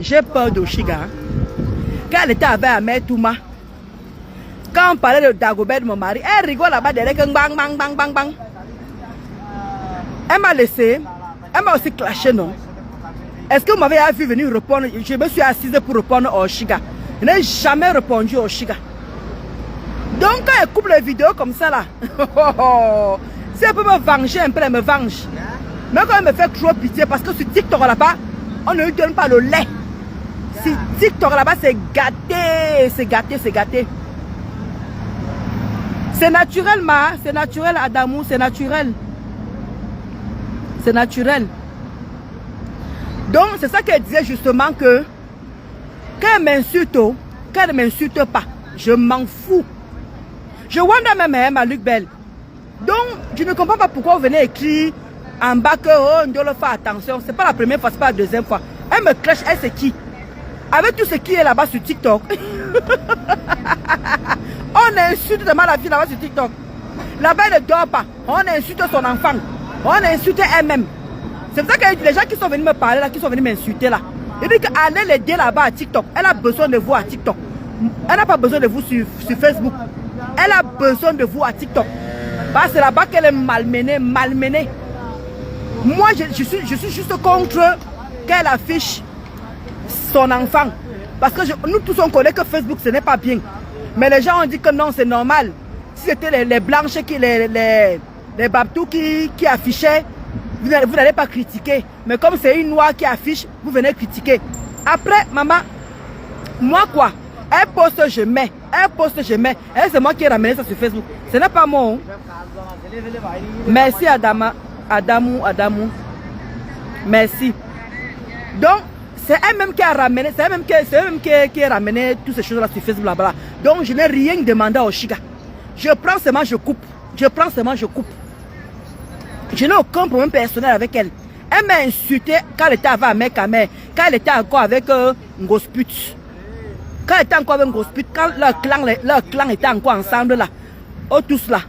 j'ai peur d'Oshiga. Quand elle était avec Ahmed Touma, quand on parlait de Dagobert, mon mari, elle rigole là-bas derrière, bang, bang, bang, bang, bang. Elle m'a laissé, elle m'a aussi clashé, non? Est-ce que vous m'avez vu venir répondre? Je me suis assise pour répondre au Oshiga. Je n'ai jamais répondu au Oshiga. Donc quand elle coupe les vidéos comme ça là, si elle peut me venger un peu, elle me venge. Mais quand elle me fait trop pitié, parce que sur TikTok là-bas, on ne lui donne pas le lait. Sur TikTok là-bas, c'est gâté, c'est gâté, c'est gâté. C'est naturel, c'est naturel, Adamou, c'est naturel. C'est naturel. Donc, c'est ça qu'elle disait justement que quand elle m'insulte, quand elle ne m'insulte pas, je m'en fous. Je wonder même à Luc Bell. Donc, je ne comprends pas pourquoi vous venez écrire en bas que oh, on doit le faire attention. C'est pas la première fois, c'est pas la deuxième fois. Elle me clash, elle c'est qui? Avec tout ce qui est là-bas sur TikTok. On insulte tellement la vie là-bas sur TikTok. Là-bas, elle ne dort pas. On insulte son enfant. On insulte elle-même. C'est pour ça que les gens qui sont venus me parler là, qui sont venus m'insulter là, ils disent qu'allez l'aider là-bas à TikTok. Elle a besoin de vous à TikTok. Elle n'a pas besoin de vous sur Facebook. Elle a besoin de vous à TikTok. Bah, c'est là-bas qu'elle est malmenée, malmenée. Moi, je suis juste contre qu'elle affiche son enfant. Parce que nous tous on connaît que Facebook ce n'est pas bien. Mais les gens ont dit que non, c'est normal. Si c'était les blanches, les babtous qui affichaient, vous n'allez pas critiquer. Mais comme c'est une noire qui affiche, vous venez critiquer. Après, maman, moi quoi? Elle poste, je mets. Elle poste, je mets. Elle, c'est moi qui ai ramené ça sur Facebook. Ce n'est pas moi. Merci Adamou. Merci. Donc, c'est elle-même qui a ramené, c'est elle-même qui a ramené toutes ces choses-là sur Facebook là-bas. Donc, je n'ai rien demandé au Oshiga. Je prends seulement, je coupe. Je prends seulement, je coupe. Je n'ai aucun problème personnel avec elle. Elle m'a insulté quand elle était avec Ahmed, quand elle était encore avec Ngosput. Quand elle était encore avec Ngosput, quand leur clan était encore ensemble là, oh tous là.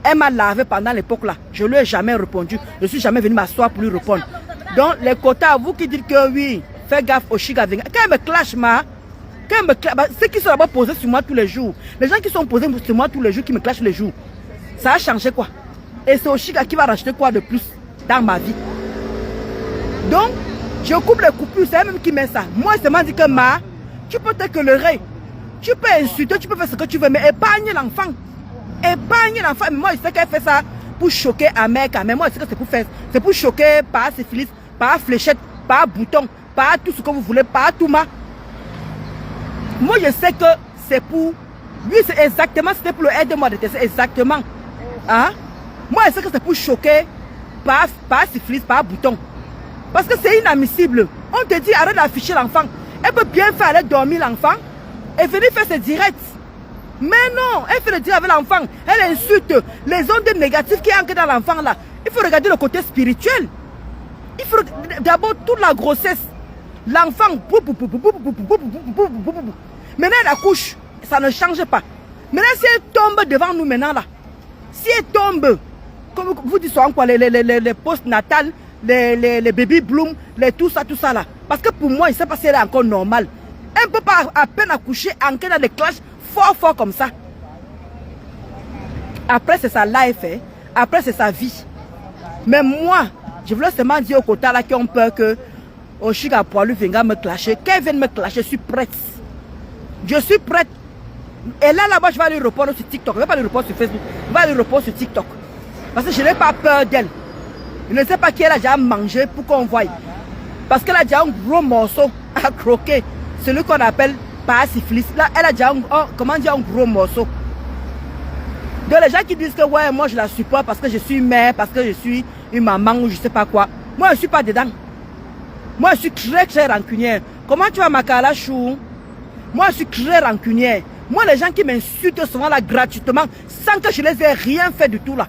Elle m'a lavé pendant l'époque là. Je ne lui ai jamais répondu. Je ne suis jamais venu m'asseoir pour lui répondre. Donc, les quotas, vous qui dites que oui, fais gaffe au Oshiga. Quand elle me clash, ceux qui sont là-bas posés sur moi tous les jours, les gens qui sont posés sur moi tous les jours, qui me clashent les jours, ça a changé quoi? Et c'est Oshiga qui va racheter quoi de plus dans ma vie? Donc, je coupe les coupures, c'est elle-même qui met ça. Moi, je me dis que tu peux t'écœurer, tu peux insulter, tu peux faire ce que tu veux, mais épargne l'enfant. Épargne l'enfant. Mais moi, je sais qu'elle fait ça pour choquer Ahmed. Mais moi, je sais que c'est pour faire. C'est pour choquer par syphilis, par fléchette, par bouton, par tout ce que vous voulez, par tout ma. Moi, je sais que c'est pour. Lui, c'est exactement. C'était pour le aide-moi de tester. Exactement. Hein? Moi, je sais que c'est pour choquer par syphilis, par bouton. Parce que c'est inadmissible. On te dit, arrête d'afficher l'enfant. Elle peut bien faire aller dormir l'enfant et venir faire ses directs. Mais non, elle fait le dire avec l'enfant. Elle insulte les ondes négatives qui entrent dans l'enfant là. Il faut regarder le côté spirituel. Il faut d'abord toute la grossesse. L'enfant, maintenant elle accouche, ça ne change pas. Maintenant si elle tombe devant nous maintenant là, si elle tombe, comme vous dites souvent quoi, les post-natales, les baby bloom, tout ça là. Parce que pour moi, il ne sait pas si elle est encore normale. Elle ne peut pas à peine accoucher, entrer dans des clashs fort comme ça. Après c'est sa life, hein? Après c'est sa vie. Mais moi, je voulais seulement dire aux quotas là qui ont peur que Oshiga Poilu vienne me clasher. Qu'elle vienne me clasher, je suis prête. Je suis prête. Et là-bas, je vais lui répondre sur TikTok. Je ne vais pas lui répondre sur Facebook. Je vais lui répondre sur TikTok. Parce que je n'ai pas peur d'elle. Je ne sais pas qui elle a déjà mangé pour qu'on voie. Parce qu'elle a déjà un gros morceau à croquer. Celui qu'on appelle pas syphilis. Là, elle a déjà un gros morceau. Donc les gens qui disent que ouais, moi je la supporte parce que je suis mère, parce que je suis une maman ou je sais pas quoi. Moi je ne suis pas dedans. Moi je suis très rancunière. Comment tu vas Makala Chou? Moi je suis très rancunière. Moi les gens qui m'insultent souvent là gratuitement sans que je les ai rien fait du tout là.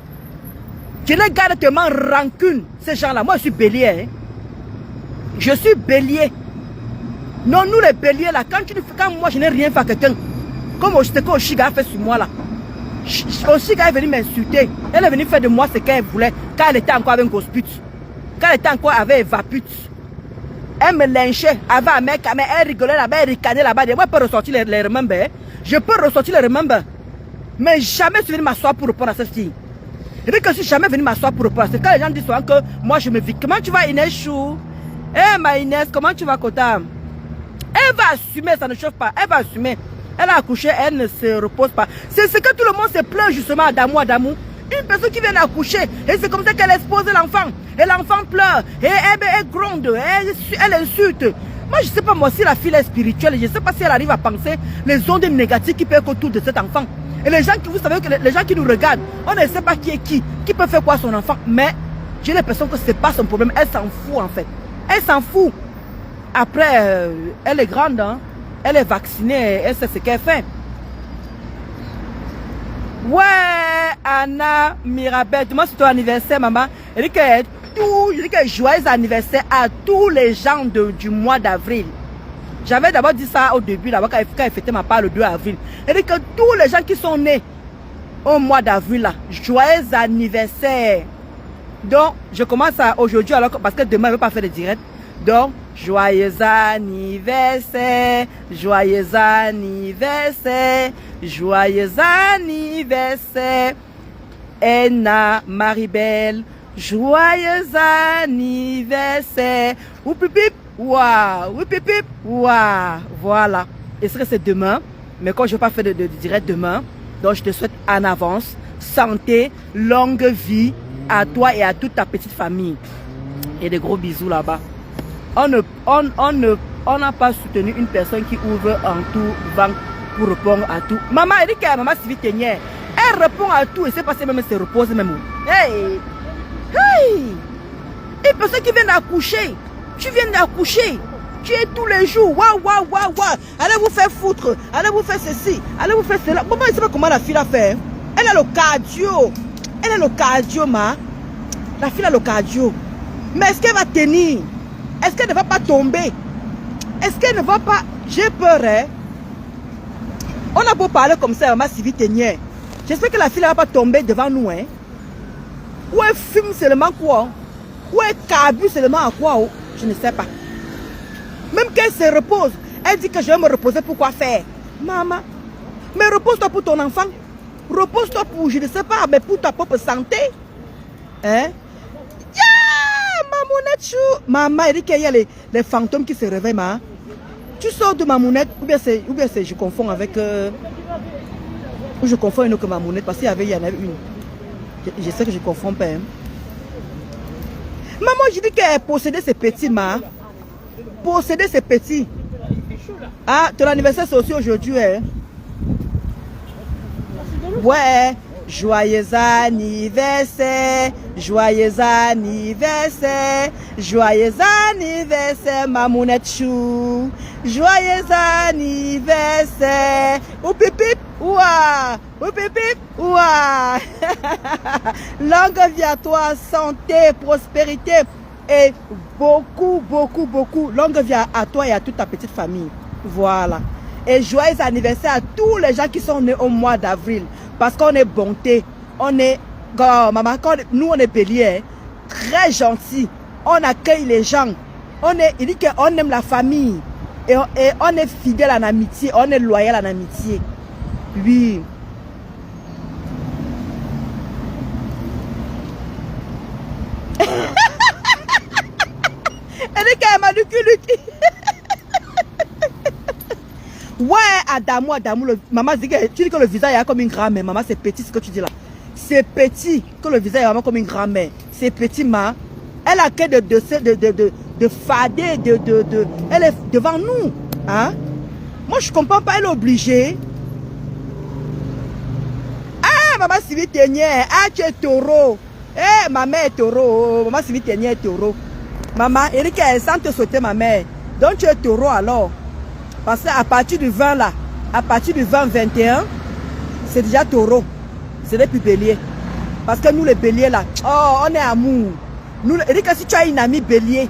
Je les garde tellement rancune, ces gens-là. Moi je suis bélier. Hein. Je suis bélier. Non, nous les béliers là, quand moi je n'ai rien fait à quelqu'un, comme Oshiga a fait sur moi là. Oshiga est venue m'insulter. Elle est venue faire de moi ce qu'elle voulait quand elle était encore avec Gosput. Quand elle était encore avec Evaput. Elle me lynchait avant mec, mais elle rigolait là-bas, elle ricanait là-bas. Moi, je peux ressortir les remembers. Je peux ressortir les remembers. Mais jamais je suis venu m'asseoir pour répondre à cette fille. Et que je suis jamais venu m'asseoir pour répondre. C'est quand les gens disent souvent que moi je me vis. Comment tu vas Inès Chou? Eh ma Inès, comment tu vas Kota? Elle va assumer, ça ne chauffe pas. Elle va assumer. Elle a accouché, elle ne se repose pas. C'est ce que tout le monde se plaint justement Adamou. Une personne qui vient d'accoucher, et c'est comme ça qu'elle expose l'enfant. Et l'enfant pleure, et elle gronde, elle insulte. Moi, je ne sais pas moi si la fille est spirituelle, je ne sais pas si elle arrive à penser les ondes négatives qui peuvent être autour de cet enfant. Et les gens qui, vous savez que les gens qui nous regardent, on ne sait pas qui est qui peut faire quoi à son enfant. Mais j'ai l'impression que ce n'est pas son problème, elle s'en fout en fait. Elle s'en fout. Après, elle est grande, hein? Elle est vaccinée, elle sait ce qu'elle fait. Ouais, Anna Mirabel, moi c'est ton anniversaire, maman. Elle dit que joyeux anniversaire à tous les gens du mois d'avril. J'avais d'abord dit ça au début, quand elle fêtait ma part le 2 avril. Elle dit que tous les gens qui sont nés au mois d'avril, là, joyeux anniversaire. Donc, je commence aujourd'hui, alors parce que demain, je ne vais pas faire de direct. Donc, joyeux anniversaire, joyeux anniversaire, joyeux anniversaire, Enna Maribel, joyeux anniversaire, ou pipip, waouh, ou pipip, waouh, voilà. Et ce que c'est demain, mais quand je ne vais pas faire de direct demain, donc je te souhaite en avance santé, longue vie à toi et à toute ta petite famille. Et des gros bisous là-bas. On n'a pas soutenu une personne qui ouvre en tout vent pour répondre à tout. Maman, elle dit que maman Sylvie Tenière, elle répond à tout et c'est passé même se repose même. Hey! Hey! Une personne qui vient d'accoucher, tu viens d'accoucher, tu es tous les jours, waouh, waouh, waouh, waouh, allez vous faire foutre, allez vous faire ceci, allez vous faire cela. Maman, je ne sais pas comment la fille a fait. Elle a le cardio. Elle a le cardio, ma. La fille a le cardio. Mais est-ce qu'elle va tenir? Est-ce qu'elle ne va pas tomber? Est-ce qu'elle ne va pas... J'ai peur, hein? On a beau parler comme ça, maman Sylvie Tenière. J'espère que la fille ne va pas tomber devant nous, hein? Ou elle fume seulement quoi? Ou elle carbure seulement à quoi? Je ne sais pas. Même qu'elle se repose, elle dit que je vais me reposer pour quoi faire? Maman, mais repose-toi pour ton enfant. Repose-toi pour, je ne sais pas, mais pour ta propre santé. Hein? Maman, elle dit qu'il y a les fantômes qui se réveillent, ma. Tu sors de Mamounette, ou bien c'est je confonds avec... ou je confonds une autre Mamounette, parce qu'il y en avait une. Je sais que je confonds pas. Hein. Maman, je dis qu'elle possédait ses petits, ma. Possédait ses petits. Ah, ton anniversaire c'est aussi aujourd'hui, hein. Ouais. Joyeux anniversaire, joyeux anniversaire, joyeux anniversaire, Mamounette Chou. Joyeux anniversaire. Ou pipip, ouah, ou pipip, ouah. Longue vie à toi, santé, prospérité et beaucoup, beaucoup, beaucoup. Longue vie à toi et à toute ta petite famille. Voilà. Et joyeux anniversaire à tous les gens qui sont nés au mois d'avril. Parce qu'on est bonté, on est, maman, nous on est bélier, très gentil, on accueille les gens, il dit qu'on aime la famille, et on est fidèle en amitié, on est loyal en amitié. Oui. Elle dit qu'elle m'a dit que ouais, Adamou, maman dit que tu dis que le visage est comme une grand-mère. Maman, c'est petit ce que tu dis là. C'est petit que le visage est vraiment comme une grand-mère. C'est petit, ma. Elle a que de fader, elle est devant nous. Hein? Moi, je comprends pas, elle est obligée. Ah, maman Sylvie Tenière, ah, tu es taureau. Eh, ma mère est taureau. Maman Sylvie Tenière est taureau. Maman, elle dit qu'elle sent te sauter, ma mère. Donc, tu es taureau alors. Parce qu'à partir du 20 là, à partir du 20-21, c'est déjà taureau. C'est des plus béliers. Parce que nous les béliers là, oh, on est amour. Nous, il dit que si tu as une amie bélier,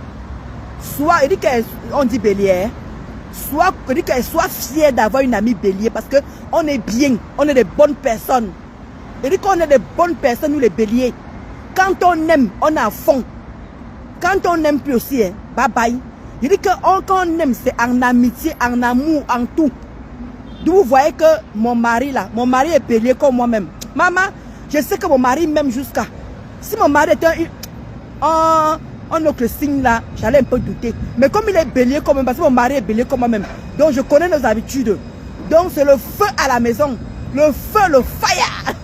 soit, il dit qu'on dit bélier, soit, il dit qu'elle soit fière d'avoir une amie bélier parce qu'on est bien, on est des bonnes personnes. Il dit qu'on est des bonnes personnes, nous les béliers. Quand on aime, on est à fond. Quand on n'aime plus aussi, hein, bye bye. Je dis que quand on aime, c'est en amitié, en amour, en tout. D'où vous voyez que mon mari là, mon mari est bélier comme moi-même. Maman, je sais que mon mari m'aime jusqu'à... Si mon mari était un autre signe là, j'allais un peu douter. Mais comme il est bélier comme moi, parce que mon mari est bélier comme moi-même, donc je connais nos habitudes. Donc c'est le feu à la maison. Le feu, le fire.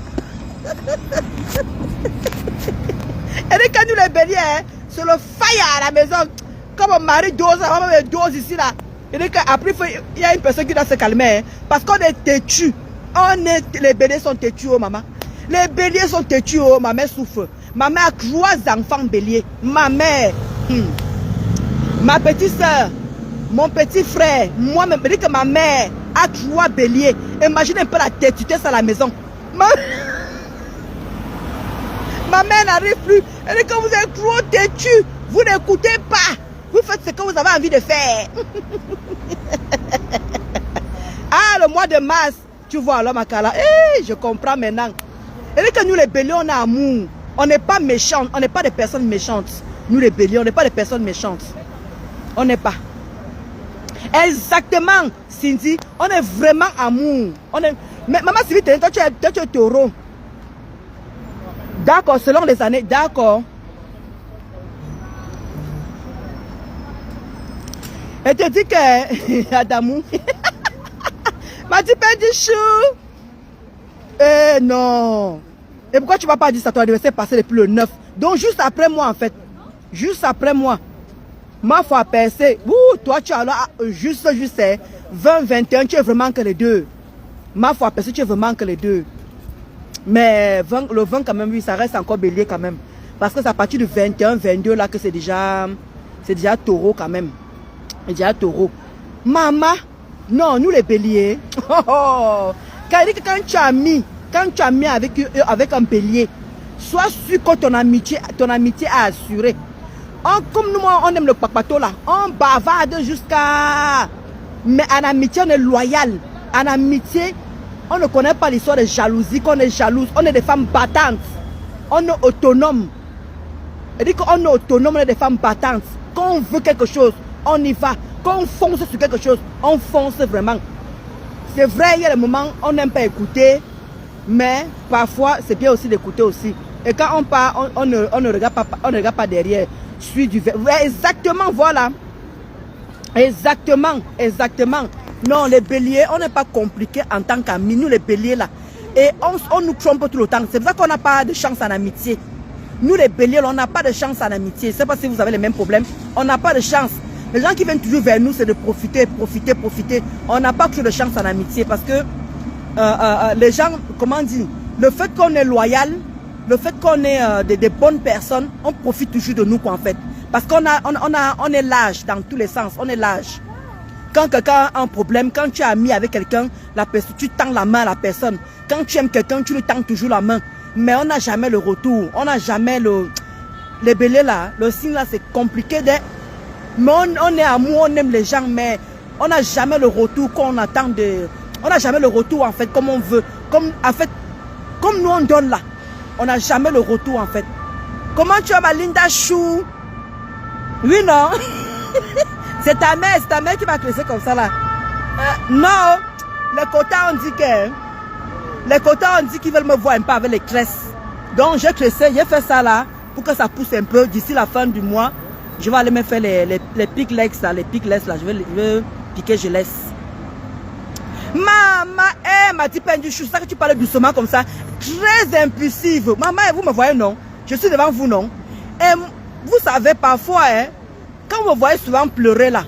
Et quand nous les béliers, hein, c'est le fire à la maison. Comme mon mari dose, on dose ici là. Et après, il y a une personne qui doit se calmer. Hein, parce qu'on est têtu. Les béliers sont têtus, oh maman. Les béliers sont têtus, oh, ma mère souffre. Ma mère a 3 enfants béliers. Ma mère, ma petite soeur, mon petit frère, moi-même, je dis que ma mère a 3 béliers. Imaginez un peu la têtutesse à la maison. Ma mère n'arrive plus. Elle dit que vous êtes trop têtu. Vous n'écoutez pas. Vous faites ce que vous avez envie de faire. Ah, le mois de mars, tu vois, là, Makala. Je comprends maintenant. Elle dit que nous, les béliers, on a amour. On n'est pas méchants. On n'est pas des personnes méchantes. Nous, les béliers, on n'est pas des personnes méchantes. On n'est pas. Exactement, Cindy. On est vraiment amour. Mais maman, Sylvie, toi, tu es taureau. D'accord, selon les années. D'accord. Elle te dit que... Adamou. m'a dit, pas du chou. Non. Et pourquoi tu ne vas pas dire ça? Ton anniversaire passé depuis le 9. Donc juste après moi en fait. Juste après moi. Ma foi percée. Ouh, toi tu as là juste 20, 21, tu es vraiment que les deux. Ma foi percée, tu es vraiment que les deux. Mais le 20 quand même, oui, ça reste encore bélier quand même. Parce que c'est à partir du 21, 22 là que c'est déjà taureau quand même. C'est déjà taureau. Maman, non, nous les béliers. Quand tu as mis avec un bélier, sois sûr que ton amitié a assuré. Comme nous, on aime le papato là, on bavarde jusqu'à... Mais en amitié, on est loyal. En amitié, on ne connaît pas l'histoire de jalousie, qu'on est jalouse. On est des femmes battantes. On est autonome. Elle dit qu'on est autonome, on est des femmes battantes. Quand on veut quelque chose, on y va. Quand on fonce sur quelque chose, on fonce vraiment. C'est vrai, il y a des moments où on n'aime pas écouter, mais parfois, c'est bien aussi d'écouter aussi. Et quand on part, on ne regarde pas derrière. Suis du verre. Ouais, exactement, voilà. Exactement, exactement. Non, les béliers, on n'est pas compliqué en tant qu'amis. Nous, les béliers, là. Et on nous trompe tout le temps. C'est pour ça qu'on n'a pas de chance en amitié. Nous, les béliers, on n'a pas de chance en amitié. Je ne sais pas si vous avez les mêmes problèmes. On n'a pas de chance. Les gens qui viennent toujours vers nous, c'est de profiter, profiter, profiter. On n'a pas toujours de chance en amitié parce que les gens, comment dire, le fait qu'on est loyal, le fait qu'on est des bonnes personnes, on profite toujours de nous, quoi, en fait. Parce qu'on on est lâche dans tous les sens, on est lâche. Quand quelqu'un a un problème, quand tu es ami avec quelqu'un, tu tends la main à la personne. Quand tu aimes quelqu'un, tu lui tends toujours la main. Mais on n'a jamais le retour, on n'a jamais le... Les béliers là, le signe là, c'est compliqué d'être... Mais on est amour, on aime les gens, mais on n'a jamais le retour qu'on attend de... On n'a jamais le retour en fait, comme on veut. Comme nous on donne là, on n'a jamais le retour en fait. Comment tu as ma Linda Chou? Oui, non? C'est ta mère qui m'a crissé comme ça là. Non, les quotas on dit qu'ils veulent me voir un peu avec les tresses. Donc j'ai crissé, j'ai fait ça là, pour que ça pousse un peu. D'ici la fin du mois, je vais aller me faire les pics-legs là, je vais piquer, je laisse. Maman, ma petite peine du chou, ça que tu parles doucement comme ça, très impulsive. Maman, vous me voyez, non? Je suis devant vous, non? Et vous savez, parfois, hein, quand vous me voyez souvent pleurer là,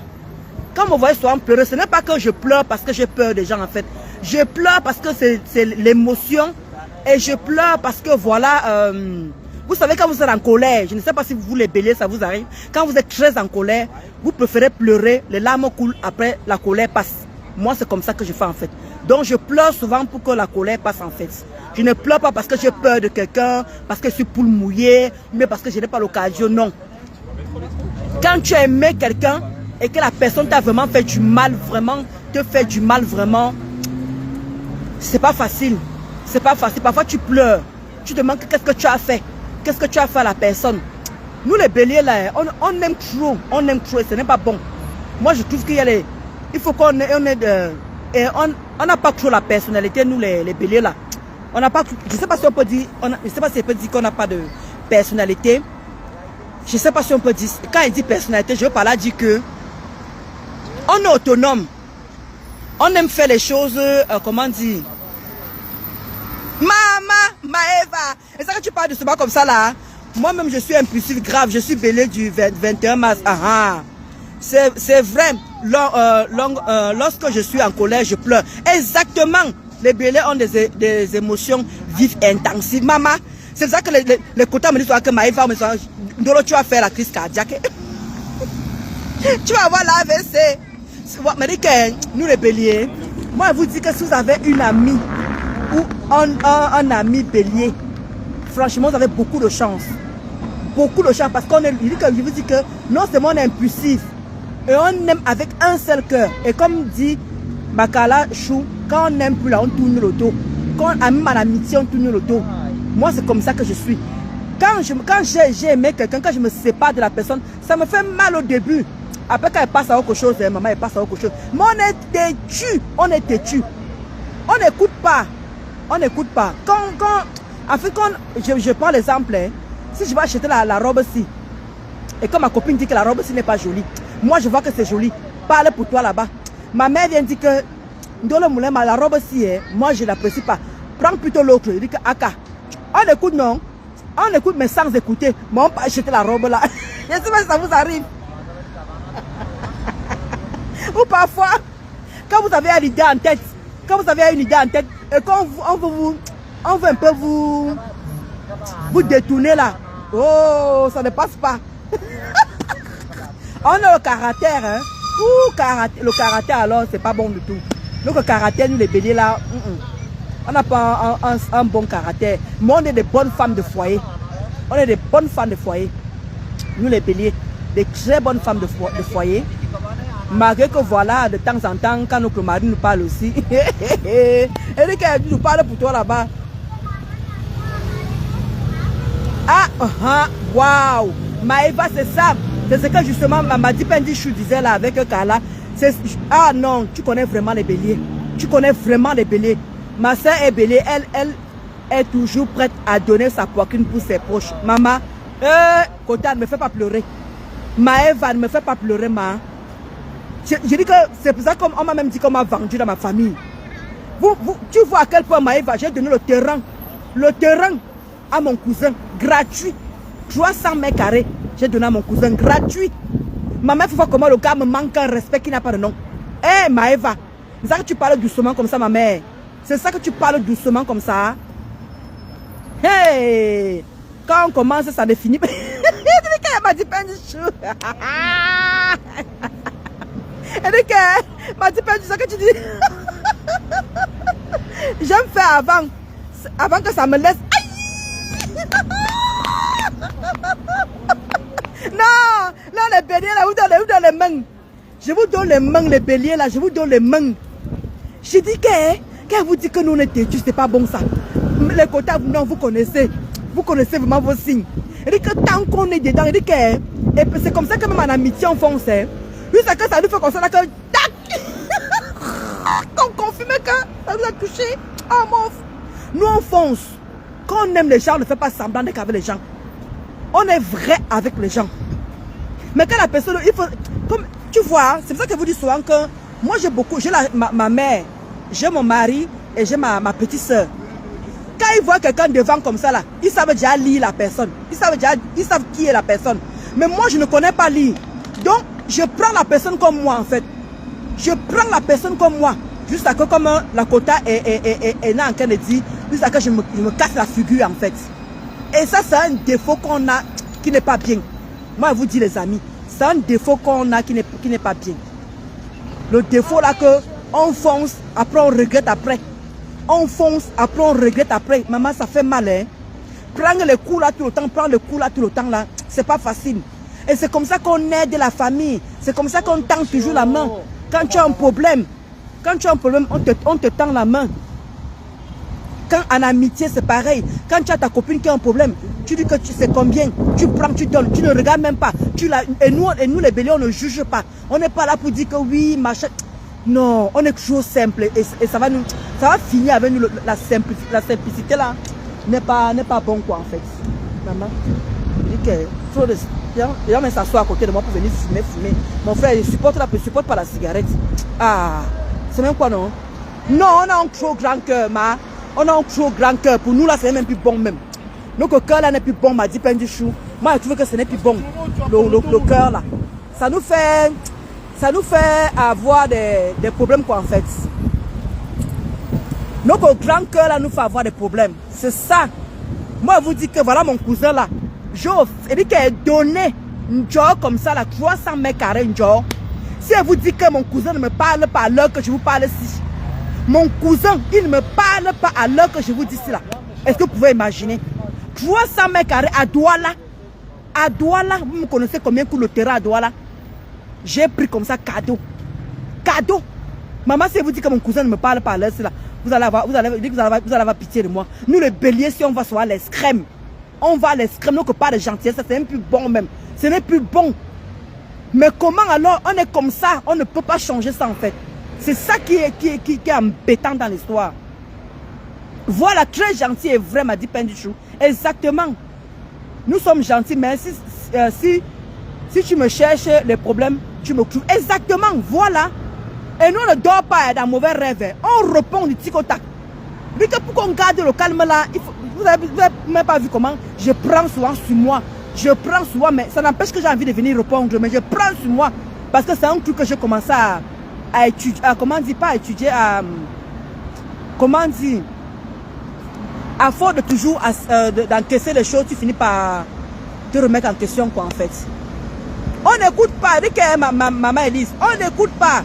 ce n'est pas que je pleure parce que j'ai peur des gens en fait. Je pleure parce que c'est l'émotion et je pleure parce que voilà, vous savez quand vous êtes en colère, je ne sais pas si vous les béliers ça vous arrive, quand vous êtes très en colère, vous préférez pleurer, les larmes coulent après la colère passe. Moi c'est comme ça que je fais en fait. Donc je pleure souvent pour que la colère passe en fait. Je ne pleure pas parce que j'ai peur de quelqu'un, parce que je suis poule mouillée, mais parce que je n'ai pas l'occasion, non. Quand tu as aimé quelqu'un et que la personne t'a vraiment fait du mal, vraiment, te fait du mal, vraiment, c'est pas facile. C'est pas facile. Parfois tu pleures. Tu te demandes qu'est-ce que tu as fait. Qu'est-ce que tu as fait à la personne. Nous les béliers là, on aime trop. On aime trop et ce n'est pas bon. Moi, je trouve qu'il y a les... Il faut qu'on ait... On n'a pas toujours la personnalité, nous, les béliers, là. On n'a pas... Je ne sais pas si on peut dire... je ne sais pas si on peut dire qu'on n'a pas de personnalité. Je ne sais pas si on peut dire... Quand il dit personnalité, je veux pas là dire que... On est autonome. On aime faire les choses... comment dire... Maëva. Et ça que tu parles de ce bas comme ça, là. Moi-même, je suis impulsif grave. Je suis bélier du 21 mars. C'est vrai. Lorsque je suis en colère, je pleure. Exactement. Les béliers ont des émotions vives et intensives. Maman, c'est ça que les quotas me disent que Maëva, tu vas faire la crise cardiaque. Tu vas avoir l'AVC. Nous les béliers, moi je vous dis que si vous avez une amie ou un ami bélier, franchement vous avez beaucoup de chance. Beaucoup de chance parce qu'on est, je vous dis que non seulement on est impulsif, et on aime avec un seul cœur. Et comme dit Makala Chou, quand on n'aime plus là, on tourne le dos. Quand on aime l'amitié, on tourne le dos. Moi c'est comme ça que je suis. Quand j'ai aimé quelqu'un, quand je me sépare de la personne, ça me fait mal au début. Après quand elle passe à autre chose, maman elle passe à autre chose. Mais on est têtu, on est têtu. On n'écoute pas. On n'écoute pas. En fait, quand je prends l'exemple, si je vais acheter la robe-ci, et quand ma copine dit que la robe-ci n'est pas jolie, moi je vois que c'est joli, parle pour toi là-bas. Ma mère vient dire que dans le moulin, la robe-ci, moi je ne l'apprécie pas. Prends plutôt l'autre. Il dit que Aka. On écoute, non. On écoute, mais sans écouter. Mais on peut acheter la robe là. Je ne sais pas si ça vous arrive. Ou parfois, quand vous avez une idée en tête, et quand on veut un peu vous détourner là, oh, ça ne passe pas. On a le caractère, hein. Ouh, le caractère alors, c'est pas bon du tout. Donc le caractère, nous les béliers là, on n'a pas un bon caractère. Mais on est des bonnes femmes de foyer. On est des bonnes femmes de foyer. Nous les béliers, des très bonnes femmes de foyer. Malgré que voilà, de temps en temps, quand notre mari nous parle aussi, et qu'elle nous parle pour toi là-bas. Waouh! Maëva, c'est ça. C'est ce que justement Mamadi Pendichou disait là avec Kala. Ah non, tu connais vraiment les béliers. Tu connais vraiment les béliers. Ma soeur est bélier, elle est toujours prête à donner sa poitrine pour ses proches. Maman, Kota, ne me fais pas pleurer. Maëva, ne me fais pas pleurer, ma. Je dis que c'est pour ça qu'on m'a même dit qu'on m'a vendu dans ma famille. Tu vois à quel point Maëva, j'ai donné le terrain à mon cousin, gratuit. 300 mètres carrés, j'ai donné à mon cousin, gratuit. Maman, il faut voir comment le gars me manque un respect qui n'a pas de nom. Hé, Maëva, c'est ça que tu parles doucement comme ça, ma mère. C'est ça que tu parles doucement comme ça. Hey, quand on commence, ça définit. Elle m'a dit pas du chou. Elle dit que m'a dit pas du ça que tu dis. J'aime faire avant que ça me laisse. Non, là les béliers là, vous donnez les mains. Je vous donne les mains, les béliers là, je vous donne les mains. Je dis qu'elle vous dit que nous on est têtus, c'est pas bon ça. Les quotas, non, vous connaissez vraiment vos signes. Elle dit que tant qu'on est dedans, elle dit que c'est comme ça que même en amitié on fonce. Jusqu'à que ça nous fait comme ça, là, que tac. Qu'on confirme que ça nous a touché. Oh mon. Nous on fonce. Quand on aime les gens, on ne fait pas semblant d'être avec les gens. On est vrai avec les gens. Mais quand la personne, il faut, comme tu vois, c'est pour ça que je vous dis souvent que moi j'ai beaucoup, j'ai ma mère, j'ai mon mari et j'ai ma petite soeur. Quand ils voient quelqu'un devant comme ça là, ils savent déjà lire la personne. Ils savent qui est la personne. Mais moi je ne connais pas lire. Donc je prends la personne comme moi en fait. Je prends la personne comme moi. Jusqu'à que comme la quota est là en train de dire, jusqu'à que je me casse la figure en fait. Et ça c'est un défaut qu'on a qui n'est pas bien. Moi je vous dis les amis, c'est un défaut qu'on a qui n'est pas bien. Le défaut là que on fonce, après on regrette après. On fonce, après on regrette après. Maman ça fait mal hein. Prendre le coup là tout le temps, prendre le coup là tout le temps là, c'est pas facile. Et c'est comme ça qu'on aide la famille. C'est comme ça qu'on tend toujours la main. Quand tu as un problème, on te tend la main. Quand en amitié, c'est pareil. Quand tu as ta copine qui a un problème, tu dis que tu sais combien, tu prends, tu donnes, tu ne regardes même pas. Et nous les béliers, on ne juge pas. On n'est pas là pour dire que oui, machin. Non, on est toujours simple et ça va finir avec nous. La simplicité là n'est pas bon quoi en fait. Maman, je dis que les gens s'assoient à côté de moi pour venir fumer. Mon frère, il supporte pas la cigarette. Ah, c'est même quoi non? Non, on a un trop grand cœur, ma. On a un trop grand cœur. Pour nous là, c'est même plus bon même. Notre cœur là n'est plus bon, m'a dit Pendi Chou. Moi, je trouve que ce n'est plus bon. Le cœur là. Ça nous fait avoir des problèmes quoi en fait. Notre grand cœur là nous fait avoir des problèmes. C'est ça. Moi, je vous dis que voilà mon cousin là. Il dit qu'elle donné un job comme ça là, 300 mètres carrés un job. Si elle vous dit que mon cousin ne me parle pas à l'heure que je vous parle ici. Mon cousin, il ne me parle pas à l'heure que je vous dis là. Est-ce que vous pouvez imaginer? 300 mètres carrés à Douala. À Douala, vous me connaissez combien coûte le terrain à Douala? J'ai pris comme ça cadeau. Cadeau. Maman, si vous dit que mon cousin ne me parle pas à l'heure, vous allez avoir pitié de moi. Nous les béliers, si on va sur l'escrème, on va à l'escrème, donc pas de gentillesse, c'est même plus bon même. Ce n'est plus bon. Mais comment alors on est comme ça? On ne peut pas changer ça en fait. C'est ça qui est embêtant dans l'histoire. Voilà, très gentil et vrai, m'a dit Pendichou. Exactement. Nous sommes gentils, mais si tu me cherches les problèmes, tu me trouves. Exactement, voilà. Et nous, on ne dort pas dans mauvais rêve. On répond du tic au tac. Mais pour qu'on garde le calme là, vous n'avez même pas vu comment je prends souvent sur moi. Je prends souvent, mais ça n'empêche que j'ai envie de venir répondre. Mais je prends sur moi. Parce que c'est un truc que j'ai commencé à étudier. Comment dire, pas à étudier, comment dire, à force de toujours d'encaisser les choses, tu finis par te remettre en question quoi en fait. On n'écoute pas, dit que maman Elise, on n'écoute pas.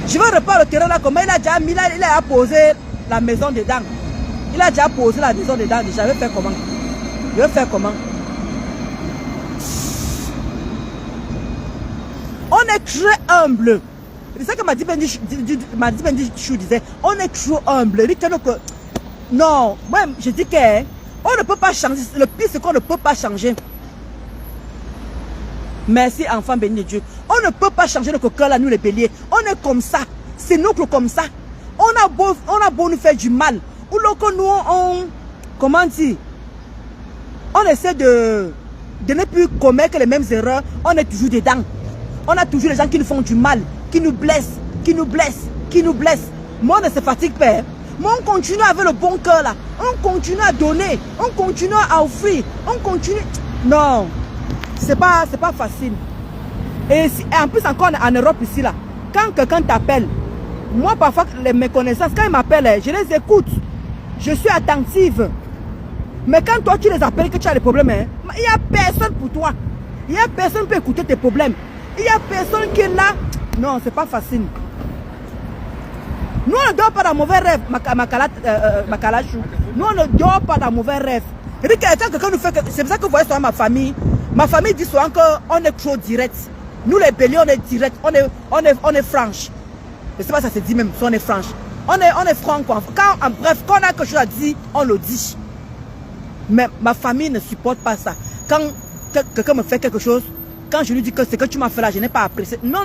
Je vais reprendre le terrain là, comment il a déjà mis là, il a posé la maison dedans. Il a déjà posé la maison dedans, déjà, je vais faire comment? Je vais faire comment? On est très humble. C'est ça que m'a dit Chou disait, on est trop humble. Il dit que non, moi je dis que on ne peut pas changer. Le pire c'est qu'on ne peut pas changer. Merci enfant béni de Dieu. On ne peut pas changer notre cœur là, nous les béliers. On est comme ça. C'est nous comme ça. On a beau nous faire du mal. Ou lorsque nous comment dire, on essaie de ne plus commettre les mêmes erreurs. On est toujours dedans. On a toujours les gens qui nous font du mal, qui nous blessent, qui nous blessent, qui nous blessent. Moi, on ne se fatigue pas. Mais on continue avec le bon cœur là. On continue à donner. On continue à offrir. On continue. Non. C'est pas facile. Et en plus encore en Europe ici là. Quand quelqu'un t'appelle, moi parfois mes connaissances, quand ils m'appellent, je les écoute. Je suis attentive. Mais quand toi tu les appelles que tu as des problèmes, hein, il n'y a personne pour toi. Il n'y a personne qui peut écouter tes problèmes. Il n'y a personne qui est là. Non, c'est pas facile. Nous on ne dort pas dans mauvais rêve, Makalachou. Nous on ne dort pas dans mauvais rêve. C'est pour ça que vous voyez souvent ma famille. Ma famille dit souvent qu'on est trop direct. Nous les béliers on est direct, on est franche. Je ne sais pas si ça se dit même si on est franche. On est franc quoi. Bref, quand on a quelque chose à dire, on le dit. Mais ma famille ne supporte pas ça. Quand quelqu'un me fait quelque chose, quand je lui dis que ce que tu m'as fait là, je n'ai pas apprécié. Non.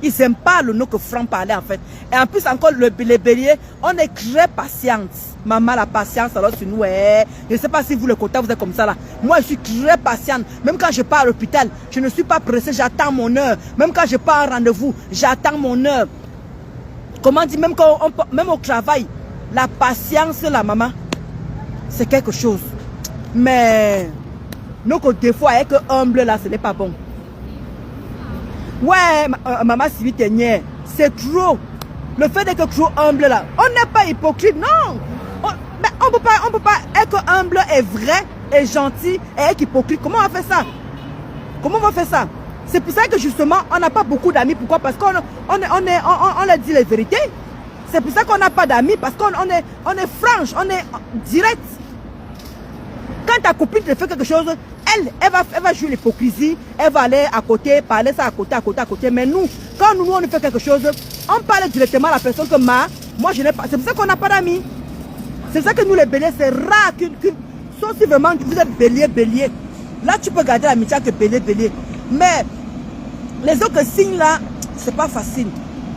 Ils n'aiment pas le nom que franc parler en fait. Et en plus encore, les béliers, on est très patiente. Maman, la patience, alors sur nous, je ne sais pas si vous, le côté, vous êtes comme ça là. Moi, je suis très patiente. Même quand je pars à l'hôpital, je ne suis pas pressée, j'attends mon heure. Même quand je pars en rendez-vous, j'attends mon heure. Comment dire, même au travail, la patience, la maman, c'est quelque chose. Mais, nous, des fois, avec humble là, ce n'est pas bon. Ouais, maman Sylvie Ténière, c'est trop. Le fait d'être trop humble là, on n'est pas hypocrite, non. On peut pas être humble et vrai et gentil et être hypocrite. Comment on va faire ça? Comment on va faire ça? C'est pour ça que justement, on n'a pas beaucoup d'amis. Pourquoi? Parce qu'on on leur dit les vérités. C'est pour ça qu'on n'a pas d'amis, parce qu'on est franche, on est direct. Quand ta copine te fait quelque chose, elle va jouer l'hypocrisie, elle va aller à côté, parler ça à côté. Mais nous, quand nous on fait quelque chose, on parle directement à la personne que Moi, je n'ai pas. C'est pour ça qu'on n'a pas d'amis. C'est pour ça que nous, les béliers, c'est rare sauf si vraiment vous êtes bélier. Là, tu peux garder l'amitié avec bélier. Mais les autres signes là, c'est pas facile.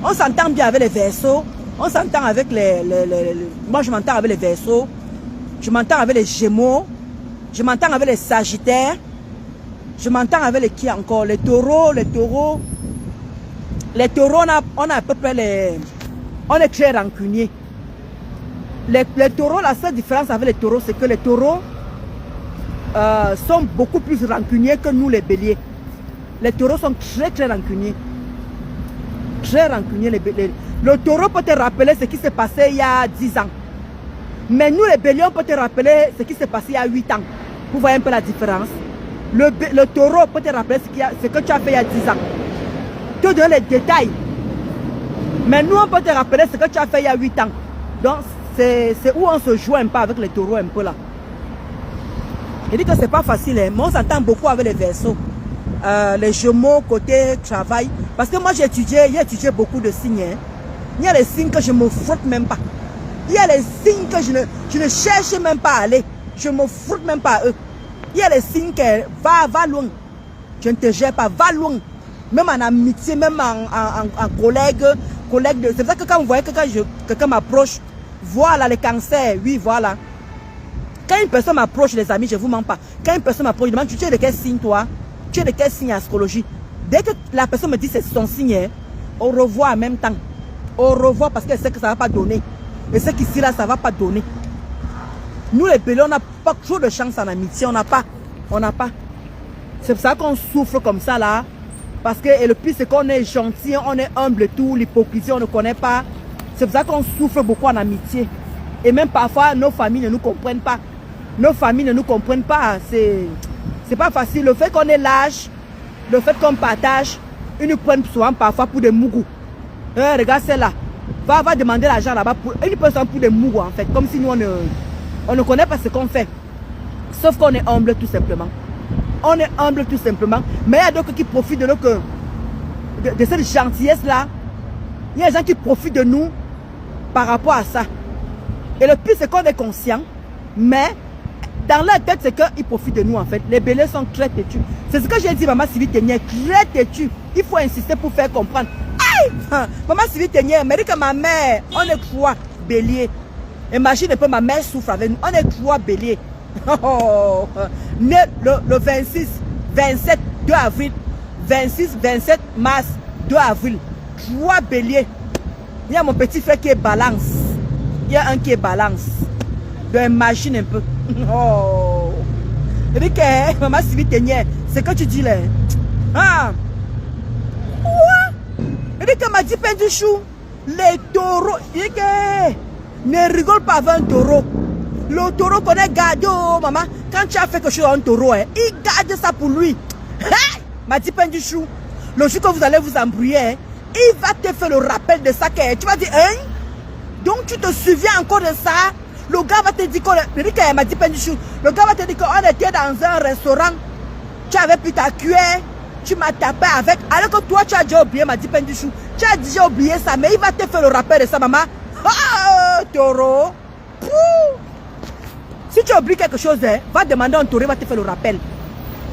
On s'entend bien avec les Verseaux. On s'entend avec moi, je m'entends avec les Verseaux. Je m'entends avec les Gémeaux. Je m'entends avec les Sagittaires. Je m'entends avec les qui encore? Les Taureaux. Les Taureaux, on a à peu près on est très rancuniers. Les taureaux, la seule différence avec les taureaux, c'est que les taureaux sont beaucoup plus rancuniers que nous, les béliers. Les taureaux sont très rancuniers. Très rancuniers. Le taureau peut te rappeler ce qui s'est passé il y a 10 ans. Mais nous, les béliers, on peut te rappeler ce qui s'est passé il y a 8 ans. Vous voyez un peu la différence. Le taureau peut te rappeler ce que tu as fait il y a 10 ans. Te donner les détails. Mais nous, on peut te rappeler ce que tu as fait il y a 8 ans. Donc, c'est où on se joue un peu avec les taureaux, un peu là. Je dis que c'est pas facile, hein, mais on s'entend beaucoup avec les Verseaux. Les Gémeaux, côté travail. Parce que moi, j'ai étudié beaucoup de signes. Hein. Il y a les signes que je me frotte même pas. Il y a les signes que je ne cherche même pas à aller. Je me frotte même pas à eux. Il y a les signes que va loin. Je ne te gère pas, va loin. Même en amitié, même en collègue. C'est pour ça que quand vous voyez que quelqu'un m'approche, voilà les cancers, oui, voilà. Quand une personne m'approche, les amis, je ne vous mens pas. Quand une personne m'approche, je demande, tu es de quel signe, toi? Tu es de quel signe en astrologie? Dès que la personne me dit c'est son signe, on revoit en même temps. On revoit parce qu'elle sait que ça ne va pas donner. Et ce qu'ici, là, ça ne va pas donner. Nous, les béliers, on n'a pas trop de chance en amitié. On n'a pas. C'est pour ça qu'on souffre comme ça, là. Parce que et le pire, c'est qu'on est gentil, on est humble et tout. L'hypocrisie, on ne connaît pas. C'est pour ça qu'on souffre beaucoup en amitié. Et même parfois, nos familles ne nous comprennent pas. Nos familles ne nous comprennent pas. C'est pas facile. Le fait qu'on ait l'âge, le fait qu'on partage, ils nous prennent souvent parfois pour des mougous. Regarde celle-là. Va demander l'argent là-bas. Ils nous prennent souvent pour des mougous en fait. Comme si nous, on ne connaît pas ce qu'on fait. Sauf qu'on est humble tout simplement. On est humble tout simplement. Mais il y a d'autres qui profitent de cette gentillesse-là. Il y a des gens qui profitent de nous par rapport à ça. Et le pire, c'est qu'on est conscient. Mais dans leur tête, c'est qu'ils profitent de nous en fait. Les béliers sont très têtus. C'est ce que j'ai dit, maman Sylvie Ténière, très têtu. Il faut insister pour faire comprendre. Aïe! Maman Sylvie Ténière, mais dit que ma mère, on est 3 béliers. Imagine un peu, ma mère souffre avec nous. On est 3 béliers. Né le 26, 27, 2 avril. 26, 27 mars, 2 avril. 3 béliers. Il y a mon petit frère qui est balance. Il y a un qui est balance. Donc imagine un peu. Oh. Et puis que maman Sylvie Ténière, c'est que tu dis là. Ah. Quoi? Et puis que m'a dit Pain du Chou, les taureaux. Il dit que ne rigole pas avec un taureau. Le taureau connaît garder, oh maman. Quand tu as fait quelque chose à un taureau, hein, il garde ça pour lui. Hey! M'a dit Pain du Chou. Le jour que vous allez vous embrouiller, hein, il va te faire le rappel de ça. Tu vas dire, hein? Donc tu te souviens encore de ça? Le gars va te dire qu'elle m'a dit Pain du Chou. Le gars va te dire qu'on était dans un restaurant. Tu avais pris ta cuillère. Tu m'as tapé avec. Alors que toi, tu as déjà oublié, m'a dit Pain du Chou. Tu as déjà oublié ça, mais il va te faire le rappel de ça, maman. Oh, taureau. Pouh. Si tu oublies quelque chose, hein, va demander à un taureau, il va te faire le rappel.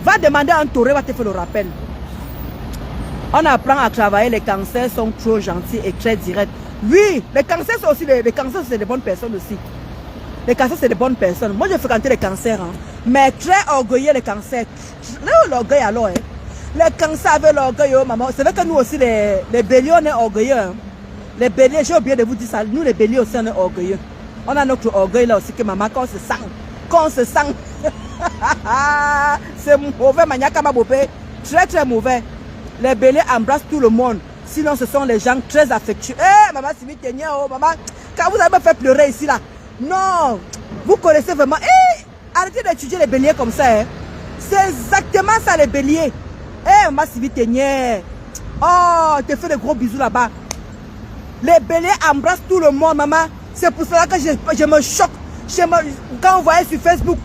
Va demander à un taureau, il va te faire le rappel. On apprend à travailler, les cancers sont trop gentils et très directs. Oui, les cancers sont aussi les cancers, c'est des bonnes personnes aussi. Les cancers, c'est des bonnes personnes. Moi, j'ai fréquenté les cancers, hein, mais très orgueilleux les cancers. L'orgueil alors, hein. Les cancers avec l'orgueil, oh, maman. C'est vrai que nous aussi, les béliers, on est orgueilleux. Hein. Les béliers, j'ai oublié de vous dire ça. Nous, les béliers aussi, on est orgueilleux. On a notre orgueil là aussi que maman, quand on se sent, c'est mauvais, maniaque, ma bopé, très mauvais. Les béliers embrassent tout le monde. Sinon, ce sont les gens très affectueux. Eh, maman, Sylvie Ténière, oh, maman, quand vous avez me fait pleurer ici, là. Non, vous connaissez vraiment. Eh, arrêtez d'étudier les béliers comme ça. Hein. C'est exactement ça, les béliers. Eh, maman, Sylvie Ténière. Oh, te fais de gros bisous là-bas. Les béliers embrassent tout le monde, maman. C'est pour cela que je me choque. Quand on voyait sur Facebook,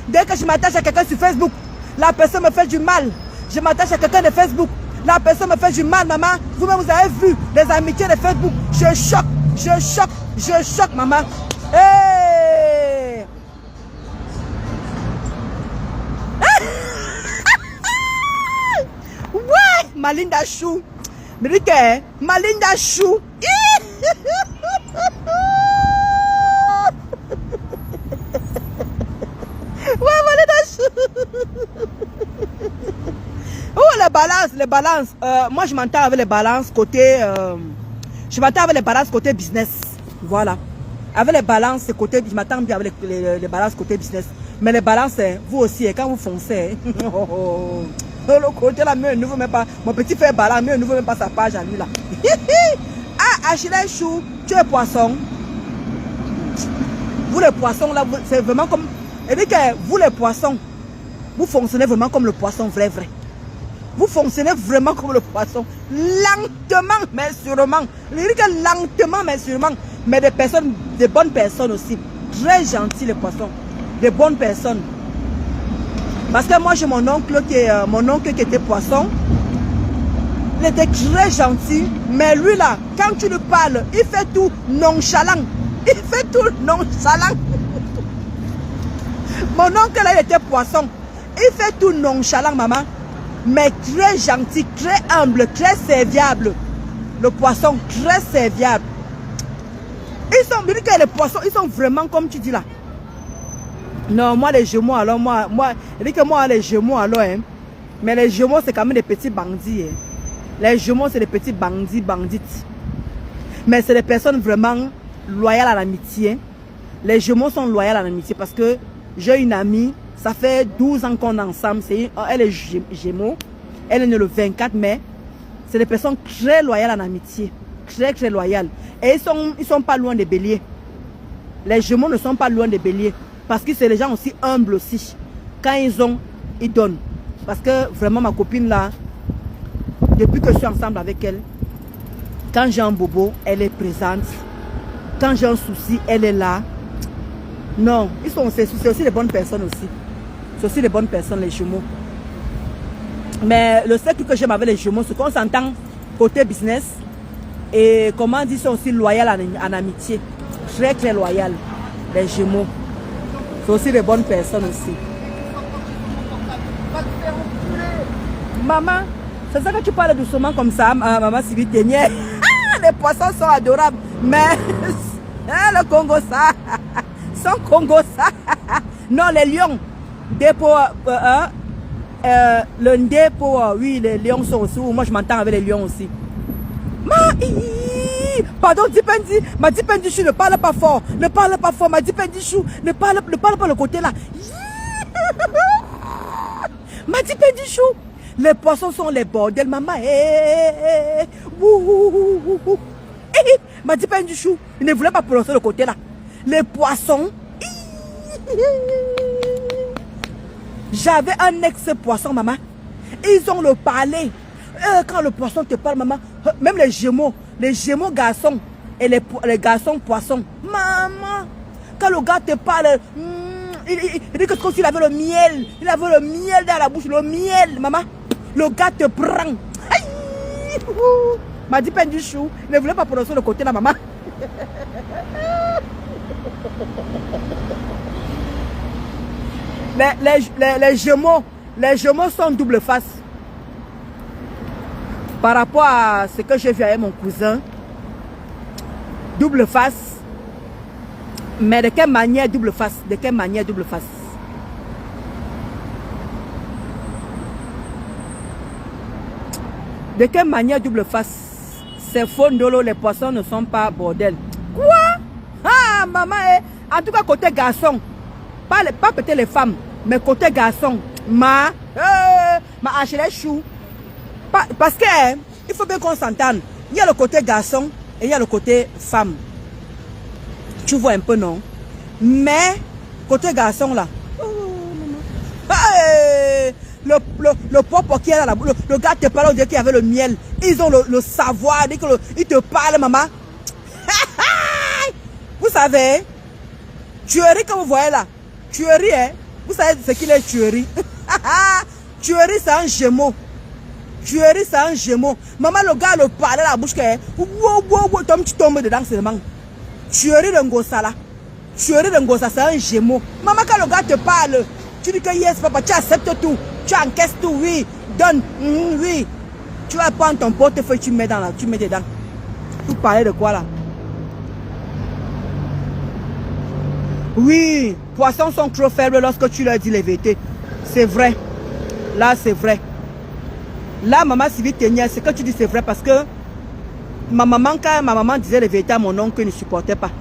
dès que je m'attache à quelqu'un sur Facebook, la personne me fait du mal. Je m'attache à quelqu'un de Facebook, la personne me fait du mal, maman. Vous-même, vous avez vu les amitiés de Facebook. Je choque. je choque, maman. Hey! Ouais, Malinda Chou. Me dit que Malinda Chou. Ouais, Malinda Chou. Oh, les balances. Moi, je m'entends avec les balances côté... je m'entends avec les balances côté business. Voilà. Avec les balances côté... Je m'attends bien avec les balances côté business. Mais les balances, vous aussi, quand vous foncez... Le côté là, mais ne veut même pas. Mon petit frère balance, mais ne veut même pas sa page à lui là. Ah, Achille Chou, tu es poisson. Vous les poissons là, c'est vraiment comme. Et dit que vous les poissons, vous fonctionnez vraiment comme le poisson vrai. Vous fonctionnez vraiment comme le poisson. Lentement, mais sûrement. Il dit que lentement, mais sûrement. Mais des personnes, des bonnes personnes aussi. Très gentils les poissons. Des bonnes personnes. Parce que moi j'ai mon oncle qui était poisson. Il était très gentil. Mais lui là, quand tu lui parles, il fait tout nonchalant. Il fait tout nonchalant. Mon oncle là, il était poisson. Il fait tout nonchalant, maman. Mais très gentil, très humble, très serviable. Le poisson, très serviable. Ils sont, les poissons, ils sont vraiment comme tu dis là. Non, moi les Gémeaux, alors moi, je dis que moi les Gémeaux, alors, hein, mais les Gémeaux c'est quand même des petits bandits. Hein. Les Gémeaux c'est des petits bandits, bandites. Mais c'est des personnes vraiment loyales à l'amitié. Les Gémeaux sont loyales à l'amitié parce que j'ai une amie, ça fait 12 ans qu'on est ensemble, elle est Gémeaux, elle est née le 24 mai. C'est des personnes très loyales à l'amitié, très loyales. Et ils sont pas loin des béliers. Les Gémeaux ne sont pas loin des béliers. Parce que c'est les gens aussi humbles aussi. Quand ils ont, ils donnent. Parce que vraiment ma copine là, depuis que je suis ensemble avec elle, quand j'ai un bobo, elle est présente. Quand j'ai un souci, elle est là. Non, c'est aussi les bonnes personnes aussi. C'est aussi les bonnes personnes, les Gémeaux. Mais le seul truc que j'aime avec les Gémeaux, c'est qu'on s'entend côté business. Et comment dire, ils sont aussi loyaux en amitié. Très loyaux, les Gémeaux. C'est aussi des bonnes personnes aussi. Maman, c'est ça que tu parles doucement comme ça, maman Sylvie Ténière. Les poissons sont adorables. Mais le Congo ça. Sans Congo ça. Non, les lions. Le dépôt, oui, les lions sont aussi. Moi je m'entends avec les lions aussi. Pardon, Dipendi, ma Dipendi Chou, ne parle pas fort. Ne parle pas fort, ma Dipendi Chou. Ne parle pas le côté là. Ma Dipendi Chou. Les poissons sont les bordels, maman. Ma Dipendi Chou. Il ne voulait pas prononcer le côté là. Les poissons. J'avais un ex-poisson, maman. Ils ont le parler. Quand le poisson te parle, maman, même les Gémeaux garçons et les garçons poissons, maman, quand le gars te parle, il dit que c'est comme s'il avait le miel, dans la bouche, le miel, maman, le gars te prend. M'a dit peine du chou, il ne voulait pas prononcer le côté là, maman. Les Gémeaux sont double face. Par rapport à ce que j'ai vu avec mon cousin, double face. Mais de quelle manière double face? De quelle manière double face? De quelle manière double face? C'est faux, Ndolo, les poissons ne sont pas bordel. Quoi? Ah, maman, en tout cas, côté garçon, pas peut-être les femmes, mais côté garçon, ma Achille Chou. Parce que il faut bien qu'on s'entende. Il y a le côté garçon et il y a le côté femme. Tu vois un peu, non? Mais côté garçon là, le pop qui est là, le gars te parle, on dirait qu'il y avait le miel. Ils ont le savoir, ils te parlent, maman. Vous savez, tuerie que vous voyez là, tuerie, hein? Vous savez ce qu'il est tuerie? Tuerie, c'est un Gémeaux. Tuerie, c'est un Gémeaux. Maman, le gars le parlait la bouche, tu tombes dedans seulement. Tuerie de Ngosa là. Tuerie de Ngosa, c'est un gémeau. Maman, quand le gars te parle, tu dis que yes, papa, tu acceptes tout. Tu encaisses tout, oui. Donne, oui. Tu vas prendre ton portefeuille, tu mets dedans. Vous parlez de quoi là? Oui, poissons sont trop faibles lorsque tu leur dis les vérités. C'est vrai. Là, c'est vrai. Là, maman Sylvie Ténière, ce que tu dis, c'est vrai parce que quand ma maman disait les vérités à mon oncle, il ne supportait pas.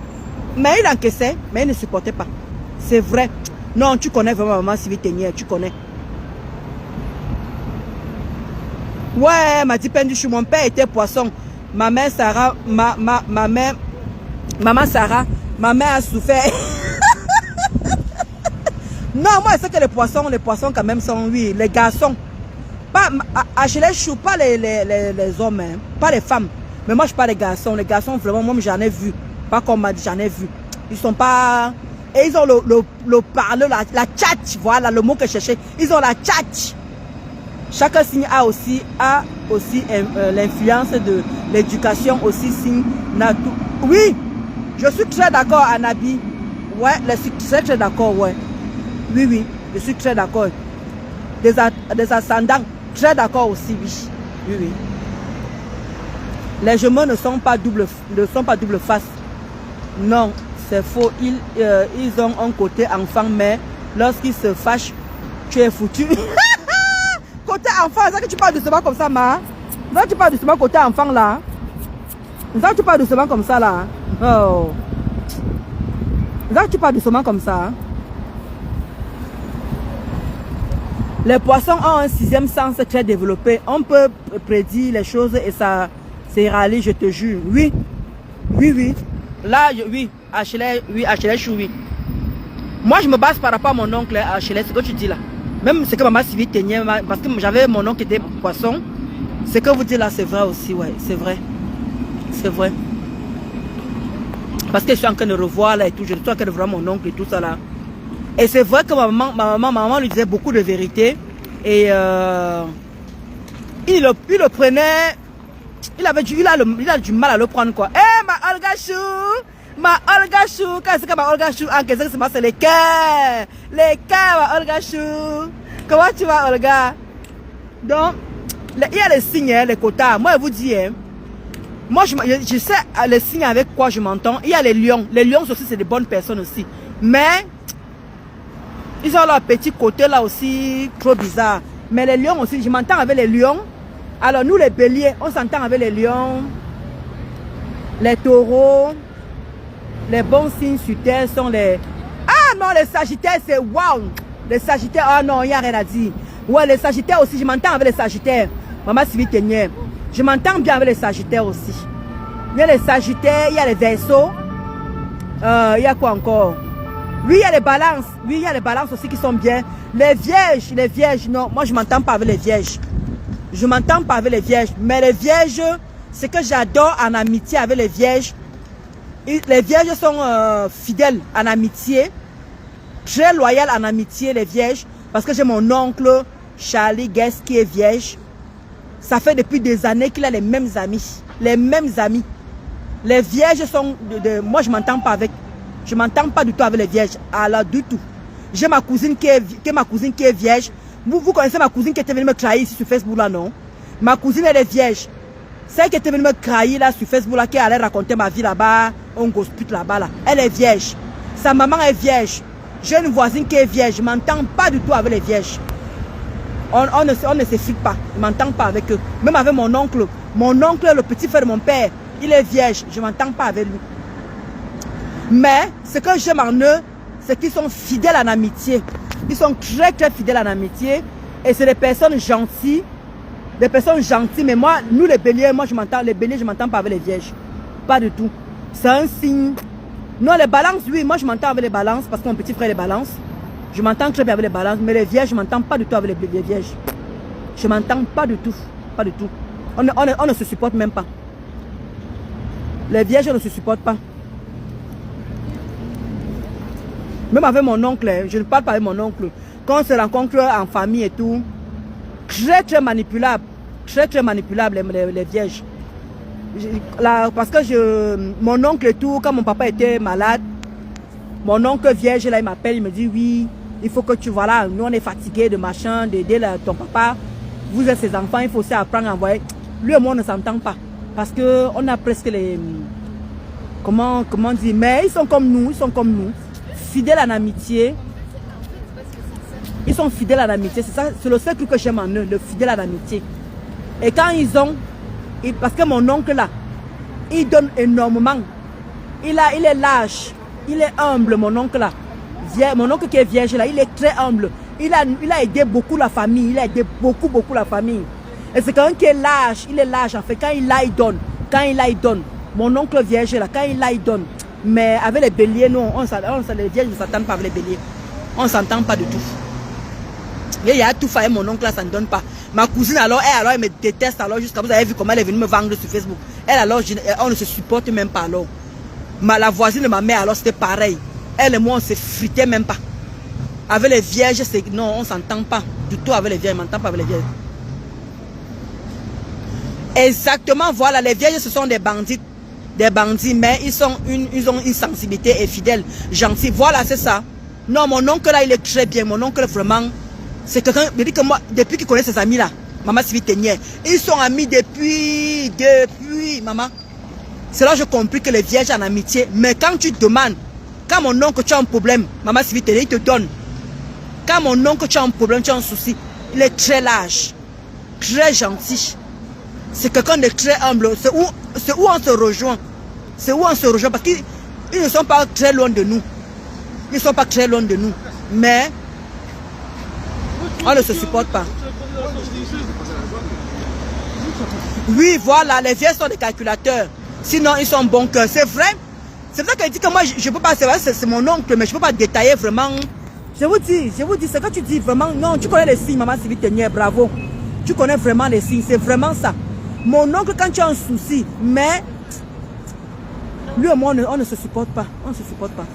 Mais il encaissait, mais il ne supportait pas. C'est vrai. Non, tu connais vraiment maman Sylvie Ténière, tu connais. Ouais, m'a dit Penduchou, mon père était poisson. Ma mère Sarah, maman Sarah, ma mère a souffert. Non, moi, je sais que les poissons quand même sont, oui, les garçons. Pas, chez les choux, pas les hommes, hein, pas les femmes. Mais moi, je parle des garçons. Les garçons, vraiment, moi, j'en ai vu. Pas comme m'a dit, j'en ai vu. Ils sont pas... Et ils ont le parler, la tchatch, voilà le mot que je cherchais. Ils ont la tchatch. Chaque signe a aussi l'influence de l'éducation, aussi signe. Oui, je suis très d'accord, Anabi. Ouais, je suis très d'accord, ouais. Oui, oui, je suis très d'accord. Des ascendants, très d'accord aussi, oui. Oui, oui. Les jumeaux ne sont pas double face. Non, c'est faux. Ils ont un côté enfant, mais lorsqu'ils se fâchent, tu es foutu. Côté enfant, c'est ça que tu parles doucement comme ça, ma. C'est ça que tu parles doucement côté enfant, là. C'est ça que tu parles doucement comme ça, là. Oh. C'est ça que tu parles doucement comme ça. Les poissons ont un sixième sens très développé. On peut prédire les choses et ça c'est réaliste, je te jure. Oui. Oui, oui. Là, oui. HLH, oui. Moi, je me base par rapport à mon oncle HLH, ce que tu dis là. Même ce que maman Sylvie Ténière, parce que j'avais mon oncle qui était poisson. Ce que vous dites là, c'est vrai aussi, ouais. C'est vrai. C'est vrai. Parce que je suis en train de revoir là et tout. Je suis en train de voir mon oncle et tout ça là. Et c'est vrai que ma maman lui disait beaucoup de vérité. Et il le prenait. Il a du mal à le prendre quoi. Eh ma Olga Chou! Ma Olga Chou! Qu'est-ce que ma Olga Chou? En qu'est-ce que c'est les cœurs! Les cœurs ma Olga Chou! Comment tu vas Olga? Donc, il y a les signes, hein, les quotas. Moi je vous dis, hein, moi je sais les signes avec quoi je m'entends. Il y a les lions. Les lions aussi c'est des bonnes personnes aussi. Mais ils ont leur petit côté là aussi trop bizarre. Mais les lions aussi, je m'entends avec les lions. Alors nous les béliers, on s'entend avec les lions. Les taureaux. Les bons signes sur terre sont les... Ah non, les sagittaires c'est waouh. Les sagittaires, ah non, il n'y a rien à dire. Ouais, les sagittaires aussi, je m'entends avec les sagittaires. Maman Sylvie Ténière, je m'entends bien avec les sagittaires aussi. Il y a les sagittaires, il y a les verseaux. Il y a quoi encore? Oui, il y a les balances. Oui, il y a les balances aussi qui sont bien. Les vierges, non. Moi, je ne m'entends pas avec les vierges. Je ne m'entends pas avec les vierges. Mais les vierges, ce que j'adore en amitié avec les vierges, les vierges sont fidèles en amitié. Très loyales en amitié, les vierges. Parce que j'ai mon oncle, Charlie Guest, qui est vierge. Ça fait depuis des années qu'il a les mêmes amis. Les mêmes amis. Les vierges sont... moi, je ne m'entends pas avec... Je ne m'entends pas du tout avec les vierges. Alors, du tout. J'ai ma cousine qui est vierge. Vous connaissez ma cousine qui était venue me trahir ici sur Facebook là, non? Ma cousine, elle est vierge. Celle qui était venue me trahir là sur Facebook là, qui allait raconter ma vie là-bas, on gospute là-bas là. Elle est vierge. Sa maman est vierge. J'ai une voisine qui est vierge. Je ne m'entends pas du tout avec les vierges. On ne s'effrite pas. Je ne m'entends pas avec eux. Même avec mon oncle. Mon oncle, le petit frère de mon père, il est vierge. Je ne m'entends pas avec lui. Mais ce que j'aime en eux, c'est qu'ils sont fidèles en amitié. Ils sont très très fidèles en amitié. Et c'est des personnes gentilles. Des personnes gentilles. Mais moi, nous les béliers, moi je m'entends. Les béliers, je ne m'entends pas avec les vierges. Pas du tout. C'est un signe. Non, les balances, oui, moi je m'entends avec les balances. Parce que mon petit frère les balance. Je m'entends très bien avec les balances. Mais les vierges, je ne m'entends pas du tout avec les vierges. Je ne m'entends pas du tout. Pas du tout. On ne se supporte même pas. Les vierges ne se supportent pas. Même avec mon oncle, je ne parle pas avec mon oncle. Quand on se rencontre en famille et tout, très très manipulable. Très très manipulable les vierges. Parce que mon oncle et tout, quand mon papa était malade, mon oncle vierge, là, il m'appelle, il me dit, oui, il faut que tu, voilà, nous on est fatigués de machin, d'aider ton papa. Vous êtes ses enfants, il faut aussi apprendre à envoyer. Lui et moi, on ne s'entend pas. Parce que on a presque les... Comment dire? Mais ils sont comme nous, fidèles en amitié. Ils sont fidèles à l'amitié, c'est ça, c'est le seul truc que j'aime en eux, le fidèle à l'amitié. Et quand ils ont, parce que mon oncle là, il donne énormément. Il est lâche, il est humble, mon oncle là. Mon oncle qui est vierge là, il est très humble. Il a aidé beaucoup la famille, il a aidé beaucoup la famille. Et c'est quelqu'un qui est lâche, il est lâche en fait. Quand il a, il donne. Quand il a, il donne. Mon oncle vierge là, quand il a, il donne. Mais avec les béliers, non, les vierges ne s'entendent pas avec les béliers. On ne s'entend pas du tout. Il y a tout fait, mon oncle là, ça ne donne pas. Ma cousine alors, elle me déteste alors, jusqu'à vous avez vu comment elle est venue me vendre sur Facebook. Elle alors, on ne se supporte même pas alors. La voisine de ma mère alors, c'était pareil. Elle et moi, on se fritait même pas. Avec les vierges, non, on ne s'entend pas du tout avec les vierges, on ne m'entend pas avec les vierges. Exactement, voilà, les vierges, ce sont des bandits, mais ils ont une sensibilité et fidèle, gentil. Voilà, c'est ça. Non, mon oncle là, il est très bien. Mon oncle vraiment, c'est quelqu'un, il dit que moi, depuis qu'il connaît ses amis là, maman Sylvie Ténière, ils sont amis depuis, maman. C'est là que j'ai compris que les vierges en amitié, mais quand tu demandes, quand mon oncle tu as un problème, maman Sylvie Ténière, il te donne. Quand mon oncle tu as un problème, tu as un souci, il est très large, très gentil. C'est quelqu'un de très humble. C'est où on se rejoint. C'est où on se rejoint parce qu'ils ne sont pas très loin de nous. Ils ne sont pas très loin de nous. Mais on ne se supporte pas. Oui, voilà, les vieux sont des calculateurs. Sinon, ils sont bon cœur. C'est vrai. C'est vrai qu'elle dit que moi, je ne peux pas, c'est vrai, c'est mon oncle, mais je ne peux pas détailler vraiment. Je vous dis, c'est que tu dis vraiment, non, tu connais les signes, maman Sylvie Ténière, bravo. Tu connais vraiment les signes, c'est vraiment ça. Mon oncle, quand tu as un souci, mais lui et moi, on ne se supporte pas. On ne se supporte pas.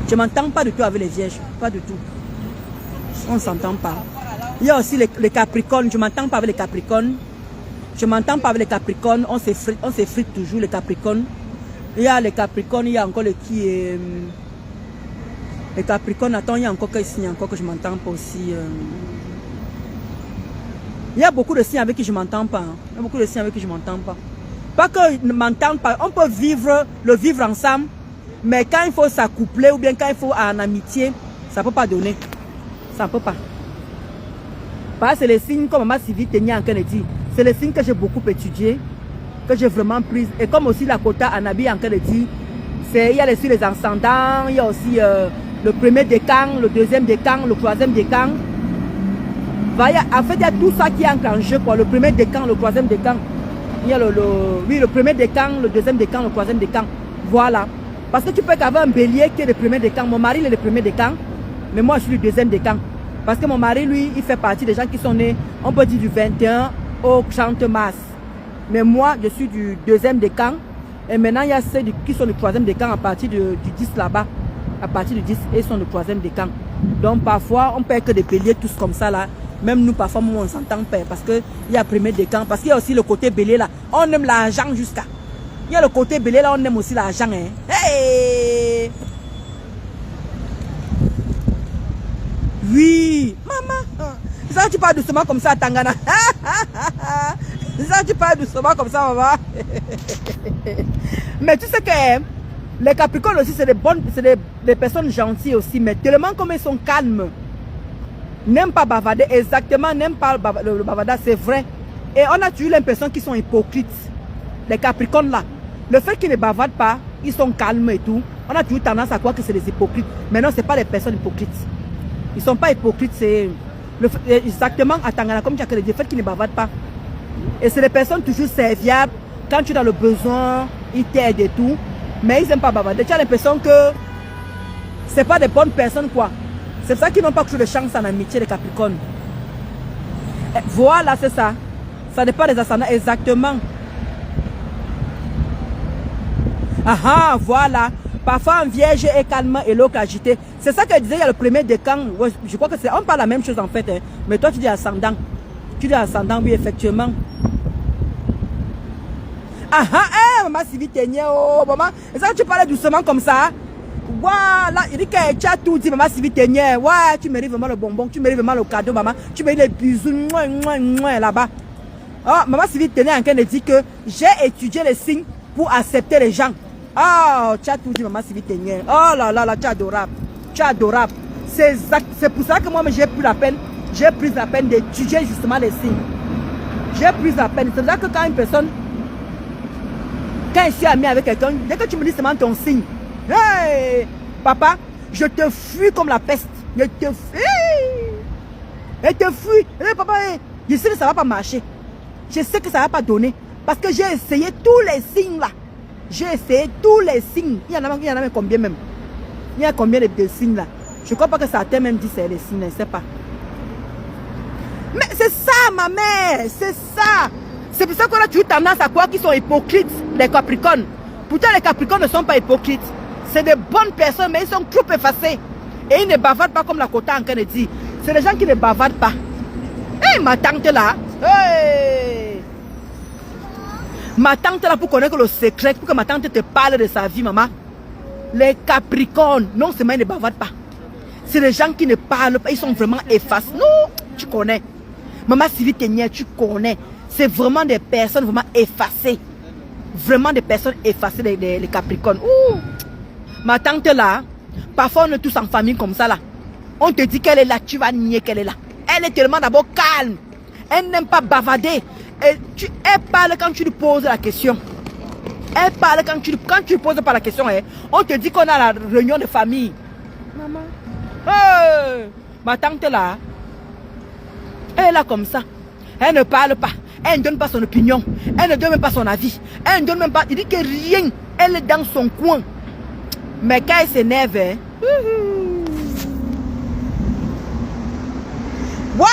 Je ne m'entends pas du tout avec les vierges. Pas du tout. On ne s'entend pas. Il y a aussi les capricornes. Je ne m'entends pas avec les capricornes. Je ne m'entends pas avec les capricornes. On s'effrite toujours, les capricornes. Il y a les capricornes, il y a encore les qui est... Les capricornes, attends, il y a encore que ici, encore que je ne m'entends pas aussi. Il y a beaucoup de signes avec qui je ne m'entends pas. Il y a beaucoup de signes avec qui je ne m'entends pas. Pas que je ne m'entende pas. On peut le vivre ensemble. Mais quand il faut s'accoupler ou bien quand il faut en amitié, ça ne peut pas donner. Ça ne peut pas. Parce que c'est les signes comme maman Sylvie Ténière en train de dire. C'est les signes que j'ai beaucoup étudiés. Que j'ai vraiment pris. Et comme aussi la quota Anabi en train de dire. Il y a aussi les ascendants. Il y a aussi le premier décan, le deuxième décan, le troisième décan. En fait, il y a tout ça qui entre en jeu, quoi. Le premier décan, le troisième décan. Il y a le premier décan, le deuxième décan, le troisième décan. Voilà. Parce que tu peux avoir un bélier qui est le premier décan. Mon mari, il est le premier décan. Mais moi, je suis le deuxième décan. Parce que mon mari, lui, il fait partie des gens qui sont nés, on peut dire, du 21 au 30 mars. Mais moi, je suis du deuxième décan. Et maintenant, il y a ceux qui sont du troisième décan à partir du 10 là-bas. À partir du 10, et ils sont du troisième décan. Donc, parfois, on perd que des béliers tous comme ça, là. Même nous, parfois, on s'entend pas parce qu'il y a premier décan. Parce qu'il y a aussi le côté bélier là. On aime l'argent jusqu'à. Il y a le côté bélier là, on aime aussi l'argent. Hein. Hey! Oui, maman. Ça, tu parles doucement comme ça à Tangana. Ça, tu parles doucement comme ça, maman. Mais tu sais que les Capricornes aussi, c'est des personnes gentilles aussi. Mais tellement comme ils sont calmes. N'aiment pas bavarder, exactement, n'aiment pas le bavardage, c'est vrai. Et on a toujours l'impression qu'ils sont hypocrites. Les Capricornes là, le fait qu'ils ne bavardent pas, ils sont calmes et tout. On a toujours tendance à croire que c'est des hypocrites. Mais non, ce n'est pas des personnes hypocrites. Ils ne sont pas hypocrites, c'est exactement à Tangana, comme tu as dit, le fait qu'ils ne bavardent pas. Et c'est des personnes toujours serviables. Quand tu es dans le besoin, ils t'aident et tout. Mais ils n'aiment pas bavarder. Tu as l'impression que ce n'est pas des bonnes personnes, quoi. C'est ça qu'ils n'ont pas toujours de chance en amitié, les Capricornes. Et voilà, c'est ça. Ça dépend des ascendants, exactement. Ah ah, voilà. Parfois, un vierge est calme et l'autre agité. C'est ça que disait, il y a le premier décan. Je crois que c'est. On parle la même chose en fait. Hein. Mais toi, tu dis ascendant. Tu dis ascendant, oui, effectivement. Ah ah, maman Sylvie Ténier, oh maman. Et ça, tu parlais doucement comme ça. Voilà, il dit que tu as tout dit, maman Sylvie Ténier. Ouais, tu mérites vraiment le bonbon, tu mérites vraiment le cadeau, maman. Tu mérites les bisous, là-bas. Oh, maman Sylvie Ténier est en train de dire que j'ai étudié les signes pour accepter les gens. Oh, tu as tout dit, maman Sylvie Ténier. Oh là là là, tu es adorable. Tu es adorable. C'est pour ça que moi, j'ai pris la peine d'étudier justement les signes. J'ai pris la peine. C'est là que quand une personne, quand je suis ami avec quelqu'un, dès que tu me dis seulement ton signe, hey, papa, je te fuis comme la peste. Je te fuis. Je te fuis. Hey, papa, hey, je sais que ça ne va pas marcher. Je sais que ça ne va pas donner. Parce que j'ai essayé tous les signes là. J'ai essayé tous les signes. Il y en a même combien même? Il y a combien de signes là? Je ne crois pas que certains même disent c'est les signes, je ne sais pas. Mais c'est ça, ma mère, c'est ça. C'est pour ça qu'on a toujours tendance à croire qu'ils sont hypocrites, les Capricornes. Pourtant, les Capricornes ne sont pas hypocrites. C'est des bonnes personnes, mais ils sont trop effacés. Et ils ne bavardent pas comme la Kota en train de dire. C'est les gens qui ne bavardent pas. Hé, ma tante là. Hey. Ma tante là, pour connaître le secret, pour que ma tante te parle de sa vie, maman. Les Capricornes, non seulement ils ne bavardent pas. C'est les gens qui ne parlent pas, ils sont vraiment effacés. Non, tu connais. Maman Sylvie Ténier, tu connais. C'est vraiment des personnes vraiment effacées. Vraiment des personnes effacées, les Capricornes. Ouh. Ma tante là, parfois on est tous en famille comme ça là. On te dit qu'elle est là, tu vas nier qu'elle est là. Elle est tellement d'abord calme. Elle n'aime pas bavarder. Elle parle quand tu lui poses la question. Elle parle quand tu lui poses pas la question. Hein, on te dit qu'on a la réunion de famille. Maman. Hey, ma tante là, elle est là comme ça. Elle ne parle pas. Elle ne donne pas son opinion. Elle ne donne même pas son avis. Elle ne donne même pas. Il dit que rien. Elle est dans son coin. Mais quand elle s'énerve, hein, ouais,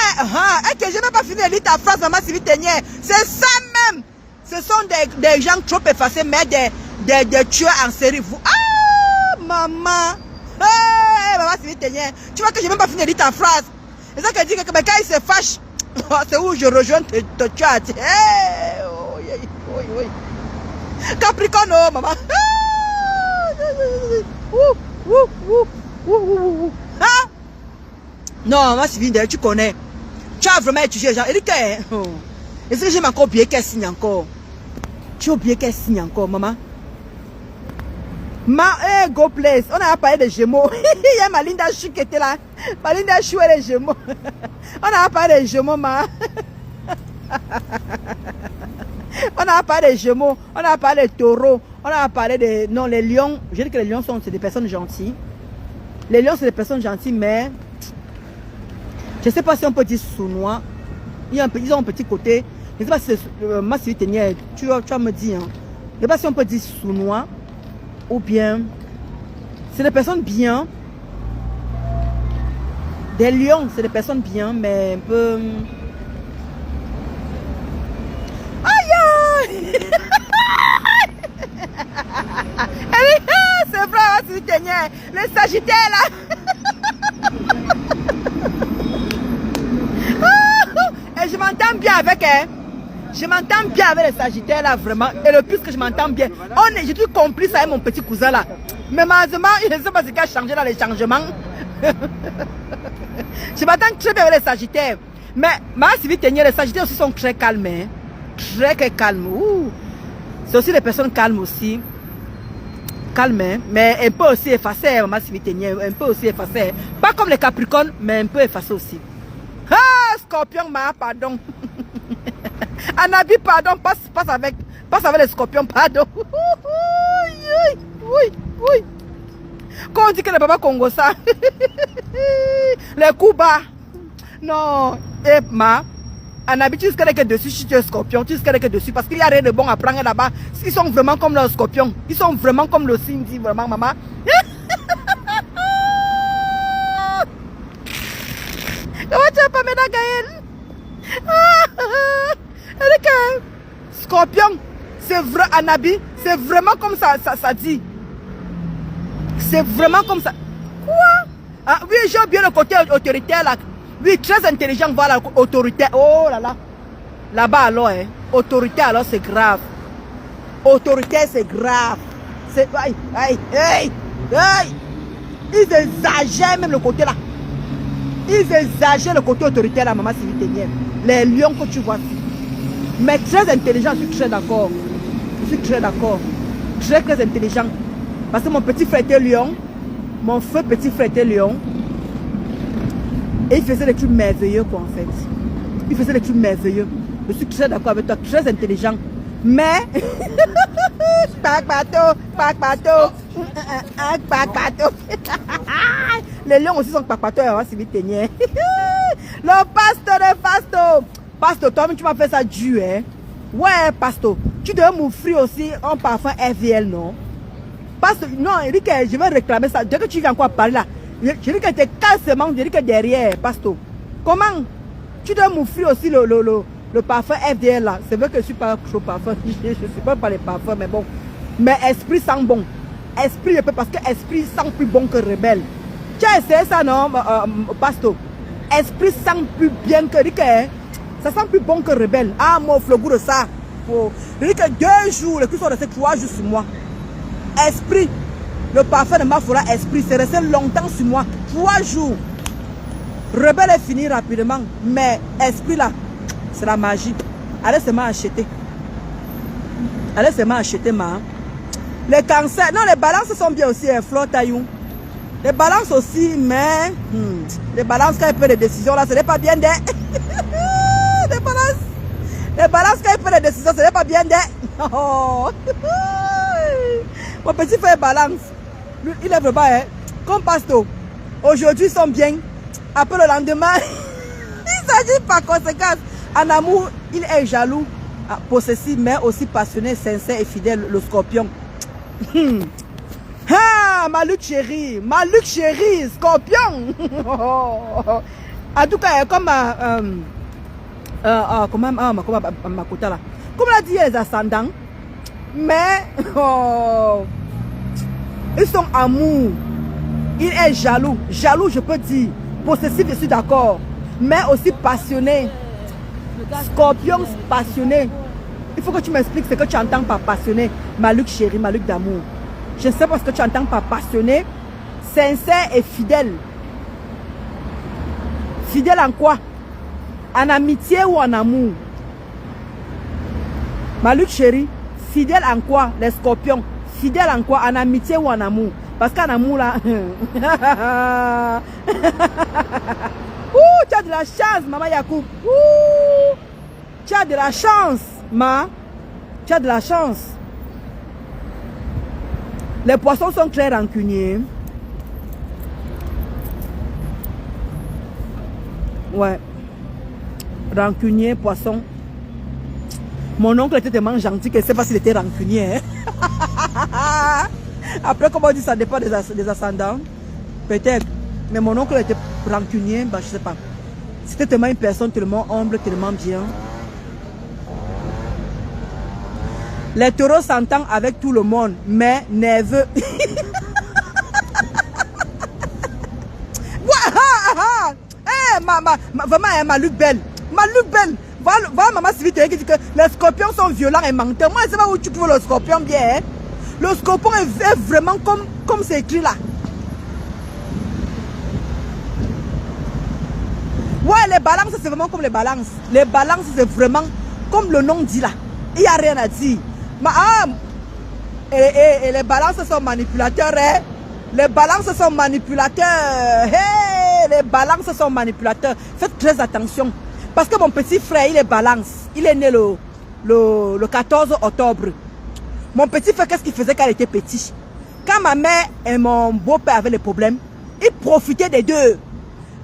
et que je n'ai pas fini de lire ta phrase, maman Sylvie Ténier. C'est ça même. Ce sont des gens trop effacés, mais des tueurs en série. Vous. Ah, maman. Hey, maman Sylvie Ténier. Tu vois que je n'ai même pas fini de lire ta phrase. C'est ça qu'elle dit que quand il se fâche, c'est où je rejoins te chat. Hey, oh, oui, oui. Capricorne, oh, maman. Ah. Non, maman Sylvie, tu connais. Tu as vraiment étudié les gens. Il dit que... Est-ce que j'ai encore oublié qu'elle signe encore? Tu as oublié qu'elle signe encore, maman? Hey, go place. On a parlé des Gémeaux. Il y a Malinda Chou qui était là. Malinda Chou et les Gémeaux. On a parlé des Gémeaux, ma. On a parlé des Gémeaux. On a parlé des Taureaux. On a parlé des... Non, les Lions. Je dis que les Lions c'est des personnes gentilles. Les Lions, c'est des personnes gentilles, mais... Je ne sais pas si on peut dire sournois. Ils ont un petit côté. Je ne sais pas si c'est... Ma Sylvie Ténier, tu vas me dire. Hein. Je ne sais pas si on peut dire sournois. Ou bien, c'est des personnes bien. Des lions, c'est des personnes bien, mais un peu... Aïe! C'est vrai, c'est Ténier. Les Sagittaires là. Et je m'entends bien avec elle. Je m'entends bien avec les Sagittaires là, vraiment. Et le plus que je m'entends bien, j'ai tout compris ça avec mon petit cousin là. Mais malheureusement, je ne sais pas ce qui a changé dans les changements. Je m'entends très bien avec les Sagittaires. Mais ma Sylvie Ténier, les Sagittaires aussi sont très calmes. Hein. Très calmes. C'est aussi des personnes calmes aussi. Calmes, hein. Mais un peu aussi effacées, ma Sylvie Ténier. Un peu aussi effacées. Pas comme les Capricornes, mais un peu effacées aussi. Ah, Scorpion, pardon. Anabi, pardon, passe avec les scorpions, pardon. Oui. Quand on dit que les papas Congo ça, les coups bas. Non, Anabi, tu risques que dessus, si tu es scorpion, tu risques que dessus, parce qu'il n'y a rien de bon à prendre là-bas. Ils sont vraiment comme le scorpion. Ils sont vraiment comme le signe dit, vraiment, maman. Comment tu vas pas mettre Gaël? Scorpion, c'est vrai, Anabi, c'est vraiment comme ça dit. C'est vraiment comme ça. Quoi? Ah, oui, j'ai bien le côté autoritaire là. Oui, très intelligent, voilà, autoritaire. Oh là là. Là-bas alors, hein. Autorité alors c'est grave. Autoritaire, c'est grave. C'est... Aïe, aïe, aïe, aïe. Ils exagèrent même le côté là. Ils exagèrent le côté autoritaire là, maman Sylvie. Les lions que tu vois. Mais très intelligent, je suis très d'accord. Je suis très d'accord. Très, très intelligent. Parce que mon petit frère était lion. Mon feu petit frère était lion. Et il faisait des trucs merveilleux, quoi, en fait. Il faisait des trucs merveilleux. Je suis très d'accord avec toi, très intelligent. Mais... Pac bateau, pac bateau. Pac bateau. Les lions aussi sont pac bateau, hein, c'est vite tenier. Le pasteur de Fasto. Pasteur, toi, tu m'as fait ça dur, hein. Ouais, pasteur. Tu devais m'offrir aussi un parfum FVL, non? Pasteur, non, il dit que je vais réclamer ça. Dès que tu viens encore parler là, je dis que tu es cassement, je dis que derrière, pasteur. Comment? Tu dois m'offrir aussi le parfum FDL là. C'est vrai que je ne suis pas chaud parfum. Je ne suis pas les parfums, mais bon. Mais esprit sent bon. Esprit, parce que esprit sent plus bon que rebelle. Tu as essayé ça, non, pasteur? Esprit sent plus bien que... Ça sent plus bon que rebelle. Ah, moi, le goût de ça. Je dis que 2 jours, les plus sont restés 3 jours sur moi. Esprit. Le parfum de ma forêt, esprit, c'est resté longtemps sur moi. 3 jours. Rebelle est fini rapidement. Mais esprit là, c'est la magie. Allez seulement acheter. Allez seulement acheter, ma. Les cancers. Non, les balances sont bien aussi, Flore Taillou. Les balances aussi, mais... les balances, quand ils prennent des décisions là, ce n'est pas bien des... Les balances, quand ils prennent des décisions, ce n'est pas bien des... Oh. Mon petit frère balance. Lui, il lève le bas, hein. Comme pasteur. Aujourd'hui, ils sont bien. Après le lendemain, il s'agit par conséquence. En amour, il est jaloux, possessif, mais aussi passionné, sincère et fidèle, le scorpion. Ah, Malouk chérie, scorpion. En tout cas, comme Makota là. Comme l'a dit les ascendants, mais ils sont amour. Il est jaloux. Jaloux, je peux dire. Possessif, je suis d'accord. Mais aussi passionné. Scorpion passionné. Il faut que tu m'expliques ce que tu entends par passionné. Malouk chérie, Malouk d'amour. Je ne sais pas ce que tu entends par passionné. Sincère et fidèle. Fidèle en quoi? En amitié ou en amour? Malouk chérie, fidèle en quoi? Les scorpions. Fidèle en quoi? En amitié ou en amour? Parce qu'en amour là... tu as de la chance, maman Yacoub. Tu as de la chance, ma. Tu as de la chance. Les poissons sont très rancuniers. Ouais. Rancunier, poisson. Mon oncle était tellement gentil que je ne sais pas s'il était rancunier. Hein? Après, comment on dit, ça dépend des ascendants. Peut-être. Mais mon oncle était rancunier, bah, je ne sais pas. C'était tellement une personne tellement humble, tellement bien. Les taureaux s'entendent avec tout le monde, mais nerveux. Vraiment, Malouk belle. Malouk belle. Voilà, maman Sylvie qui dit que les scorpions sont violents et menteurs. Moi, je ne sais pas où tu trouves le scorpion bien. Hein? Le scorpion est vraiment comme c'est écrit là. Ouais, les balances, c'est vraiment comme les balances. Les balances, c'est vraiment comme le nom dit là. Il n'y a rien à dire. Et les balances sont manipulateurs. Hein? Les balances sont manipulateurs. Hey, les balances sont manipulateurs. Faites très attention. Parce que mon petit frère, il est balance. Il est né le 14 octobre. Mon petit frère, qu'est-ce qu'il faisait quand il était petit? Quand ma mère et mon beau-père avaient des problèmes, il profitait des deux.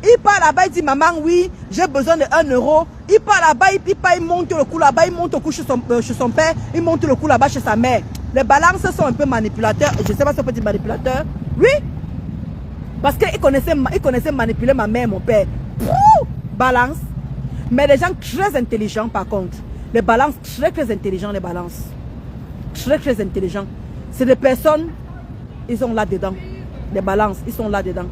Il part là-bas, il dit, maman, oui, j'ai besoin de 1 euro. Il part là-bas, il monte le coup là-bas, il monte le coup chez son père, il monte le coup là-bas chez sa mère. Les balances sont un peu manipulateurs. Je ne sais pas si on peut dire manipulateur. Oui. Parce qu'il connaissait manipuler ma mère et mon père. Balance. Mais les gens très intelligents par contre. Les balances très très intelligents, les balances. Très très intelligents. C'est des personnes, ils sont là-dedans. Les balances, ils sont là-dedans.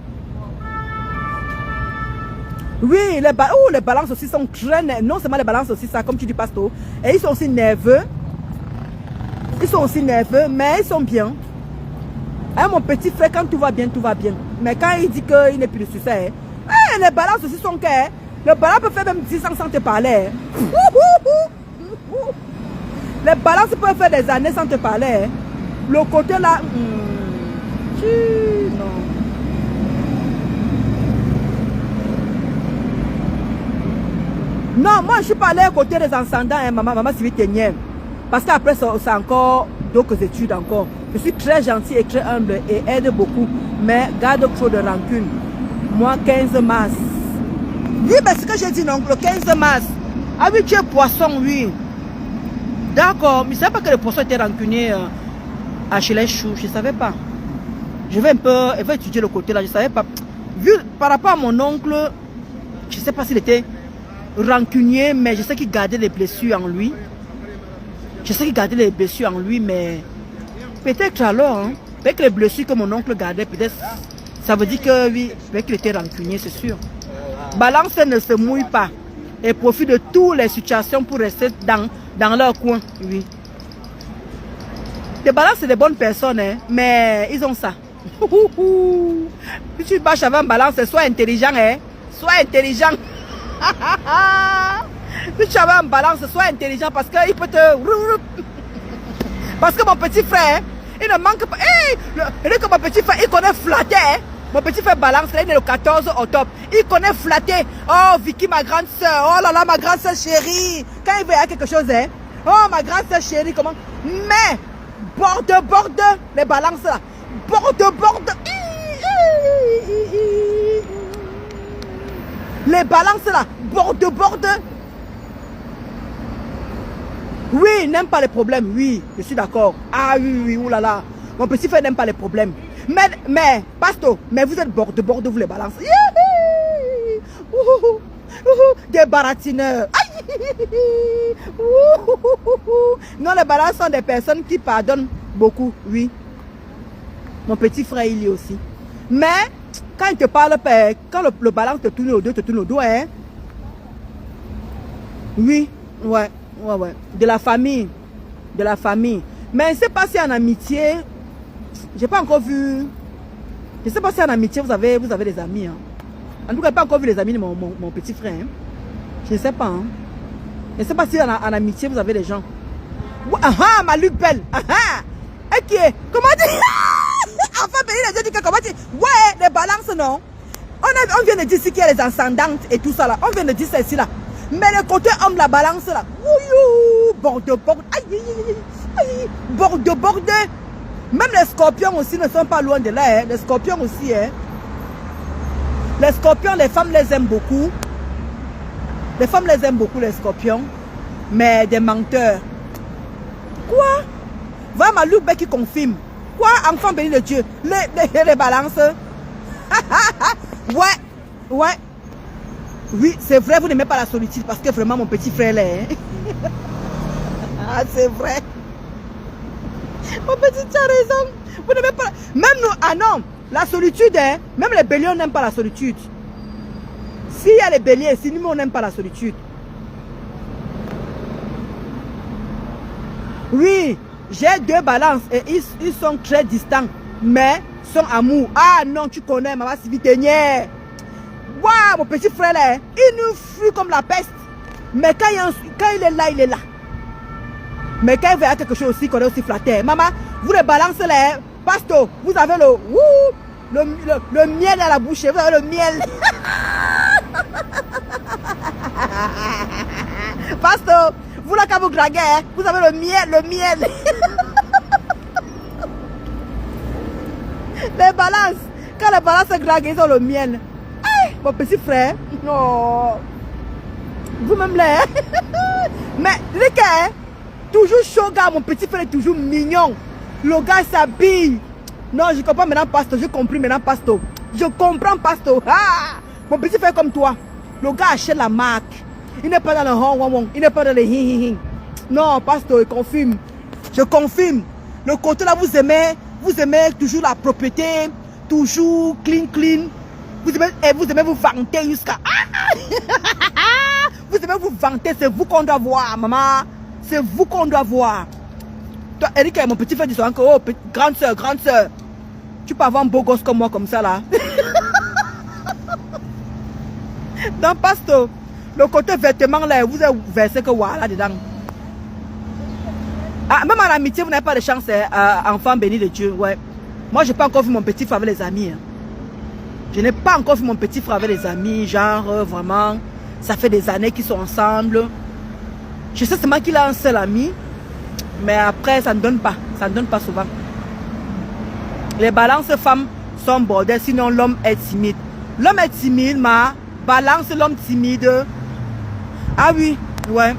Oui, les balances aussi sont très... Non seulement les balances aussi, ça, comme tu dis, Pasto. Et ils sont aussi nerveux. Ils sont aussi nerveux, mais ils sont bien. Hein, mon petit frère, quand tout va bien, tout va bien. Mais quand il dit qu'il n'est plus de succès, les balances aussi sont que le balance peut faire même 10 ans sans te parler. Les balances peuvent faire des années sans te parler. Le côté là, non. Non, moi je suis pas allé à côté des ascendants, hein, maman Sylvie Ténière. Parce qu'après c'est encore d'autres études encore. Je suis très gentil et très humble et aide beaucoup, mais garde trop de rancune. Moi 15 mars. Oui, mais ce que j'ai dit non, le 15 mars. Ah oui, tu es poisson, oui. D'accord, mais je ne savais pas que le poisson était rancunier à chez les choux, je ne savais pas. Je vais un peu étudier le côté là, je ne savais pas. Vu par rapport à mon oncle, je ne sais pas s'il était rancunier, mais je sais qu'il gardait les blessures en lui. Je sais qu'il gardait les blessures en lui, mais peut-être alors, hein, peut-être que les blessures que mon oncle gardait, peut-être ça veut dire que oui, peut-être qu'il était rancunier, c'est sûr. Balance ne se mouille pas et profite de toutes les situations pour rester dans leur coin, oui. Les balances, c'est des bonnes personnes, hein, mais ils ont ça. Si tu bâches avec un balance, sois intelligent, hein, sois intelligent. Si tu as un balance, sois intelligent parce qu'il peut te... Parce que mon petit frère, il ne manque pas... Hey, que mon petit frère, il connaît flatter. Hein. Mon petit frère balance, il est le 14 octobre. Il connaît flatter. Oh, Vicky, ma grande soeur. Oh là là, ma grande soeur chérie. Quand il veut y avoir quelque chose, hein. Oh, ma grande soeur chérie, comment... Mais, borde, les balances là. Borde. Les balances là, borde. Oui, n'aime pas les problèmes, oui, je suis d'accord. Ah oui, oulala. Mon petit frère n'aime pas les problèmes. Mais, Pasto, mais vous êtes borde, vous les balances. Des baratineurs. Non, les balances sont des personnes qui pardonnent beaucoup, oui. Mon petit frère, il y est aussi. Mais, quand il te parle, quand le balance te tourne au dos, hein. Oui, ouais. De la famille. Mais je ne sais pas si en amitié, j'ai pas encore vu. Je ne sais pas si en amitié vous avez des amis. Hein. En tout cas, je n'ai pas encore vu les amis de mon petit frère. Hein. Je ne sais pas. Hein. Je ne sais pas si en amitié vous avez des gens. Ah, ma Luc Belle. Et qui est? Comment dire? Enfin, il a dit que comment dire? Ouais, les balances, non. On vient de dire ici qu'il y a les ascendantes et tout ça là. On vient de dire ceci là. Mais le côté homme, la balance là. Borde. Aïe. Borde. Même les scorpions aussi ne sont pas loin de là. Hein. Les scorpions aussi. Hein. Les scorpions, les femmes les aiment beaucoup. Les femmes les aiment beaucoup, les scorpions. Mais des menteurs. Quoi? Voilà ma loupe qui confirme. Quoi, enfant béni de Dieu? Les balances. Ouais. Oui, c'est vrai, vous n'aimez pas la solitude parce que vraiment mon petit frère là. Hein? Ah, c'est vrai. Mon petit, tu as raison. Vous n'aimez pas. Même nous, ah non, la solitude, hein, même les béliers, on n'aime pas la solitude. S'il y a les béliers, si nous, on n'aime pas la solitude. Oui, j'ai 2 balances et ils sont très distants, mais sont amour. Ah non, tu connais, maman Sylvie Ténière. Waouh, mon petit frère là, il nous fuit comme la peste. Mais quand il est là, il est là. Mais quand il veut quelque chose aussi, qu'on est aussi flatté. Maman, vous les balancez là, Pasto, vous avez le miel à la bouche, vous avez le miel. Pasto, vous là quand vous draguez, hein, vous avez le miel. Les balances, quand les balances se draguent, ils ont le miel. Hey, mon petit frère, non. Vous-même là, mais les gars, toujours chaud, gars, mon petit frère est toujours mignon. Le gars s'habille. Non, je comprends maintenant, Pasto. Je comprends maintenant, Pasto. Je comprends, Pasto. Ah, mon petit frère comme toi. Le gars achète la marque. Il n'est pas dans le hong. Il n'est pas dans les hi. Non, Pasto, il confirme. Je confirme. Le côté là, vous aimez toujours la propriété, toujours clean. Vous aimez vous vanter jusqu'à... Vous aimez vous vanter, c'est vous qu'on doit voir, maman. C'est vous qu'on doit voir. Toi, Eric, mon petit frère dit souvent que, oh, grande soeur, tu peux avoir un beau gosse comme moi, comme ça, là. Dans Pasto, le côté vêtement, là, vous avez versé que voilà dedans. Ah, même en amitié, vous n'avez pas de chance, enfant béni de Dieu, ouais. Moi, je n'ai pas encore vu mon petit frère avec les amis. Hein. Je n'ai pas encore vu mon petit frère avec les amis, genre, vraiment, ça fait des années qu'ils sont ensemble. Je sais seulement qu'il a un seul ami, mais après, ça ne donne pas souvent. Les balances femmes sont bordées, sinon l'homme est timide. L'homme est timide, ma balance l'homme timide. Ah oui, ouais.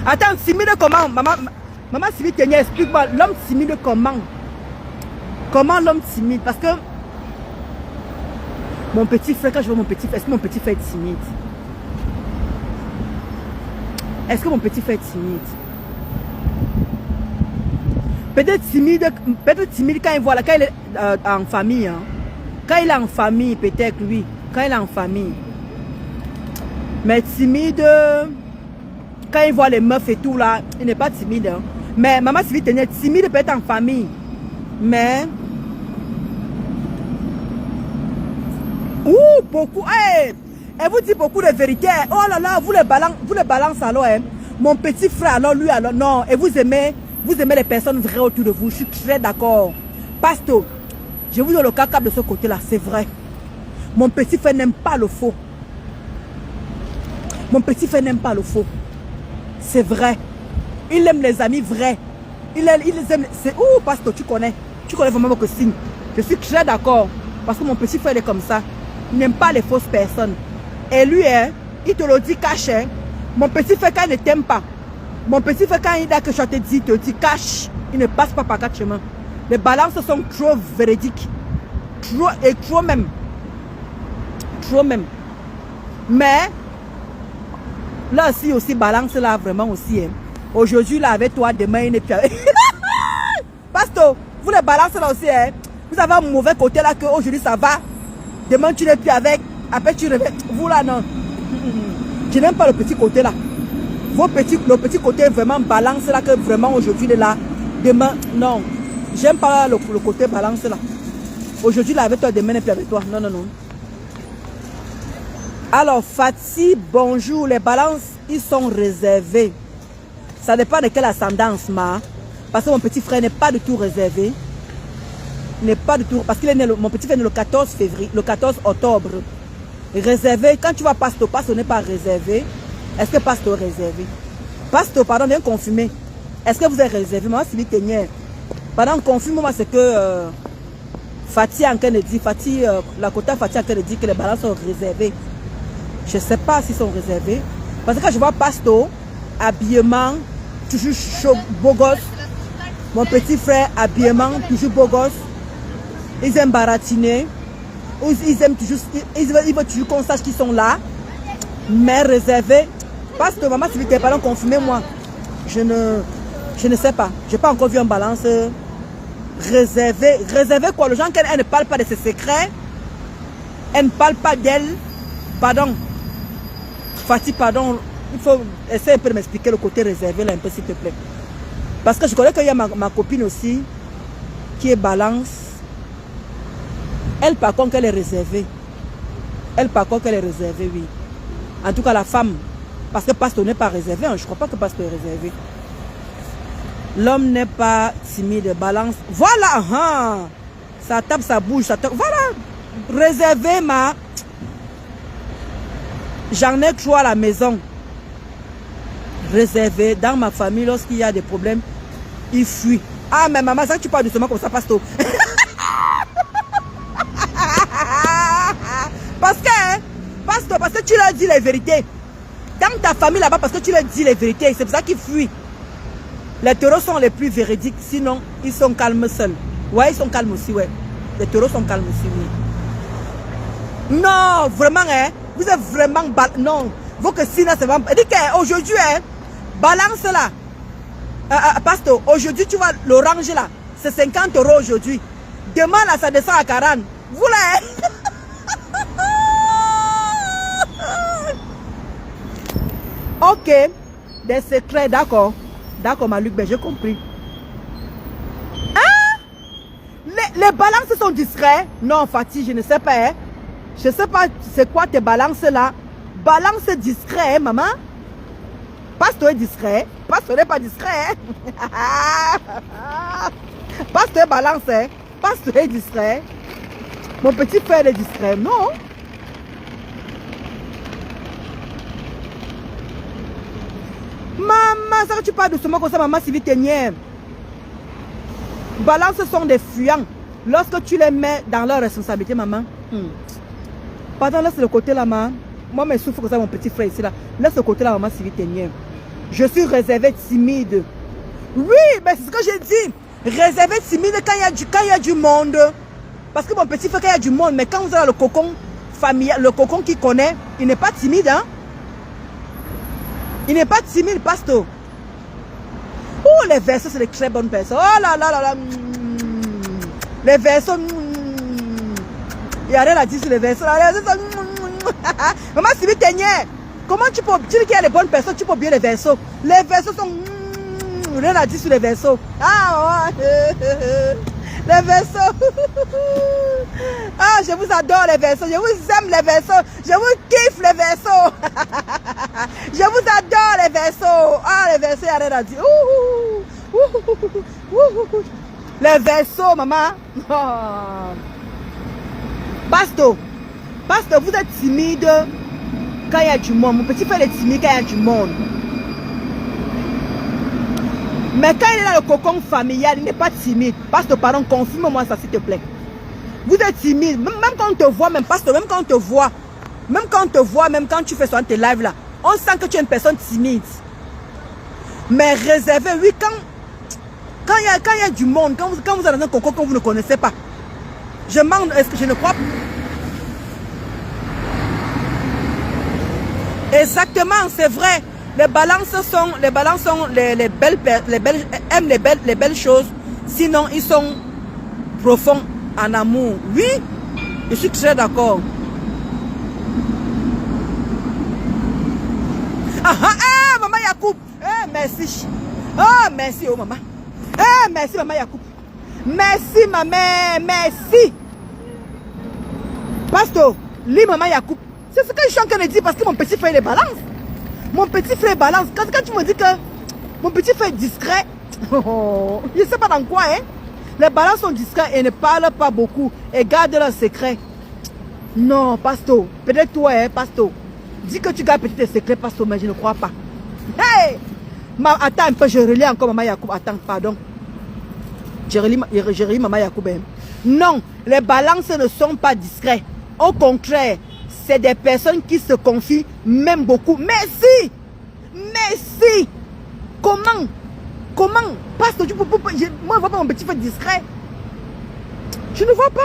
Attends, timide comment? Maman timide, explique-moi, l'homme timide comment? Comment l'homme timide? Parce que mon petit frère, quand je vois mon petit frère, est-ce que mon petit frère est timide? Est-ce que mon petit frère est timide? Peut-être timide quand il voit là, quand il est en famille. Hein. Quand il est en famille, peut-être oui. Quand il est en famille. Mais timide, quand il voit les meufs et tout là, il n'est pas timide. Hein. Mais maman Sylvie tenait timide peut-être en famille. Mais beaucoup. Hey, elle vous dit beaucoup de vérité. Oh là là, vous les balancez alors. Hein. Mon petit frère alors, lui alors. Non, et vous aimez les personnes vraies autour de vous. Je suis très d'accord. Pasto, je vous donne le caca de ce côté-là, c'est vrai. Mon petit frère n'aime pas le faux. Mon petit frère n'aime pas le faux. C'est vrai. Il aime les amis vrais. Il les aime. C'est où, Pasto, tu connais vraiment que signe. Je suis très d'accord. Parce que mon petit frère est comme ça. Il n'aime pas les fausses personnes. Et lui, hein, il te le dit caché. Mon petit frère, quand il ne t'aime pas, mon petit frère, quand il a quelque chose à te dire, il te dit cache. Il ne passe pas par quatre chemins. Les balances sont trop véridiques. Trop même. Trop même. Mais, là aussi, balance là, vraiment aussi. Hein. Aujourd'hui, là, avec toi, demain, il n'est plus avec. Pasto, vous les balances là aussi, hein. Vous avez un mauvais côté là, que aujourd'hui ça va. Demain, tu n'es plus avec. Après, tu reviens. Vous là, non. Je n'aime pas le petit côté là. Le petit côté vraiment balance là, que vraiment aujourd'hui il est là. Demain, non. J'aime pas le côté balance là. Aujourd'hui là avec toi, demain il n'est plus avec toi. Non, non, non. Alors, Fatih, bonjour. Les balances, ils sont réservés. Ça dépend de quelle ascendance, ma. Parce que mon petit frère n'est pas du tout réservé. N'est pas du tout. Parce qu'il est né, mon petit frère est né le 14 février, le 14 octobre. Réservé, quand tu vas Pasto n'est pas réservé. Est-ce que Pasto est réservé? Pasto, pardon, viens confirmer. Est-ce que vous êtes réservé? Moi, c'est lui. Pardon, confirme-moi ce que Fatih en train de dire. La quota Fatih en train de dire que les balances sont réservées. Je ne sais pas s'ils sont réservés. Parce que quand je vois Pasto, habillement, toujours chaud, beau gosse. Mon petit frère, habillement, toujours beau gosse. Ils aiment baratiner. Ils aiment toujours, ils veulent toujours qu'on sache qu'ils sont là. Mais réservés. Parce que maman, si vous n'êtes pas là, confirmez-moi. Je ne sais pas. Je n'ai pas encore vu un balance réservé. Réservé quoi? Le gens, elle ne parle pas de ses secrets. Elle ne parle pas d'elle. Pardon. Fatih, pardon. Il faut essayer un peu de m'expliquer le côté réservé là un peu s'il te plaît. Parce que je connais qu'il y a ma copine aussi qui est balance. Elle par contre elle est réservée. Oui. En tout cas la femme. Parce que Pasteur n'est pas réservé. Hein. Je ne crois pas que Pasteur est réservé. L'homme n'est pas timide. Balance. Voilà. Hein. Ça tape, ça bouge. Ça tape. Voilà. Réservé ma. J'en ai trois à la maison. Réservé. Dans ma famille, lorsqu'il y a des problèmes, il fuit. Ah, mais maman, ça tu parles doucement comme ça, Pasto. Parce que tu leur dis les vérités. Dans ta famille là-bas, parce que tu leur dis les vérités, c'est pour ça qu'ils fuient. Les taureaux sont les plus véridiques, sinon ils sont calmes seuls. Ouais, ils sont calmes aussi, ouais. Les taureaux sont calmes aussi, oui. Non, vraiment, hein. Vous êtes vraiment... Non, vous que sinon c'est vraiment... Dis qu'aujourd'hui, hein, balance là. Pasto, aujourd'hui, tu vois, l'orange là, c'est 50 € aujourd'hui. Demain là, ça descend à 40. Vous là, hein. Ok, des secrets, d'accord. D'accord, ma Luc, ben j'ai compris. Tes balances sont discrets? Non, Fatih, je ne sais pas. Hein? Je ne sais pas c'est quoi tes balances là. Balance discret, hein, maman. Pasteur est discret. Pasteur n'est pas discret. Hein? Pasteur balance. Hein? Pasteur est discret. Mon petit frère est discret. Non. Maman, ça que tu parles doucement comme ça, maman, si vite t'es. Balance sont des fuyants. Lorsque tu les mets dans leur responsabilité, maman. Pardon, laisse le côté là, maman. Moi, je souffre comme ça, mon petit frère ici là. Laisse le côté là, maman, si vite t'es. Je suis réservée, timide. Oui, mais c'est ce que j'ai dit. Réservée, timide quand il y a du monde. Parce que mon petit frère, quand il y a du monde, mais quand vous avez le cocon familial, le cocon qui connaît, il n'est pas timide, hein. Il n'est pas timide, pasteur. Oh, les versos, c'est de très bonnes personnes. Oh là là là là. Les versos. Il n'y a rien à dire sur les versos. Maman, si vite t'es. Comment tu peux dire qu'il y a les bonnes personnes, tu peux bien les versos. Les versos sont. Rien à dire sur les versos. Ah ouais. Les versos. Ah, je vous adore les versos. Je vous aime les versos. Je vous kiffe les versos. Je vous adore les versos. Ah, les versos, il n'y a rien à dire. Les versos, maman. Oh. Pasteur, vous êtes timide quand il y a du monde. Mon petit frère est timide quand il y a du monde. Mais quand il est dans le cocon familial, il n'est pas timide. Pasteur, pardon, confirme-moi ça, s'il te plaît. Vous êtes timide. Même quand on te voit, même pasteur, même quand on te voit, même quand tu fais sur tes lives là, on sent que tu es une personne timide. Mais réservé, oui, quand il y a du monde, quand vous êtes dans un cocon que vous ne connaissez pas, je demande, est-ce que je ne crois pas? Exactement, c'est vrai. Les balances aiment les belles choses. Sinon, ils sont profonds en amour. Oui, je suis très d'accord. Maman Yacoub. Merci. Oh, merci, oh maman. Merci, maman Yacoub. Merci, maman. Merci. Pasteur, lis maman Yacoub. C'est ce que je suis en train de dire parce que mon petit frère les balance. Mon petit frère balance. Quand tu me dis que mon petit frère est discret, je ne sais pas dans quoi, hein. Les balances sont discrets et ne parlent pas beaucoup et gardent leur secret. Non, pasteur. Peut-être toi, hein, pasteur. Dis que tu gardes petit secret, pasteur, mais je ne crois pas. Hey! Attends un peu, je relis encore maman Yacoub. Attends, pardon. Je relis maman Yacoub. Hein. Non, les balances ne sont pas discrets. Au contraire, c'est des personnes qui se confient même beaucoup. Merci! Merci! Comment? Pasteur, moi, je ne vois pas mon petit frère discret. Je ne vois pas.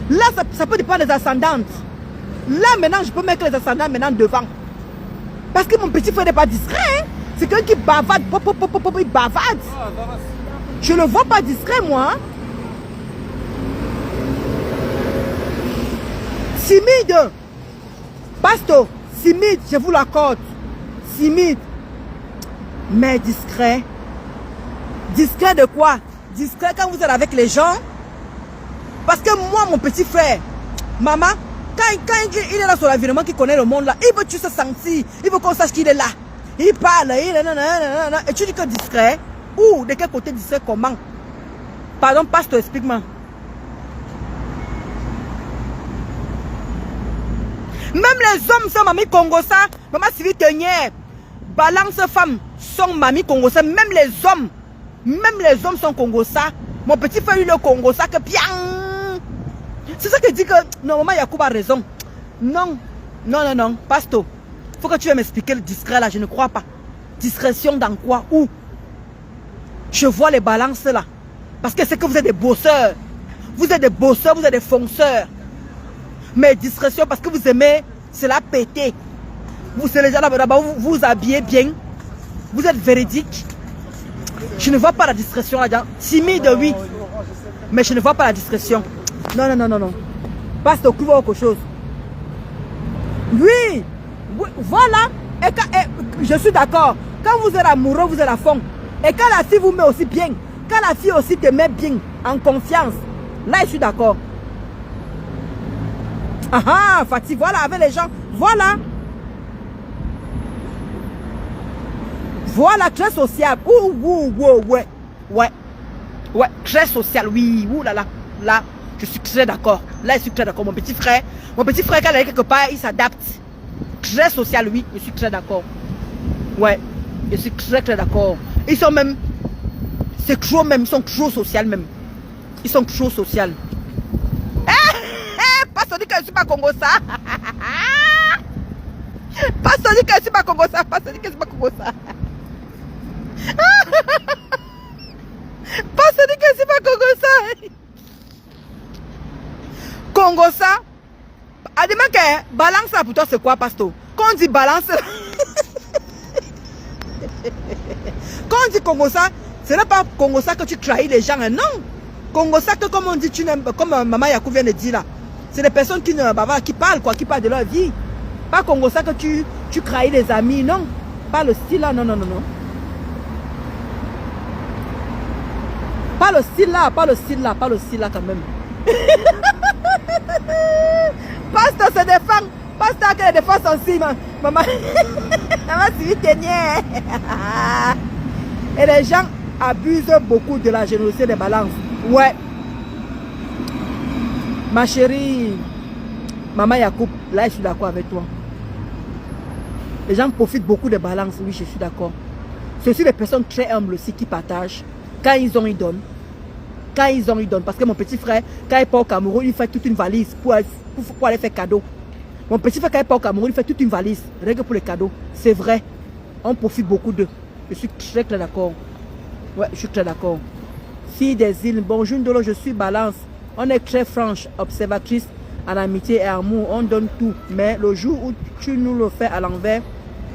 Là, ça peut dépendre des ascendantes. Là, maintenant, je peux mettre les ascendants maintenant devant. Parce que mon petit frère n'est pas discret. Hein? C'est quelqu'un qui bavarde. Il bavarde. Je ne le vois pas discret, moi. Hein? Timide. Pasteur, timide, je vous l'accorde. Timide. Mais discret. Discret de quoi? Discret quand vous êtes avec les gens. Parce que moi, mon petit frère, maman, quand il est dans son environnement, qui connaît le monde là, il veut tu se sentir, il veut qu'on sache qu'il est là. Il parle, et tu dis que discret. Ou de quel côté discret, comment? Pardon, pasteur, explique-moi. Même les hommes sont mamie Congosa, maman Sylvie Tenière, balance femme, sont mamie Congosa, même les hommes sont Congosa. Mon petit frère, il est Congosa, que bien. C'est ça qui dit que, non, maman Yacoub a raison. Non, pasteur, faut que tu viennes m'expliquer le discret là, je ne crois pas. Discrétion dans quoi? Où? Je vois les balances là. Parce que c'est que vous êtes des bosseurs. Vous êtes des bosseurs, vous êtes des fonceurs. Mais discrétion parce que vous aimez, c'est la péter. Vous, c'est les gens là-bas, vous vous habillez bien. Vous êtes véridique. Je ne vois pas la discrétion là-dedans. Timide, oui. Mais je ne vois pas la discrétion. Non. Passe au couvre quelque chose. Oui, voilà. Et je suis d'accord. Quand vous êtes amoureux, vous êtes à fond. Et quand la fille vous met aussi bien, Quand la fille aussi te met bien, en confiance, là, je suis d'accord. Ah ah, Fatih, voilà, avec les gens, voilà. Voilà, très social. Ouais. Ouais, très social, oui. Ouh là là. Là, je suis très d'accord. Là, je suis très d'accord. Mon petit frère, quand il est quelque part, il s'adapte. Très social, oui. Je suis très d'accord. Ouais, je suis très d'accord. Ils sont même, c'est trop même, ils sont trop social même. Ils sont trop social. Pas dit que je suis pas Congo ça. Pas dit que je suis pas Congo ça. Pas dit que je suis pas Congo ça. Pas dit que je suis pas Congo ça. Congo ça. Adima que balance là pour toi c'est quoi, pasteur? Quand on dit balance, quand on dit Congo ça, ce n'est pas Congo ça que tu trahis les gens, hein, non. Congo ça que comme on dit, tu n'aimes, comme Maman Yakou vient de dire là, c'est des personnes qui ne, bah, qui parlent quoi, qui parlent de leur vie. Pas Congo ça que tu trahis les amis, non. Pas le style là, non. Pas le style là quand même. Pasteur se défend. Pasteur qui défend son si, maman. Maman, si vite et les gens abusent beaucoup de la générosité des balances. Ouais. Ma chérie, Maman Yacoub, là je suis d'accord avec toi. Les gens profitent beaucoup des balances, oui, je suis d'accord. Ce sont des personnes très humbles aussi qui partagent. Quand ils ont, ils donnent. Parce que mon petit frère, quand il part au Cameroun, il fait toute une valise pour aller faire cadeau. Mon petit frère, quand il part au Cameroun, il fait toute une valise, rien que pour les cadeaux. C'est vrai. On profite beaucoup d'eux. Je suis très d'accord. Ouais, je suis très d'accord. Fille des îles, bonjour Ndolo, je suis Balance. On est très franche, observatrice, en amitié et amour. On donne tout. Mais le jour où tu nous le fais à l'envers,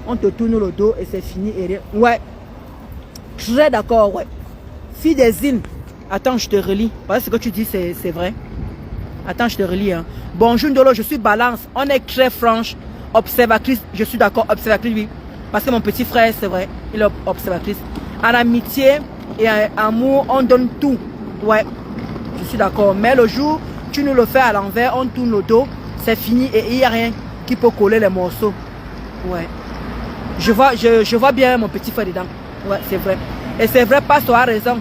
on te tourne le dos et c'est fini. Et rien. Ouais. Très d'accord, ouais. Fille des îles. Attends, je te relis. Parce que ce que tu dis, c'est vrai. Attends, je te relis. Hein. Bonjour Ndolo, je suis Balance. On est très franche, observatrice. Je suis d'accord, observatrice, oui. Parce que mon petit frère, c'est vrai, il est observatrice. En amitié et en amour, on donne tout. Ouais, je suis d'accord. Mais le jour, tu nous le fais à l'envers, on tourne le dos, c'est fini et il n'y a rien qui peut coller les morceaux. Ouais. Je vois bien mon petit frère dedans. Ouais, c'est vrai. Et c'est vrai, Pasteur a raison.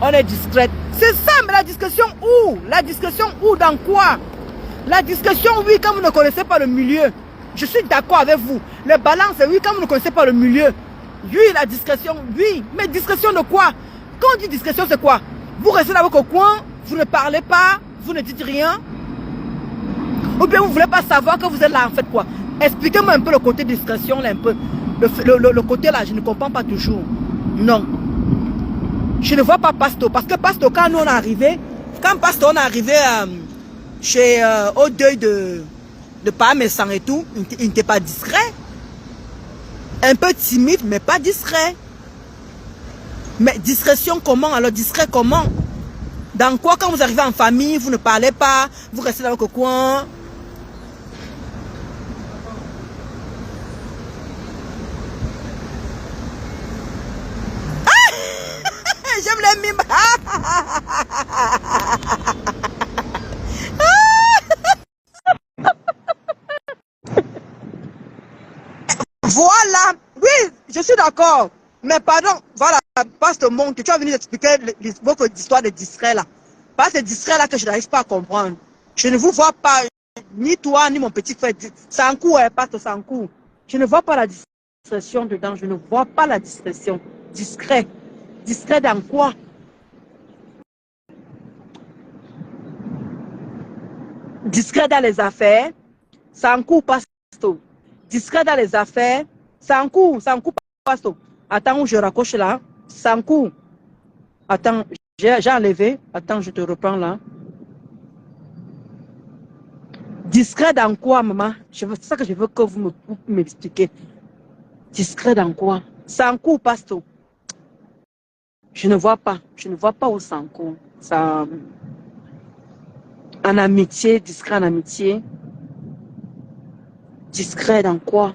On est discrète. C'est ça, mais la discrétion où? La discrétion où? Dans quoi? La discrétion, oui, quand vous ne connaissez pas le milieu. Je suis d'accord avec vous. Les balances, oui, quand vous ne connaissez pas le milieu. Oui, la discrétion, oui. Mais discrétion de quoi? Quand on dit discrétion, c'est quoi? Vous restez dans votre coin, vous ne parlez pas, vous ne dites rien. Ou bien vous ne voulez pas savoir que vous êtes là, en fait, quoi? Expliquez-moi un peu le côté discrétion, là, un peu. Le côté là, je ne comprends pas toujours. Non. Je ne vois pas Pasteur. Parce que Pasteur, quand nous on est arrivé, on est arrivé au deuil de Pam et Sang et tout, il n'était pas discret. Un peu timide, mais pas discret. Mais discrétion comment? Alors discret comment? Dans quoi? Quand vous arrivez en famille, vous ne parlez pas, vous restez dans votre coin. J'aime les mimes. Voilà. Oui, je suis d'accord. Mais pardon, voilà, Pasteur Monte, tu as venu expliquer votre histoire de distrait là. Pas ce distrait là que je n'arrive pas à comprendre. Je ne vous vois pas, ni toi, ni mon petit frère. Sankou, Pasteur Sankou. Je ne vois pas la discrétion dedans. Je ne vois pas la discrétion. Discret. Discret dans quoi? Discret dans les affaires. Sankou, Pasteur. Discret dans les affaires. Sankou, Pasteur. Attends, où je raccroche là. Sankou. Attends, j'ai enlevé. Attends, je te reprends là. Discret dans quoi, maman? C'est ça que je veux que vous m'expliquiez. Discret dans quoi? Sankou, Pasteur. Je ne vois pas. Je ne vois pas où Sankou. Ça... En amitié, discret en amitié. Discret dans quoi?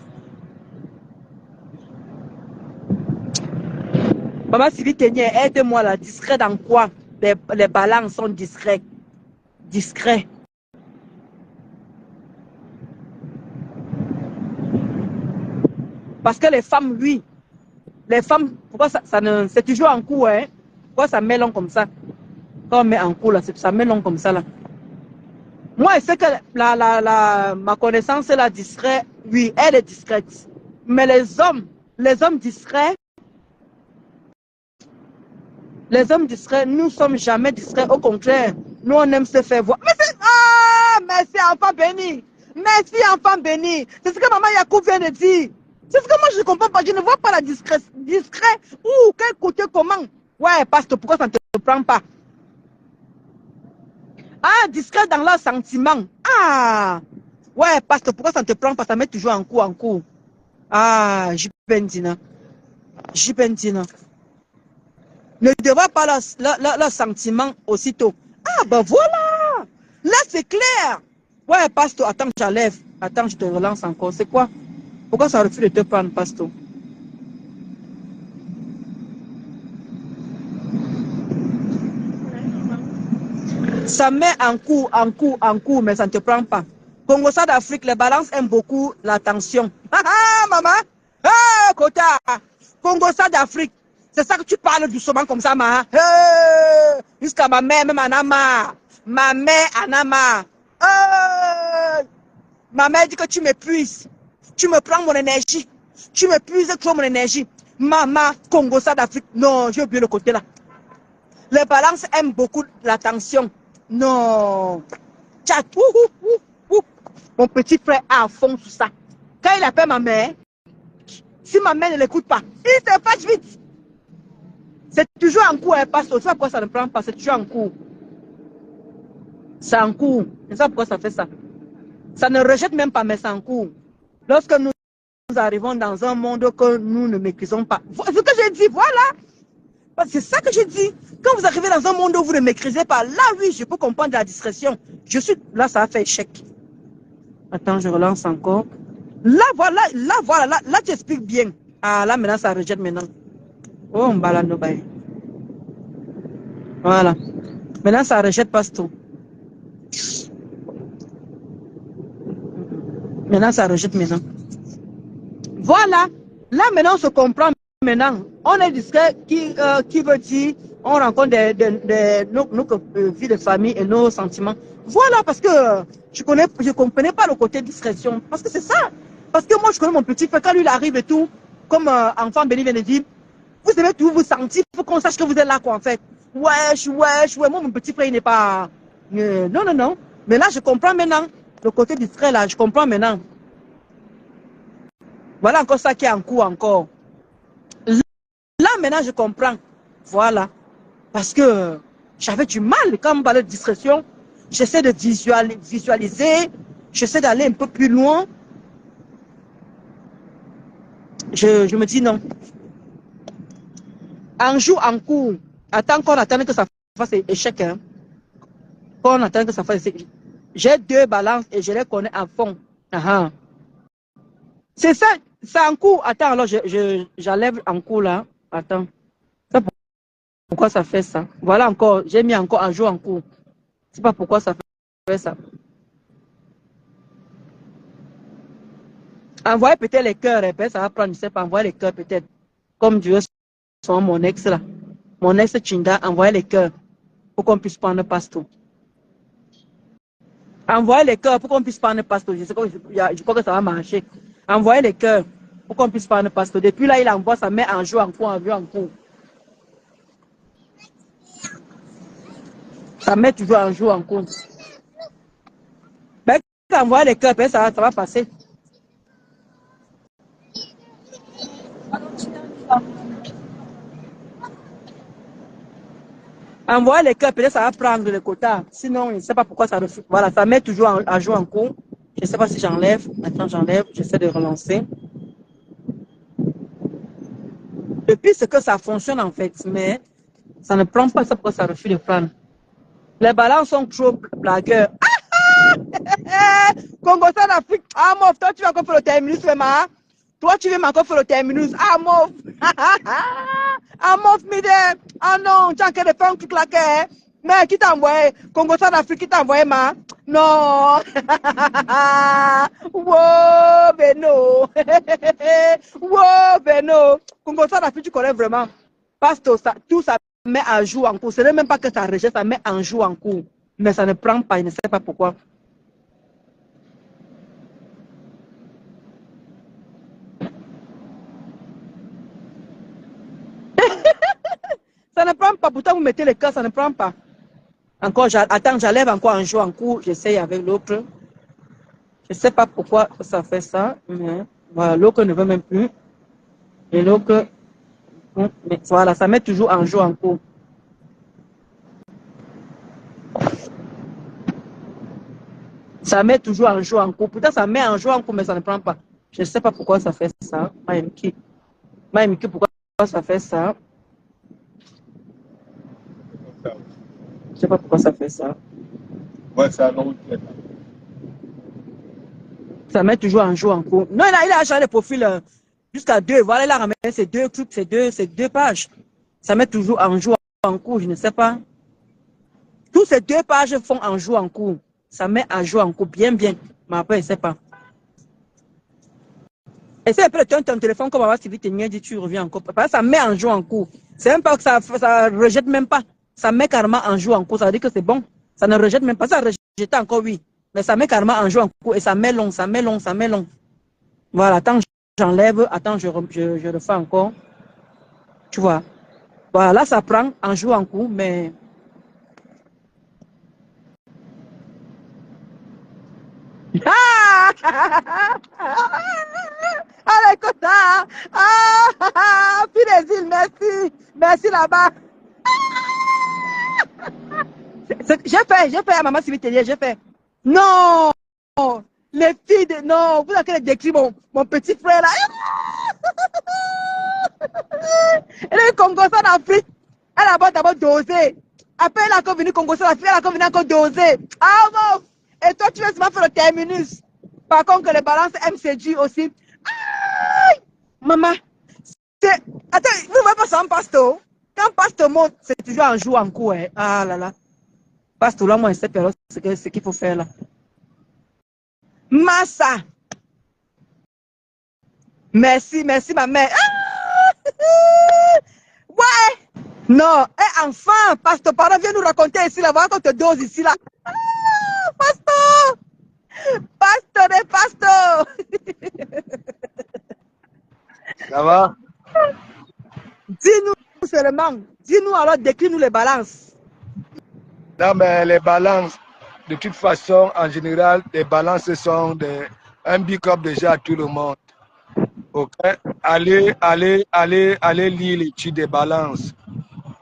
Maman Sylvie Tenier, aide-moi là. Discret dans quoi? Les balances sont discrets. Discrets. Parce que les femmes, oui. Les femmes, pourquoi ça ne... C'est toujours en cours, hein? Pourquoi ça met long comme ça? Quand on met en cours, là, ça met long comme ça, là. Moi, je sais que ma connaissance est là, discret. Oui, elle est discrète. Mais les hommes discrets, nous sommes jamais discrets. Au contraire, nous, on aime se faire voir. Mais c'est... Ah, merci, enfant béni. Merci, enfant béni. C'est ce que maman Yacoub vient de dire. C'est ce que moi, je ne comprends pas. Je ne vois pas la discret. Où, quel côté, comment? Ouais, pasteur, pourquoi ça ne te prend pas? Ah, discret dans leurs sentiments. Ah, ouais, pasteur, pourquoi ça ne te prend pas? Ça met toujours en cours. Ah, Jipendina. Ne dévoile pas leurs sentiments aussitôt. Ah, ben voilà. Là, c'est clair. Ouais, pasteur, attends, j'enlève. Attends, je te relance encore. C'est quoi? Pourquoi ça refuse de te prendre, pasteur? Ça met en cours, mais ça ne te prend pas. Congo d'Afrique, les balances aiment beaucoup l'attention. Ah, maman! Ah, Kota! Congo d'Afrique, c'est ça que tu parles doucement comme ça, ma. Jusqu'à ma mère, même Anama. Ma mère, Anama. Ma mère dit que tu m'épuises. Tu me prends mon énergie. Tu m'épuises trop mon énergie. Maman, Congo d'Afrique. Non, j'ai oublié le côté là. Les balances aiment beaucoup l'attention. Non. Tchat, mon petit frère a à fond sur ça. Quand il appelle ma mère, si ma mère ne l'écoute pas, il se fâche vite. C'est toujours en cours, hein, pasteur. Tu sais pourquoi ça ne prend pas? C'est toujours en cours. C'est en cours. C'est ça pourquoi ça fait ça. Ça ne rejette même pas, mais c'est en cours. Lorsque nous arrivons dans un monde que nous ne maîtrisons pas. C'est ce que j'ai dit, voilà. C'est ça que j'ai dit. Quand vous arrivez dans un monde où vous ne maîtrisez pas, là, oui, je peux comprendre la discrétion. Je suis... Là, ça a fait échec. Attends, je relance encore. Là, voilà, là, tu expliques bien. Ah, là, maintenant, ça rejette maintenant. Oh, on balade nos bails. Voilà. Maintenant, ça rejette pas tout. Maintenant, ça rejette maintenant. Voilà. Là, maintenant, on se comprend. Maintenant, on est discret qui veut dire on rencontre nos vies de famille et nos sentiments. Voilà, parce que je ne comprenais pas le côté discrétion. Parce que c'est ça. Parce que moi, je connais mon petit frère, quand lui il arrive et tout, comme enfant béni vient de dire, vous devez tout vous sentir, il faut qu'on sache que vous êtes là, quoi, en fait. Wesh. Moi, mon petit frère, il n'est pas... non. Mais là, je comprends maintenant. Le côté discret, là, je comprends maintenant. Voilà encore ça qui est en cours encore. Là, maintenant, je comprends. Voilà. Parce que j'avais du mal quand on parlait de discrétion. J'essaie de visualiser. J'essaie d'aller un peu plus loin. Je me dis non. En joue en cours. Attends qu'on attende que ça fasse échec. Hein. Qu'on attende que ça fasse échec. J'ai 2 balances et je les connais à fond. C'est ça. C'est en cours. Attends, alors j'enlève en cours là. Attends. Pourquoi ça fait ça? Voilà encore. J'ai mis encore un jour en cours. Je ne sais pas pourquoi ça fait ça. Envoyez peut-être les cœurs. Ça va prendre, je ne sais pas. Envoyez les cœurs peut-être. Comme Dieu soit mon ex là. Mon ex Chinda, envoyez les cœurs. Pour qu'on puisse prendre pasto. Envoyez les cœurs pour qu'on puisse prendre pasto. Je crois que ça va marcher. Envoyez les cœurs pour qu'on puisse prendre pasto. Depuis là, il envoie sa main en jour en cours, en vue en cours. Ça met toujours un jour en compte. Ben, quand on voit les cœurs, ben, ça va passer. Envoyer les cœurs, peut-être ça va prendre le quota. Sinon, je ne sais pas pourquoi ça refuse. Voilà, ça met toujours un jour en cours. Je ne sais pas si j'enlève. Maintenant, j'enlève. J'essaie de relancer. Depuis ce que ça fonctionne en fait, mais ça ne prend pas ça pourquoi ça refuse de prendre. Les balances sont trop blagueurs. Congo d'Afrique. Ah, mon toi, tu vas encore faire le terminus, vraiment. Toi, tu viens encore faire le terminus. Ah, mof. Ah, mof, mide. Ah non, tu as qu'à faire un truc là. Mais qui t'a envoyé? Congo Centrafrique, qui t'a envoyé, ma? Non. Wow, Beno. Wow, Beno. Congo Centrafrique, tu connais vraiment. Parce que ça, tout ça met à jour en cours. Ce n'est même pas que ça rejette, ça met en jour en cours. Mais ça ne prend pas, je ne sais pas pourquoi. Ça ne prend pas. Pourtant, vous mettez le cœur, ça ne prend pas. Encore, attends, j'enlève encore un jour en cours. J'essaye avec l'autre. Je ne sais pas pourquoi ça fait ça. Mais voilà, l'autre ne veut même plus. Et l'autre, voilà, ça met toujours un jour en cours. Ça met toujours un jour en cours. Pourtant, ça met un jour en cours, mais ça ne prend pas. Je ne sais pas pourquoi ça fait ça. Maïmiki, pourquoi ça fait ça? Je ne sais pas pourquoi ça fait ça. Ouais, ça, non. Ça met toujours un jour en cours. Non, il a changé le profil jusqu'à 2. Voilà, il a ramené ces deux trucs, ces deux pages. Ça met toujours un jour en cours, je ne sais pas. Tous ces 2 pages font un jour en cours. Ça met un jour en cours, bien. Mais après, je ne sais pas. Essaye un peu de ton téléphone comme avoir suivi tes miens, dit tu reviens encore. Parce que ça met un jour en cours. C'est même pas que ça rejette même pas. Ça met carrément un jour en cours. Ça veut dire que c'est bon. Ça ne rejette même pas. Ça rejette encore, oui. Mais ça met carrément un jour en cours et ça met long. Voilà, attends, j'enlève. Attends, je le fais encore. Tu vois. Voilà, là, ça prend un jour en cours, mais... Ah! Allez, Kota! Ah! Puis les îles, merci! Merci là-bas! J'ai fait à maman Civitelier, j'ai fait. Non! Les filles de... Non, vous avez décrit mon petit frère là. Elle est Congo en Afrique. Elle a d'abord dosé. Après, elle a encore venu Congo en Afrique, elle a encore venu encore doser. Ah bon! Et toi, tu vas seulement faire le terminus. Par contre, que les balances MCG aussi. Aïe! Maman, attends, vous ne voyez pas ça en pasto? Quand pasto monte, c'est toujours un jour en cours. Hein. Ah là là. Pasto là, moi, je sais pas ce qu'il faut faire là. Massa. Merci, ma mère. Ah! Ouais. Non, et enfin, Pasteur, pardon, viens nous raconter ici, là, voilà qu'on te dose ici, là. Ah, Pasteur! Pasteur! Ça va? Dis-nous seulement, dis-nous alors, décris-nous les balances. Non, mais les balances, de toute façon, en général, les balances sont un big up déjà à tout le monde. Ok? Allez lire l'étude des balances.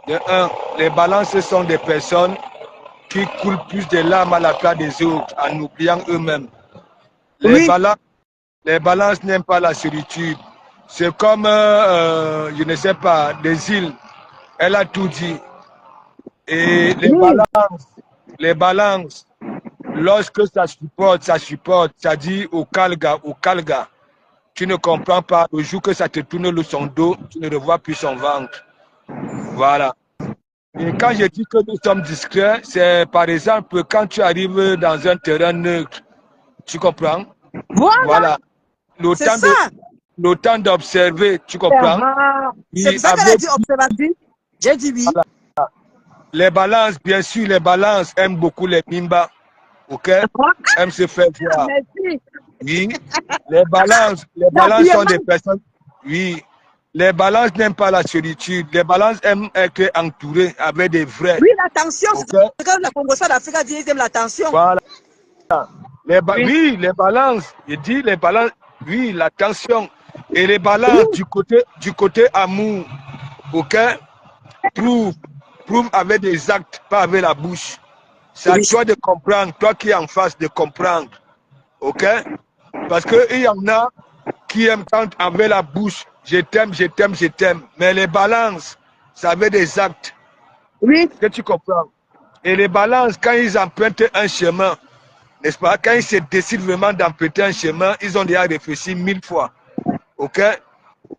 De un, les balances sont des personnes qui coulent plus de larmes à la place des autres en oubliant eux-mêmes. Les balances n'aiment pas la solitude. C'est comme, je ne sais pas, des îles. Elle a tout dit. Et les balances, lorsque ça supporte, ça dit au calga. Tu ne comprends pas. Le jour que ça te tourne son dos, tu ne revois plus son ventre. Voilà. Et quand je dis que nous sommes discrets, c'est par exemple quand tu arrives dans un terrain neutre. Tu comprends? Voilà. Le temps d'observer, tu comprends? C'est ça qu'elle a dit observatif. J'ai dit oui. Voilà. Les balances, bien sûr, les balances aiment beaucoup les mimba. Ok? Aiment se faire voir. Merci. Oui. Les balances sont des personnes. Oui. Les balances n'aiment pas la solitude. Les balances aiment être entourées avec des vrais. Oui, l'attention, c'est quand la Congrès d'Afrique dit qu'ils aiment l'attention. Voilà. Oui, les balances. Je dis les balances. Oui, l'attention. Et les balances du côté amour. Ok? Prouve avec des actes, pas avec la bouche. C'est à toi de comprendre, toi qui es en face de comprendre. Ok? Parce qu'il y en a qui aiment tant avec la bouche. Je t'aime. Mais les balances, ça avait des actes. Oui. Que tu comprends? Et les balances, quand ils empruntent un chemin, n'est-ce pas? Quand ils se décident vraiment d'emprunter un chemin, ils ont déjà réfléchi 1000 fois. Ok?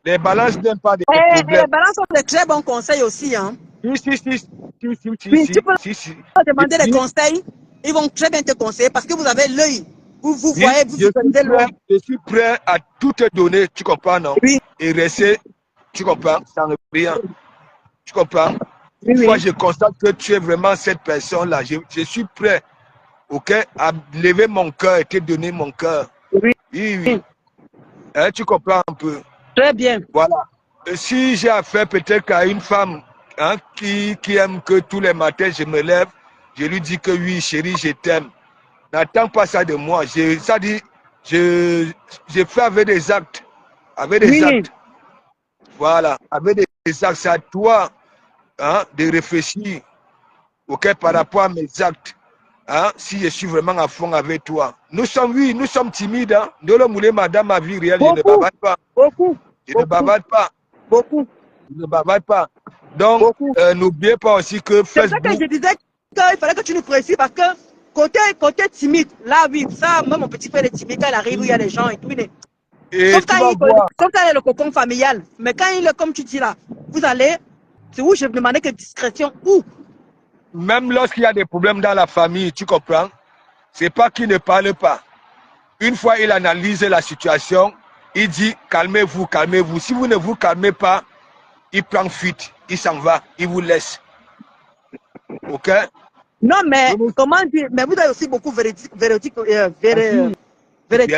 Les balances n'aiment pas des Et les problèmes. balances ont de très bons conseils aussi. Hein. Oui, tu peux Si. leur Et demander des puis, conseils. Ils vont très bien te conseiller parce que vous avez l'œil. Vous oui, voyez, vous visualisez loin. je suis prêt à tout te donner, tu comprends, non? Oui, Et rester, tu comprends, sans rien. Tu comprends? oui, Une fois oui. je constate que tu es vraiment cette personne-là, je suis prêt, ok, à lever mon cœur et te donner mon cœur. Oui, Oui. Hein, tu comprends un peu? très bien. Voilà. Et si j'ai affaire peut-être à une femme hein, qui aime que tous les matins je me lève, je lui dis que oui, chérie, je t'aime. N'attends pas ça de moi. Ça dit, je fais avec des actes. Avec des Oui. actes. Voilà. Avec des actes. C'est à toi hein, de réfléchir ok, par rapport à mes actes. Hein, si je suis vraiment à fond avec toi. Nous sommes timides. Hein. Nous le moulé, madame, ma vie réelle, je ne Beaucoup, bavarde pas. beaucoup, Je ne beaucoup, bavarde pas. beaucoup, Je ne bavarde pas. Donc, beaucoup. n'oubliez pas aussi que C'est pour ça que Facebook. je disais qu'il fallait que tu nous précises parce que côté timide, là oui, ça, même mon petit frère est timide quand il arrive où il y a les gens et tout. Et tu vas voir. Sauf quand il est le cocon familial. Mais quand il est comme tu dis là, vous allez, c'est où je demandais que discrétion, où? Même lorsqu'il y a des problèmes dans la famille, tu comprends? C'est pas qu'il ne parle pas. Une fois il analyse la situation, il dit calmez-vous, calmez-vous. Si vous ne vous calmez pas, il prend fuite, il s'en va, il vous laisse. Ok? Non, mais comment dire, mais vous avez aussi beaucoup véridique Bien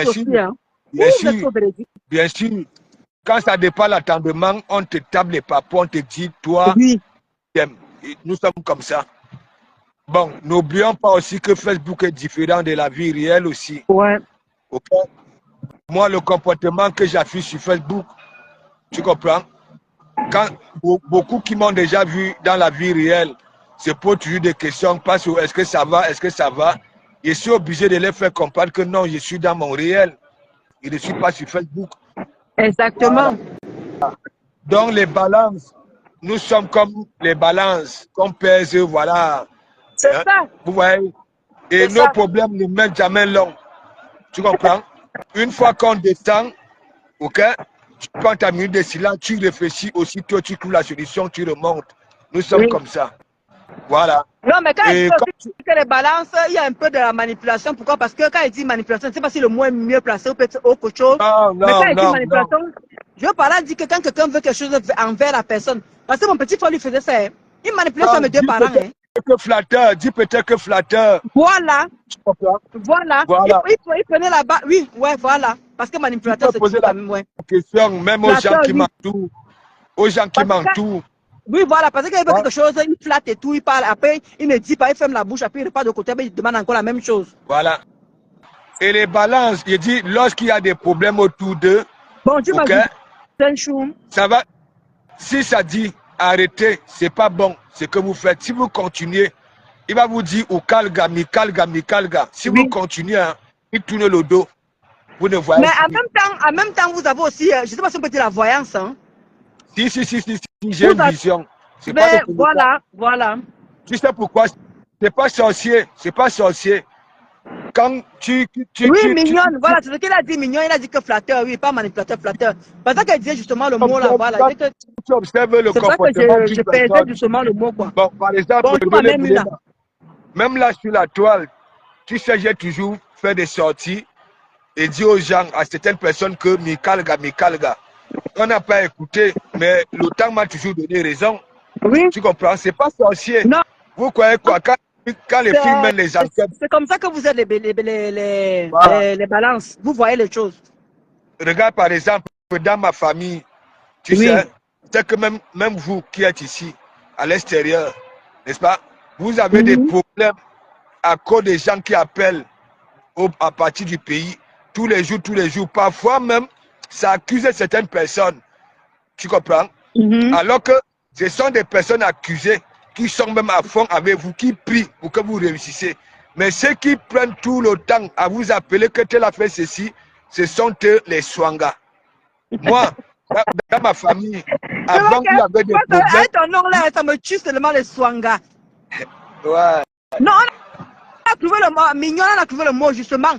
sûr, aussi, hein. bien Vous êtes sûr, trop véridique. bien sûr. Quand ça dépend l'attendement, on te tape les papons, on te dit, toi, Oui. nous sommes comme ça. Bon, n'oublions pas aussi que Facebook est différent de la vie réelle aussi. Ouais. Ok? Moi, le comportement que j'affiche sur Facebook, tu comprends? Quand beaucoup qui m'ont déjà vu dans la vie réelle se posent toujours des questions, pas sur est-ce que ça va, est-ce que ça va. Je suis obligé de les faire comprendre que non, je suis dans mon réel. Je ne suis pas sur Facebook. Exactement. Voilà. Donc les balances, nous sommes comme les balances qu'on pèse, voilà. C'est Hein? ça. Vous voyez? Et nos problèmes ne mènent jamais long. Tu comprends? Une fois qu'on descend, ok? Tu prends ta minute de silence, tu réfléchis aussitôt, tu trouves la solution, tu remontes. Nous sommes Oui. comme ça. Voilà. Non, mais quand Et il dit que les balances, il y a un peu de la manipulation. Pourquoi? Parce que quand il dit manipulation, je ne sais pas si le mot est mieux placé ou peut-être autre chose. Non, Mais quand il dit non. manipulation, je veux par là dire que quand quelqu'un veut quelque chose envers la personne, parce que mon petit frère lui faisait ça, hein. Il manipulait sur mes deux parents. Hein. Dis peut-être que flatteur. Voilà. Tu comprends? Voilà. Voilà. Il prenait là-bas. Oui, ouais, voilà. Parce que manipulateur, c'est poser tout la quand même, ouais. question, même aux gens qui Oui. m'entourent. Aux gens qui m'entourent. Oui, voilà, parce qu'il veut quelque chose, il flatte et tout, il parle, après, il ne dit pas, il ferme la bouche, après il repart de côté, mais il demande encore la même chose. Voilà. Et les balances, je dis, lorsqu'il y a des problèmes autour d'eux, bon, tu okay, ça va. Si ça dit arrêtez, c'est pas bon ce que vous faites. Si vous continuez, il va vous dire ou calga, mi calga. Si vous continuez, hein, il tourne le dos. Vous ne voyez pas. Mais en même temps, vous avez aussi, je ne sais pas si on peut dire la voyance. Hein. Si, j'ai une vision. Mais voilà. Tu sais pourquoi? C'est pas sorcier, Quand mignonne, voilà, c'est ce qu'il a dit, mignon, il a dit que flatteur, oui, pas manipulateur, flatteur. Parce que disait justement le mot là, voilà. Tu observes le comportement. C'est ça que je pesais justement le mot, quoi. Bon, par exemple, même là sur la toile, tu sais, j'ai toujours fait des sorties et dit aux gens, à certaines personnes que Mikalga. On n'a pas écouté, mais le temps m'a toujours donné raison. Oui. Tu comprends? C'est pas sorcier. Non. Vous croyez quoi? Quand les filles mènent les enquêtes. C'est comme ça que vous êtes les balances. Vous voyez les choses. Regarde par exemple, dans ma famille, tu sais, c'est que même vous qui êtes ici, à l'extérieur, n'est-ce pas? Vous avez des problèmes à cause des gens qui appellent à partir du pays tous les jours. Parfois même, ça accuse certaines personnes. Tu comprends? Alors que ce sont des personnes accusées qui sont même à fond avec vous, qui prient pour que vous réussissez. Mais ceux qui prennent tout le temps à vous appeler que tel a fait ceci, ce sont eux les Swanga. Moi, dans ma famille, avant qu'il y avait des problèmes... Ton nom là, ça me tue seulement les Swanga. Ouais. Non, a trouvé le mot, Mignon a trouvé le mot justement.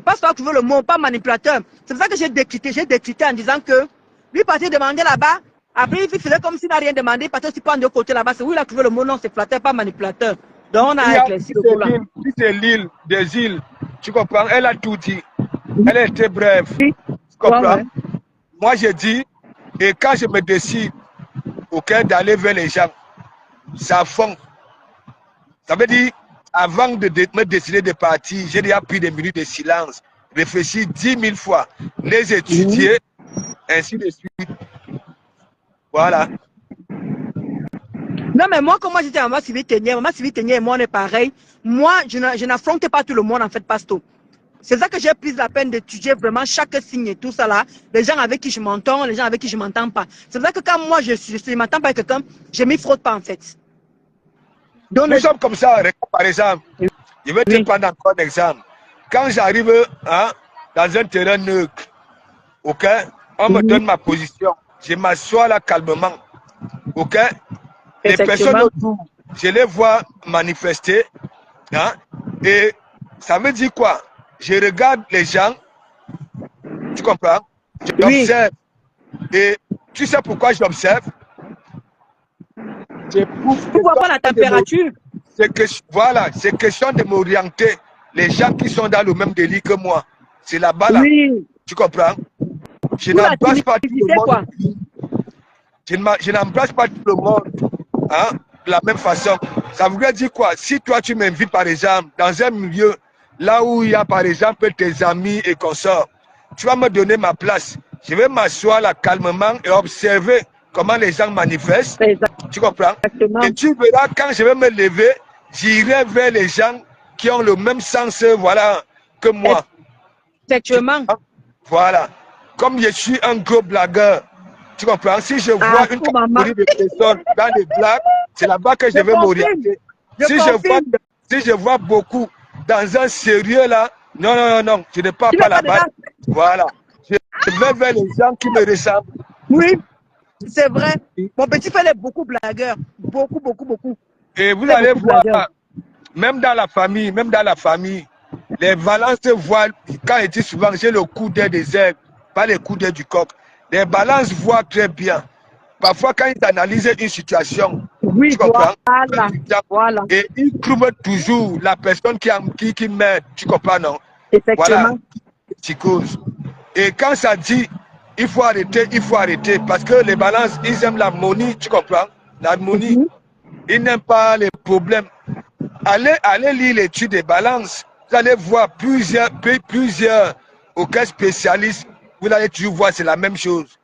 Pasteur a trouvé le mot, pas manipulateur. C'est pour ça que j'ai décrypté en disant que lui partait demander là-bas. Après, il faisait comme s'il n'a rien demandé. Il partait aussi prendre de côté là-bas. C'est où il a trouvé le mot, non, c'est flatteur, pas manipulateur. Donc on a éclairci le coup là. Si c'est l'île, des îles, tu comprends? Elle a tout dit. Elle était brève. Oui. Tu comprends? Ouais. Moi, j'ai dit, et quand je me décide, ok, d'aller vers les gens, ça fond. Ça veut dire, avant de me décider de partir, j'ai déjà pris des minutes de silence, réfléchi 10 000 fois, les étudier, ainsi de suite. Voilà. Non, mais moi, comme moi j'étais en Maman Sylvie Ténier et moi, on est pareil. Moi, je n'affrontais pas tout le monde, en fait, Pasto. C'est ça que j'ai pris la peine d'étudier vraiment chaque signe et tout ça là. Les gens avec qui je m'entends, les gens avec qui je m'entends pas. C'est pour ça que quand moi je m'entends pas avec quelqu'un, je m'y frotte pas en fait. Donc, Nous sommes comme ça, regarde, par exemple. Je vais te prendre encore un exemple. Quand j'arrive dans un terrain neutre, ok, on me donne ma position. Je m'assois là calmement. Ok? Les personnes autour, je les vois manifester. Hein, et ça veut dire quoi? Je regarde les gens. Tu comprends? J'observe. Et tu sais pourquoi j'observe? Tu vois pas la température? Voilà, c'est question de m'orienter. Les gens qui sont dans le même délit que moi, c'est là-bas là. Oui. Tu comprends? Je n'embrasse pas tout le monde. Je n'embrasse pas tout le monde hein, de la même façon. Ça voudrait dire quoi? Si toi tu m'invites par exemple dans un milieu là où il y a par exemple tes amis et consorts, tu vas me donner ma place. Je vais m'asseoir là calmement et observer comment les gens manifestent. Tu comprends? Exactement. Et tu verras quand je vais me lever, j'irai vers les gens qui ont le même sens voilà, que moi. Effectivement. Voilà. Comme je suis un gros blagueur, tu comprends? Si je vois une catégorie de personnes dans les blagues, c'est là-bas que je vais m'orienter. Si je vois beaucoup dans un sérieux là, non, je ne pars pas là-bas. Voilà. Je vais vers les gens qui me ressemblent. Oui, c'est vrai. Mon petit frère est beaucoup blagueur. Beaucoup. Et vous allez voir, même dans la famille, les balances voient, quand ils disent souvent, j'ai le coup d'œil des aigles, pas le coup d'œil du coq. Les balances voient très bien. Parfois, quand ils analysent une situation, oui, tu comprends? Voilà. Et ils trouvent toujours la personne qui m'aide, tu comprends, non? Effectivement. Voilà, et quand ça dit, il faut arrêter, parce que les balances, ils aiment l'harmonie, tu comprends? L'harmonie. Ils n'aiment pas les problèmes. Allez lire l'étude des balances. Vous allez voir plusieurs aucun spécialistes. Vous allez toujours voir, c'est la même chose.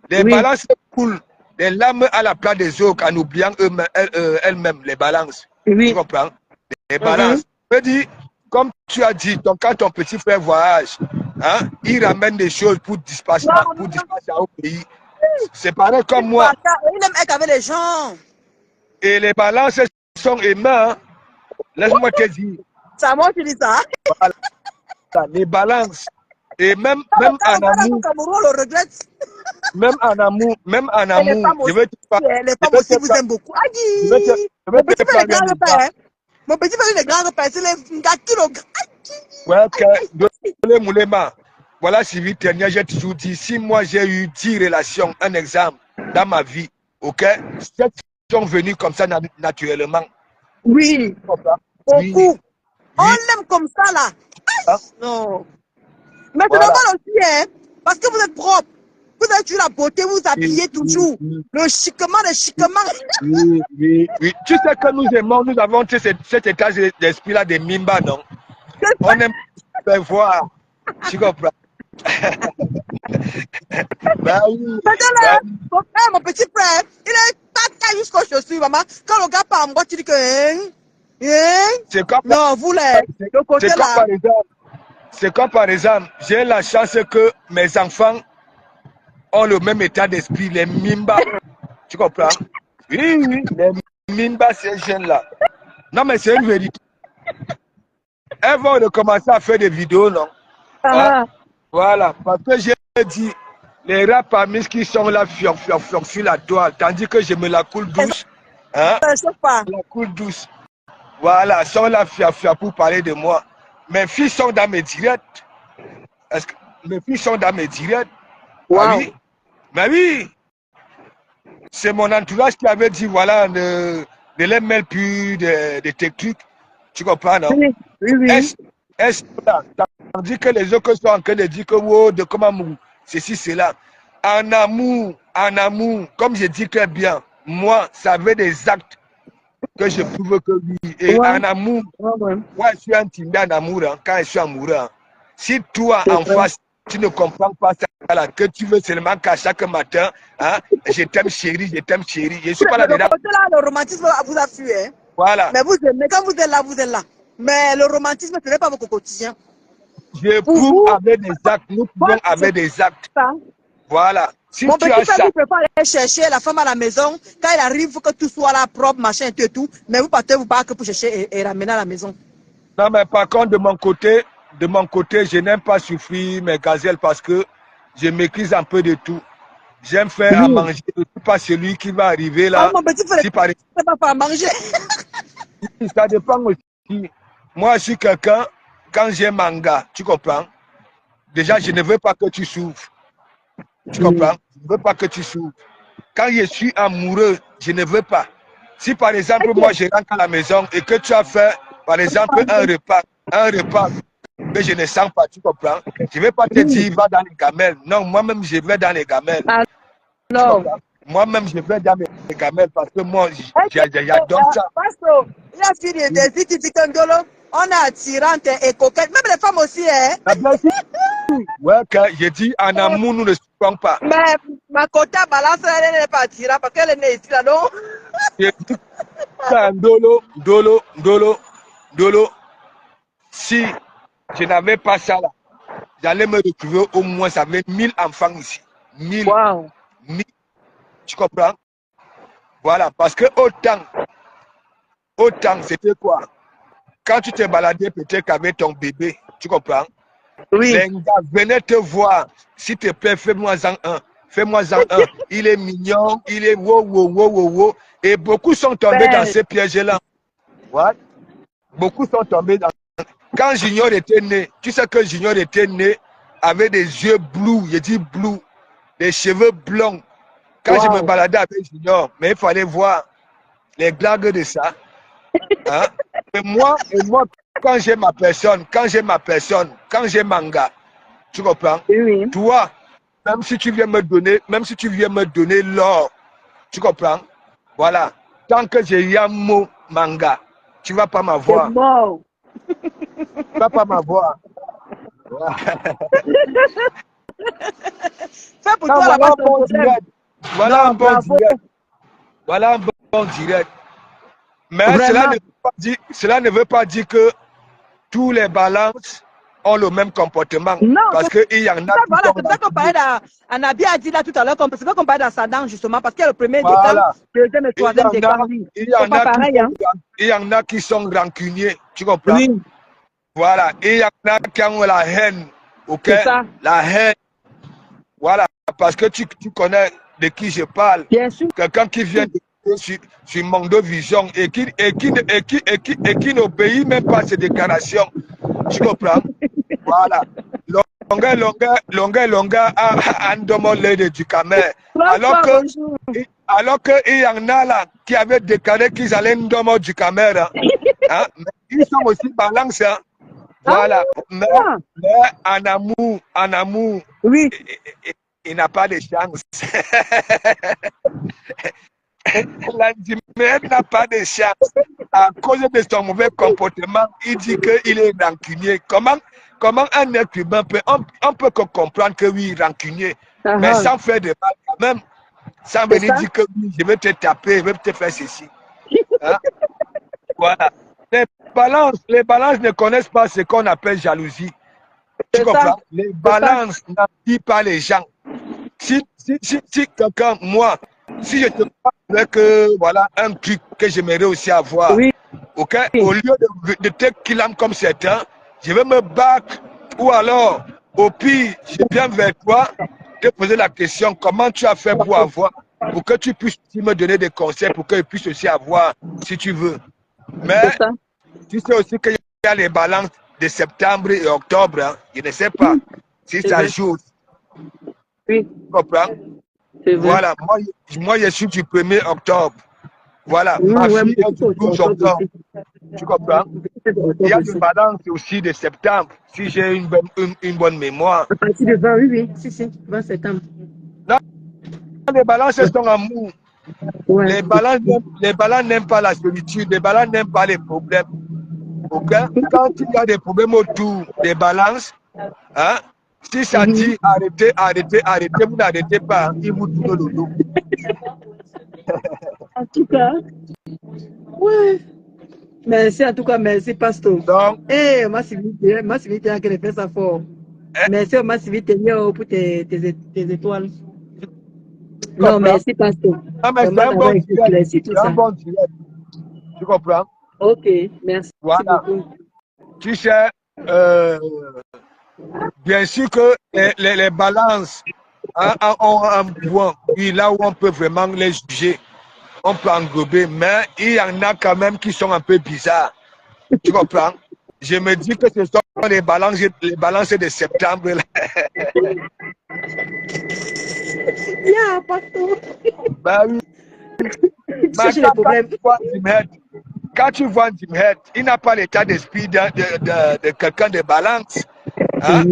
Les balances coulent les lames à la place des autres en oubliant elles-mêmes, les balances. Tu comprends? Les balances. Je veux dire, comme tu as dit, quand ton petit frère voyage, hein, il ramène des choses pour dispatcher au pays. C'est pareil comme moi. Il aime être avec les gens. Et les balances sont aimants. Hein. Laisse-moi te dire. Ça, moi, tu dis ça. Voilà, les balances. Et même en amour. Le regrette. Même en amour. Je vais te parler. Les femmes aussi vous aiment beaucoup. Mon petit frère est grand père. Mon petit frère est grand père. C'est les gars qui le. Ouais, ok. Moulema. Voilà, Sylvie Ténier, j'ai toujours dit, si moi j'ai eu 10 relations, un exemple, dans ma vie, ok, cette sont venues comme ça naturellement. Oui. Beaucoup. On l'aime comme ça là. Non. Mais c'est normal aussi, hein. Parce que vous êtes propre. Vous avez toujours la beauté, vous vous habillez toujours. Le chiquement. Oui. Tu sais que nous aimons, nous avons cet état d'esprit là des Mimba, non? On aime faire voir. Tu comprends? Mon petit frère, il est pas jusqu'au chaussure, maman. Quand le gars parle, moi, tu dis que. Non, vous les. Le côté là. C'est comme par exemple, j'ai la chance que mes enfants ont le même état d'esprit, les Mimba. Tu comprends? Oui, les Mimba, ces jeunes-là. Non, mais c'est une vérité. Elles vont recommencer à faire des vidéos, non? Voilà, parce que j'ai dit, les rap amis qui sont là, sur la toile, tandis que je me la coule douce. Hein? Je sais pas. La coule douce. voilà, sont là fia pour parler de moi. Mes filles sont dans mes directs. Est-ce que mes filles sont dans mes directs? Wow. Ah oui? Mais oui, c'est mon entourage qui avait dit, voilà, ne les mêle plus de tes trucs. Tu comprends, non? Oui, oui. Est-ce tandis que les autres sont en train de dire que, wow, de comment ceci, cela. En amour, comme je dis très bien, moi, ça avait des actes que je prouve que oui. Et Ouais. en amour, Ouais. moi, je suis intimidé en amour, hein, quand je suis amoureux. Hein. Si toi, C'est en vrai. face, tu ne comprends pas ça, là, que tu veux seulement qu'à chaque matin, hein, je t'aime chérie, je t'aime chérie. Je ne suis pas là Le dedans. côté là, le romantisme vous a fui, hein. Voilà. Mais quand vous êtes là, vous êtes là. Mais le romantisme, ce n'est pas votre quotidien. Je Pour prouve vous, avec des actes, nous pouvons avec des actes. ça. Voilà. Si Mon tu petit as frère, ça, vous ne pouvez pas aller chercher la femme à la maison. Quand il arrive, il faut que tout soit là, propre, machin, et tout. Mais vous partez vous battre pour chercher et ramener à la maison. non, mais par contre, de mon côté, je n'aime pas souffrir mes gazelles parce que je maîtrise un peu de tout. J'aime faire à manger. Je ne suis pas celui qui va arriver là. Mon petit frère, Si par exemple, ne pas manger. ça dépend aussi. Moi, je suis quelqu'un, quand j'ai manga, tu comprends? Déjà, je ne veux pas que tu souffres. Tu comprends? Je ne veux pas que tu souffres. Quand je suis amoureux, je ne veux pas. Si par exemple, moi, je rentre à la maison et que tu as fait, par exemple, un repas que je ne sens pas, tu comprends? Je ne vais pas te dire, va dans les gamelles. Non, moi-même, je vais dans les gamelles. Alors, moi-même, je vais dans mes gamelles parce que moi, j'adore ça. Pastor, il a fini des certificats d'olo. On est attirante et coquette. Même les femmes aussi, hein. Ah, bien sûr. Ouais, je dis, en amour, nous ne souffrons pas. Mais ma quota balance, elle n'est pas attirante parce qu'elle est née ici, là, non? Je dis, Dolo. Si je n'avais pas ça là, j'allais me retrouver au moins avec 1000 enfants ici. 1000. Wow. 1000. Tu comprends? Voilà, parce que autant, c'était quoi? Quand tu t'es baladé peut-être avec ton bébé, tu comprends? Oui. Les gars venaient te voir. S'il te plaît, fais-moi-en un. Fais-moi-en un. Il est mignon, il est wow. Et beaucoup sont tombés dans ces pièges-là. What? Beaucoup sont tombés dans. Quand Junior était né, tu sais que Junior était né avec des yeux bleus, je dis bleu, des cheveux blonds. Quand je me baladais avec Junior, mais il fallait voir les blagues de ça. Hein? Et moi, quand j'ai ma personne, quand j'ai manga, tu comprends? Oui. Toi, même si tu viens me donner l'or, tu comprends? Voilà. Tant que j'ai un mot manga, tu ne vas pas m'avoir. Bon. Tu ne vas pas m'avoir. Fais pour toi là-bas, voilà un bon direct. Mais cela ne veut pas dire que tous les balances ont le même comportement. Non, parce qu'il y en a voilà, c'est ça qu'on parlait Anabi a dit là tout à l'heure, c'est ça qu'on parlait d'ascendant justement, parce qu'il y a le premier décan, le deuxième et le troisième décan. Il y en a qui sont rancuniers, tu comprends? Oui. Voilà, et il y en a qui ont la haine, ok? La haine. Voilà, parce que tu connais de qui je parle. Bien sûr. Quelqu'un qui vient sur Mondo Vision et qui n'obéit même pas à ses déclarations. Tu comprends? Voilà. Longueur à Ndomo Lede du Camer. Alors qu'il y en a là qui avaient déclaré qu'ils allaient Ndomo du Camer. Hein? Mais ils sont aussi balance. Hein? Voilà. Mais en amour, oui. Il n'a pas de chance. L'antimètre n'a pas de chance. À cause de son mauvais comportement, il dit qu'il est rancunier. Comment un être humain on peut comprendre que oui, rancunier, mais sans faire de mal quand même, sans venir dire que oui, je vais te taper, je vais te faire ceci. Hein? Voilà. Les balances ne connaissent pas ce qu'on appelle jalousie. Tu comprends? Les balances n'appuient pas les gens. Si quelqu'un, moi, si je te parle avec voilà, un truc que j'aimerais aussi avoir, ok, au lieu de te killam comme certains, je vais me battre ou alors, au pire, je viens vers toi, te poser la question, comment tu as fait pour avoir, pour que tu puisses me donner des conseils, pour que je puisse aussi avoir, si tu veux. Mais Tu sais aussi qu'il y a les balances de septembre et octobre. Hein. Je ne sais pas si ça joue. Oui. Tu comprends? Voilà, moi je suis du 1er octobre. Voilà, ma fille est du 12 octobre. Tu comprends? Il y a des balances aussi de septembre, si j'ai une bonne mémoire. À partir de 20, oui, si, 20 septembre. Non, les balances sont amour. Ouais. Les balances n'aiment pas la solitude, les balances n'aiment pas les problèmes. Okay? Quand il y a des problèmes autour des balances, hein, si ça dit arrêtez, vous n'arrêtez pas, il vous tourne le dos. En tout cas, ouais. Merci, en tout cas, merci, pasteur. Donc, ma civilité a fait ça fort. Merci, ma civilité pour tes étoiles. Non, merci, pasteur. Non, mais c'est un bon direct. C'est un bon direct. Tu comprends? Ok, merci voilà. beaucoup. Tu sais, bien sûr que les balances ont un point, oui, là où on peut vraiment les juger, on peut englober, mais il y en a quand même qui sont un peu bizarres. Tu comprends? Je me dis que ce sont les balances de septembre. Yeah, pasteur. Ben oui. Quand tu vois Dimhead, il n'a pas l'état d'esprit de quelqu'un de balance. Hein?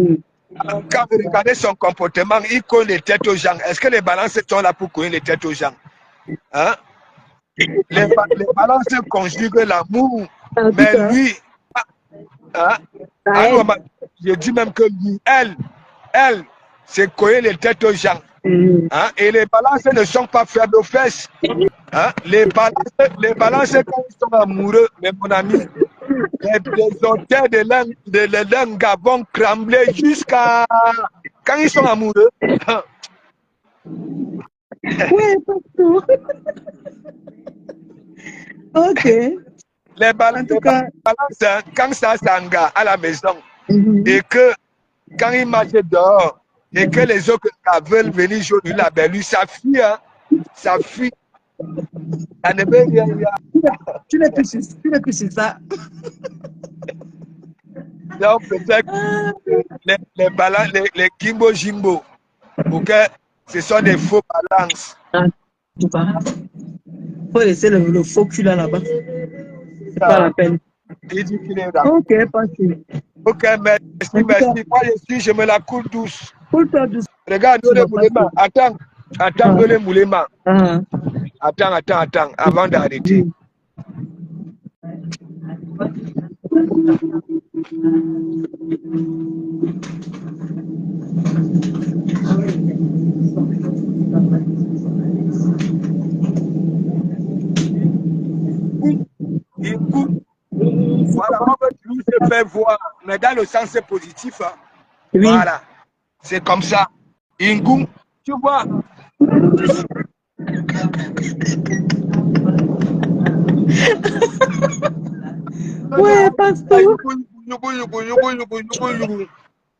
Quand vous regardez son comportement, il colle les têtes aux gens. Est-ce que les balances sont là pour coller les têtes aux gens? Hein? Les balances conjuguent l'amour. Mais lui, hein? Alors, je dis même que lui, elle, c'est coller les têtes aux gens. Hein? Et les balances ne sont pas faibles aux fesses. Hein? Les balances, quand ils sont amoureux, mais mon ami, les hôtels de l'un vont trembler jusqu'à quand ils sont amoureux. Ouais, pasteur. Ok. Les balances, quand ça s'engage à la maison, et que quand il marche dehors, et que les autres veulent venir jouer là, ben lui, ça fuit, hein? Ça fuit. Ça ne veut rien. Tu n'es plus sur ça. Donc, peut-être les balances, les Kimbo Jimbo, ok, ce sont des faux balances. Il faut laisser le faux cul là-bas. C'est pas la peine. Il dit qu'il est là. Ok, parti. Ok, merci. Moi, je me la coule douce. Coule-toi douce. Regarde, le moulema. Attends, le moulema. Attends, avant d'arrêter. Voilà, on veut toujours se faire voir, mais dans le sens positif. Hein. Oui. Voilà, c'est comme ça. Ingou, tu vois. Ouais, pasteur.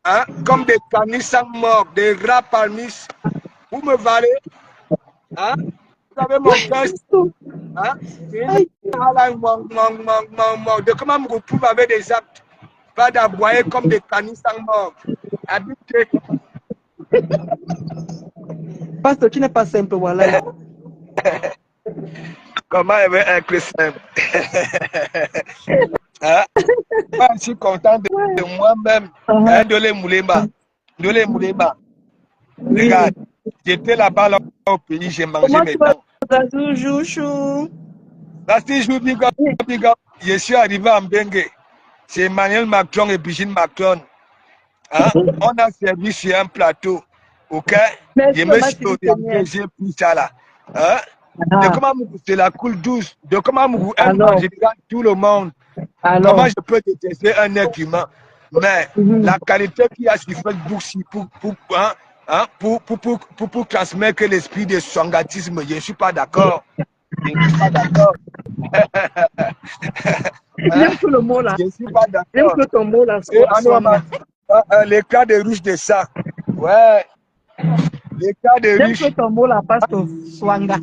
Hein? Comme des canis sans mort, des rats parmi. Vous me valez? Hein? Vous avez mon cœur? Hein? De comment me retrouve avec des actes? Pas d'aboyer comme des canis sans mort. Habitez. Pasteur, tu n'es pas simple, voilà. Comment être simple? Hein? Moi, je suis content de moi-même. Hein, de les moulema. Regarde, j'étais là-bas au pays, j'ai mangé mes dents. Je suis arrivé en Bengue. C'est Emmanuel Macron et Brigitte Macron. Hein? On a servi sur un plateau. Ok? Je me suis orienté, j'ai pris ça là. Hein? De comment c'est la coule douce, de comment aime en général tout le monde. Comment je peux détester un être humain? Mais la qualité qu'il y a sur Facebook pour transmettre l'esprit de sangatisme, je ne suis pas d'accord. Je ne suis pas d'accord. J'aime tout le mot là. Je ne suis pas d'accord. J'aime que ton mot là. Les cas de rouge de sang. Ouais. Les cas de riche. J'aime que ton mot là, pasteur Swanga.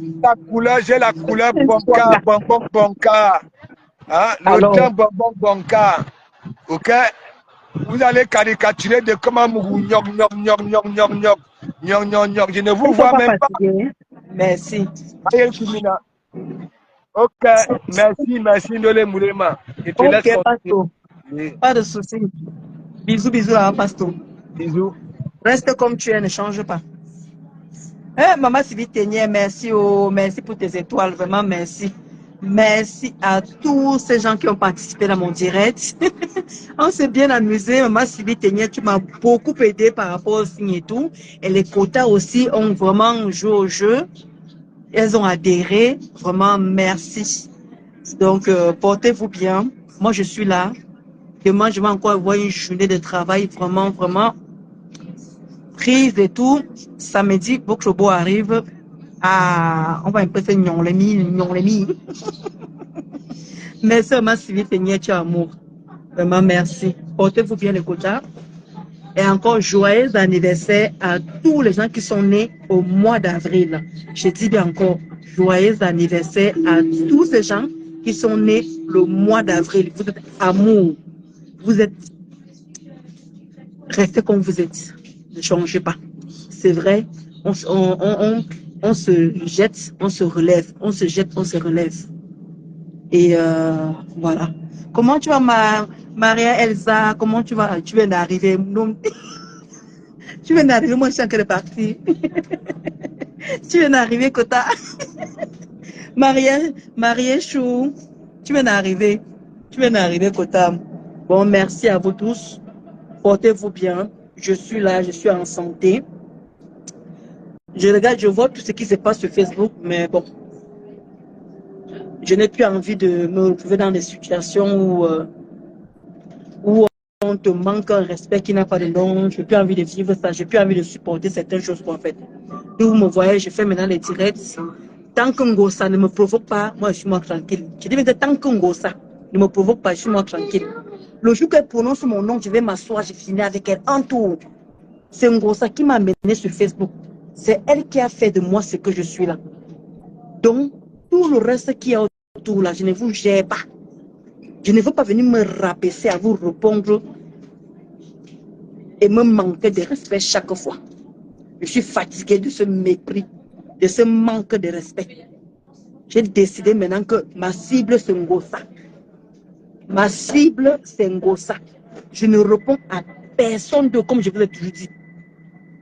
J'ai la couleur bonka. Hein, le Alors, temps bonbon bonka. Ok? Vous allez caricaturer de comment vous gnoc, gnoc, gnoc, gnoc, gnoc, gnoc, gnoc, gnoc, gnoc. Je ne il vous ne faut vois pas même pas. fatiguer. Merci. Aïe, Kimina. Ok, merci, merci, Nole Moulema. Je te laisse Ok, continuer. Pasto. Oui, Pas de souci. Bisous, bisous, hein, Pasto. bisous. Reste comme tu es, ne change pas. Maman Sylvie Ténier, merci, oh, merci pour tes étoiles, vraiment merci. Merci à tous ces gens qui ont participé dans mon direct. On s'est bien amusé. Maman Sylvie Ténier, tu m'as beaucoup aidé par rapport au signe et tout. Et les quotas aussi ont vraiment joué au jeu. Elles ont adhéré. Vraiment, merci. Donc, portez-vous bien. Moi, je suis là. Demain, je vais encore avoir une journée de travail vraiment, vraiment prise et tout. Samedi, Bokrobo arrive. Ah, on va un peu faire Nyonglemi. Merci, maman Sylvie Ténier, tu as amour. Vraiment, merci. Portez-vous bien les quotas. Et encore joyeux anniversaire à tous les gens qui sont nés au mois d'avril. Je dis bien encore, joyeux anniversaire à tous ces gens qui sont nés le mois d'avril. Vous êtes amour. Vous êtes, restez comme vous êtes. Ne changez pas. C'est vrai, on se jette, on se relève. On se jette, on se relève. Et voilà. Comment tu vas, Maria Elsa? Comment tu vas? Tu viens d'arriver. Non, tu viens d'arriver, moi je suis en train de partir. Tu viens d'arriver, Kota. Maria Chou, tu viens d'arriver. Tu viens d'arriver, Kota. Bon, merci à vous tous. Portez-vous bien. Je suis là, je suis en santé. Je regarde, je vois tout ce qui se passe sur Facebook, mais bon, je n'ai plus envie de me retrouver dans des situations où on te manque un respect qui n'a pas de nom. Je n'ai plus envie de vivre ça. Je n'ai plus envie de supporter certaines choses, en fait. D'où vous me voyez, je fais maintenant les directs. Tant que Ngosa ne me provoque pas, moi, je suis moi tranquille. Je dis, mais tant que Ngosa ne me provoque pas, je suis moi tranquille. Le jour qu'elle prononce mon nom, je vais m'asseoir, je finis avec elle en tour. C'est Ngosa qui m'a amené sur Facebook. C'est elle qui a fait de moi ce que je suis là. Donc, tout le reste qui est autour là, je ne vous gère pas. Je ne veux pas venir me rabaisser à vous répondre et me manquer de respect chaque fois. Je suis fatiguée de ce mépris, de ce manque de respect. J'ai décidé maintenant que ma cible, c'est Ngosa. Ma cible, c'est Ngosa. Je ne réponds à personne de comme je vous ai toujours dit.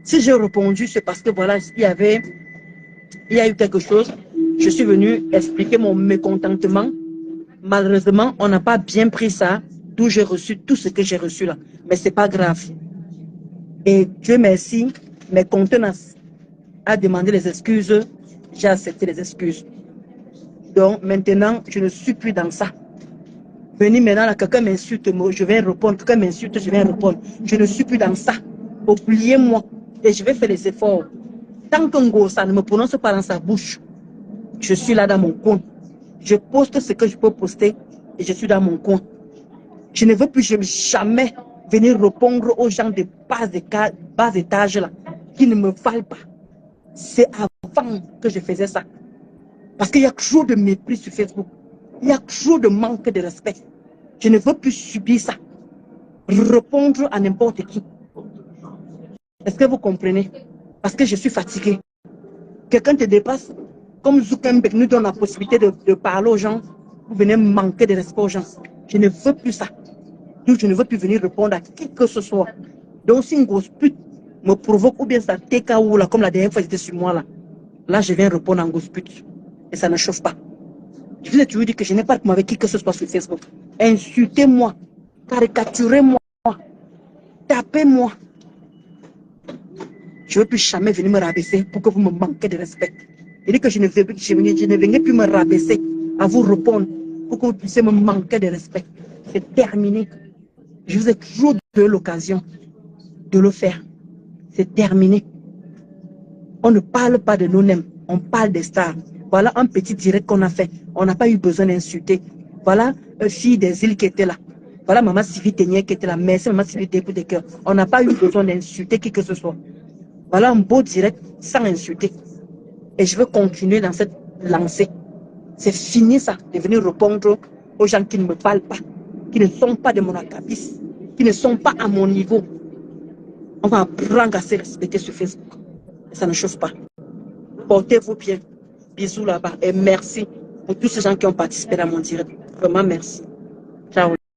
Si j'ai répondu, c'est parce que voilà, il y a eu quelque chose. Je suis venue expliquer mon mécontentement. Malheureusement, on n'a pas bien pris ça, d'où j'ai reçu tout ce que j'ai reçu là. Mais ce n'est pas grave. Et Dieu merci, mes contenances a demandé les excuses, j'ai accepté les excuses. Donc maintenant, je ne suis plus dans ça. Venir maintenant, là, quelqu'un m'insulte, je vais répondre. Quelqu'un m'insulte, je vais répondre. Je ne suis plus dans ça. Oubliez-moi. Et je vais faire les efforts. Tant qu'un gros, ça ne me prononce pas dans sa bouche, je suis là dans mon coin. Je poste ce que je peux poster et je suis dans mon coin. Je ne veux plus jamais venir répondre aux gens de bas étage là, qui ne me valent pas. C'est avant que je faisais ça. Parce qu'il y a trop de mépris sur Facebook. Il y a trop de manque de respect. Je ne veux plus subir ça. Répondre à n'importe qui. Est-ce que vous comprenez? Parce que je suis fatiguée. Quelqu'un te dépasse, comme Zuckerberg nous donne la possibilité de parler aux gens, vous venez manquer de respect aux gens. Je ne veux plus ça. Donc, je ne veux plus venir répondre à qui que ce soit. Donc, si une grosse pute me provoque ou bien ça TKO, là, comme la dernière fois, j'étais sur moi, là, je viens répondre en grosse pute. Et ça ne chauffe pas. Je vous ai toujours dit que je n'ai pas de avec qui que ce soit sur Facebook. Insultez-moi, caricaturez-moi, tapez-moi. Je ne veux plus jamais venir me rabaisser pour que vous me manquez de respect. Je dis que je ne vais plus me rabaisser à vous répondre pour que vous puissiez me manquer de respect. C'est terminé. Je vous ai toujours donné l'occasion de le faire. C'est terminé. On ne parle pas de nous-mêmes, on parle des stars. Voilà un petit direct qu'on a fait. On n'a pas eu besoin d'insulter. Voilà une fille des îles qui était là. Voilà maman Sylvie Ténier qui était là. Merci maman Sylvie Ténier pour des cœurs. On n'a pas eu besoin d'insulter qui que ce soit. Voilà un beau direct sans insulter. Et je veux continuer dans cette lancée. C'est fini ça, de venir répondre aux gens qui ne me parlent pas, qui ne sont pas de mon acabit, qui ne sont pas à mon niveau. On va apprendre à se respecter sur Facebook. Ça ne chauffe pas. Portez-vous bien. Bisous là-bas et merci pour tous ces gens qui ont participé à mon direct. Vraiment merci.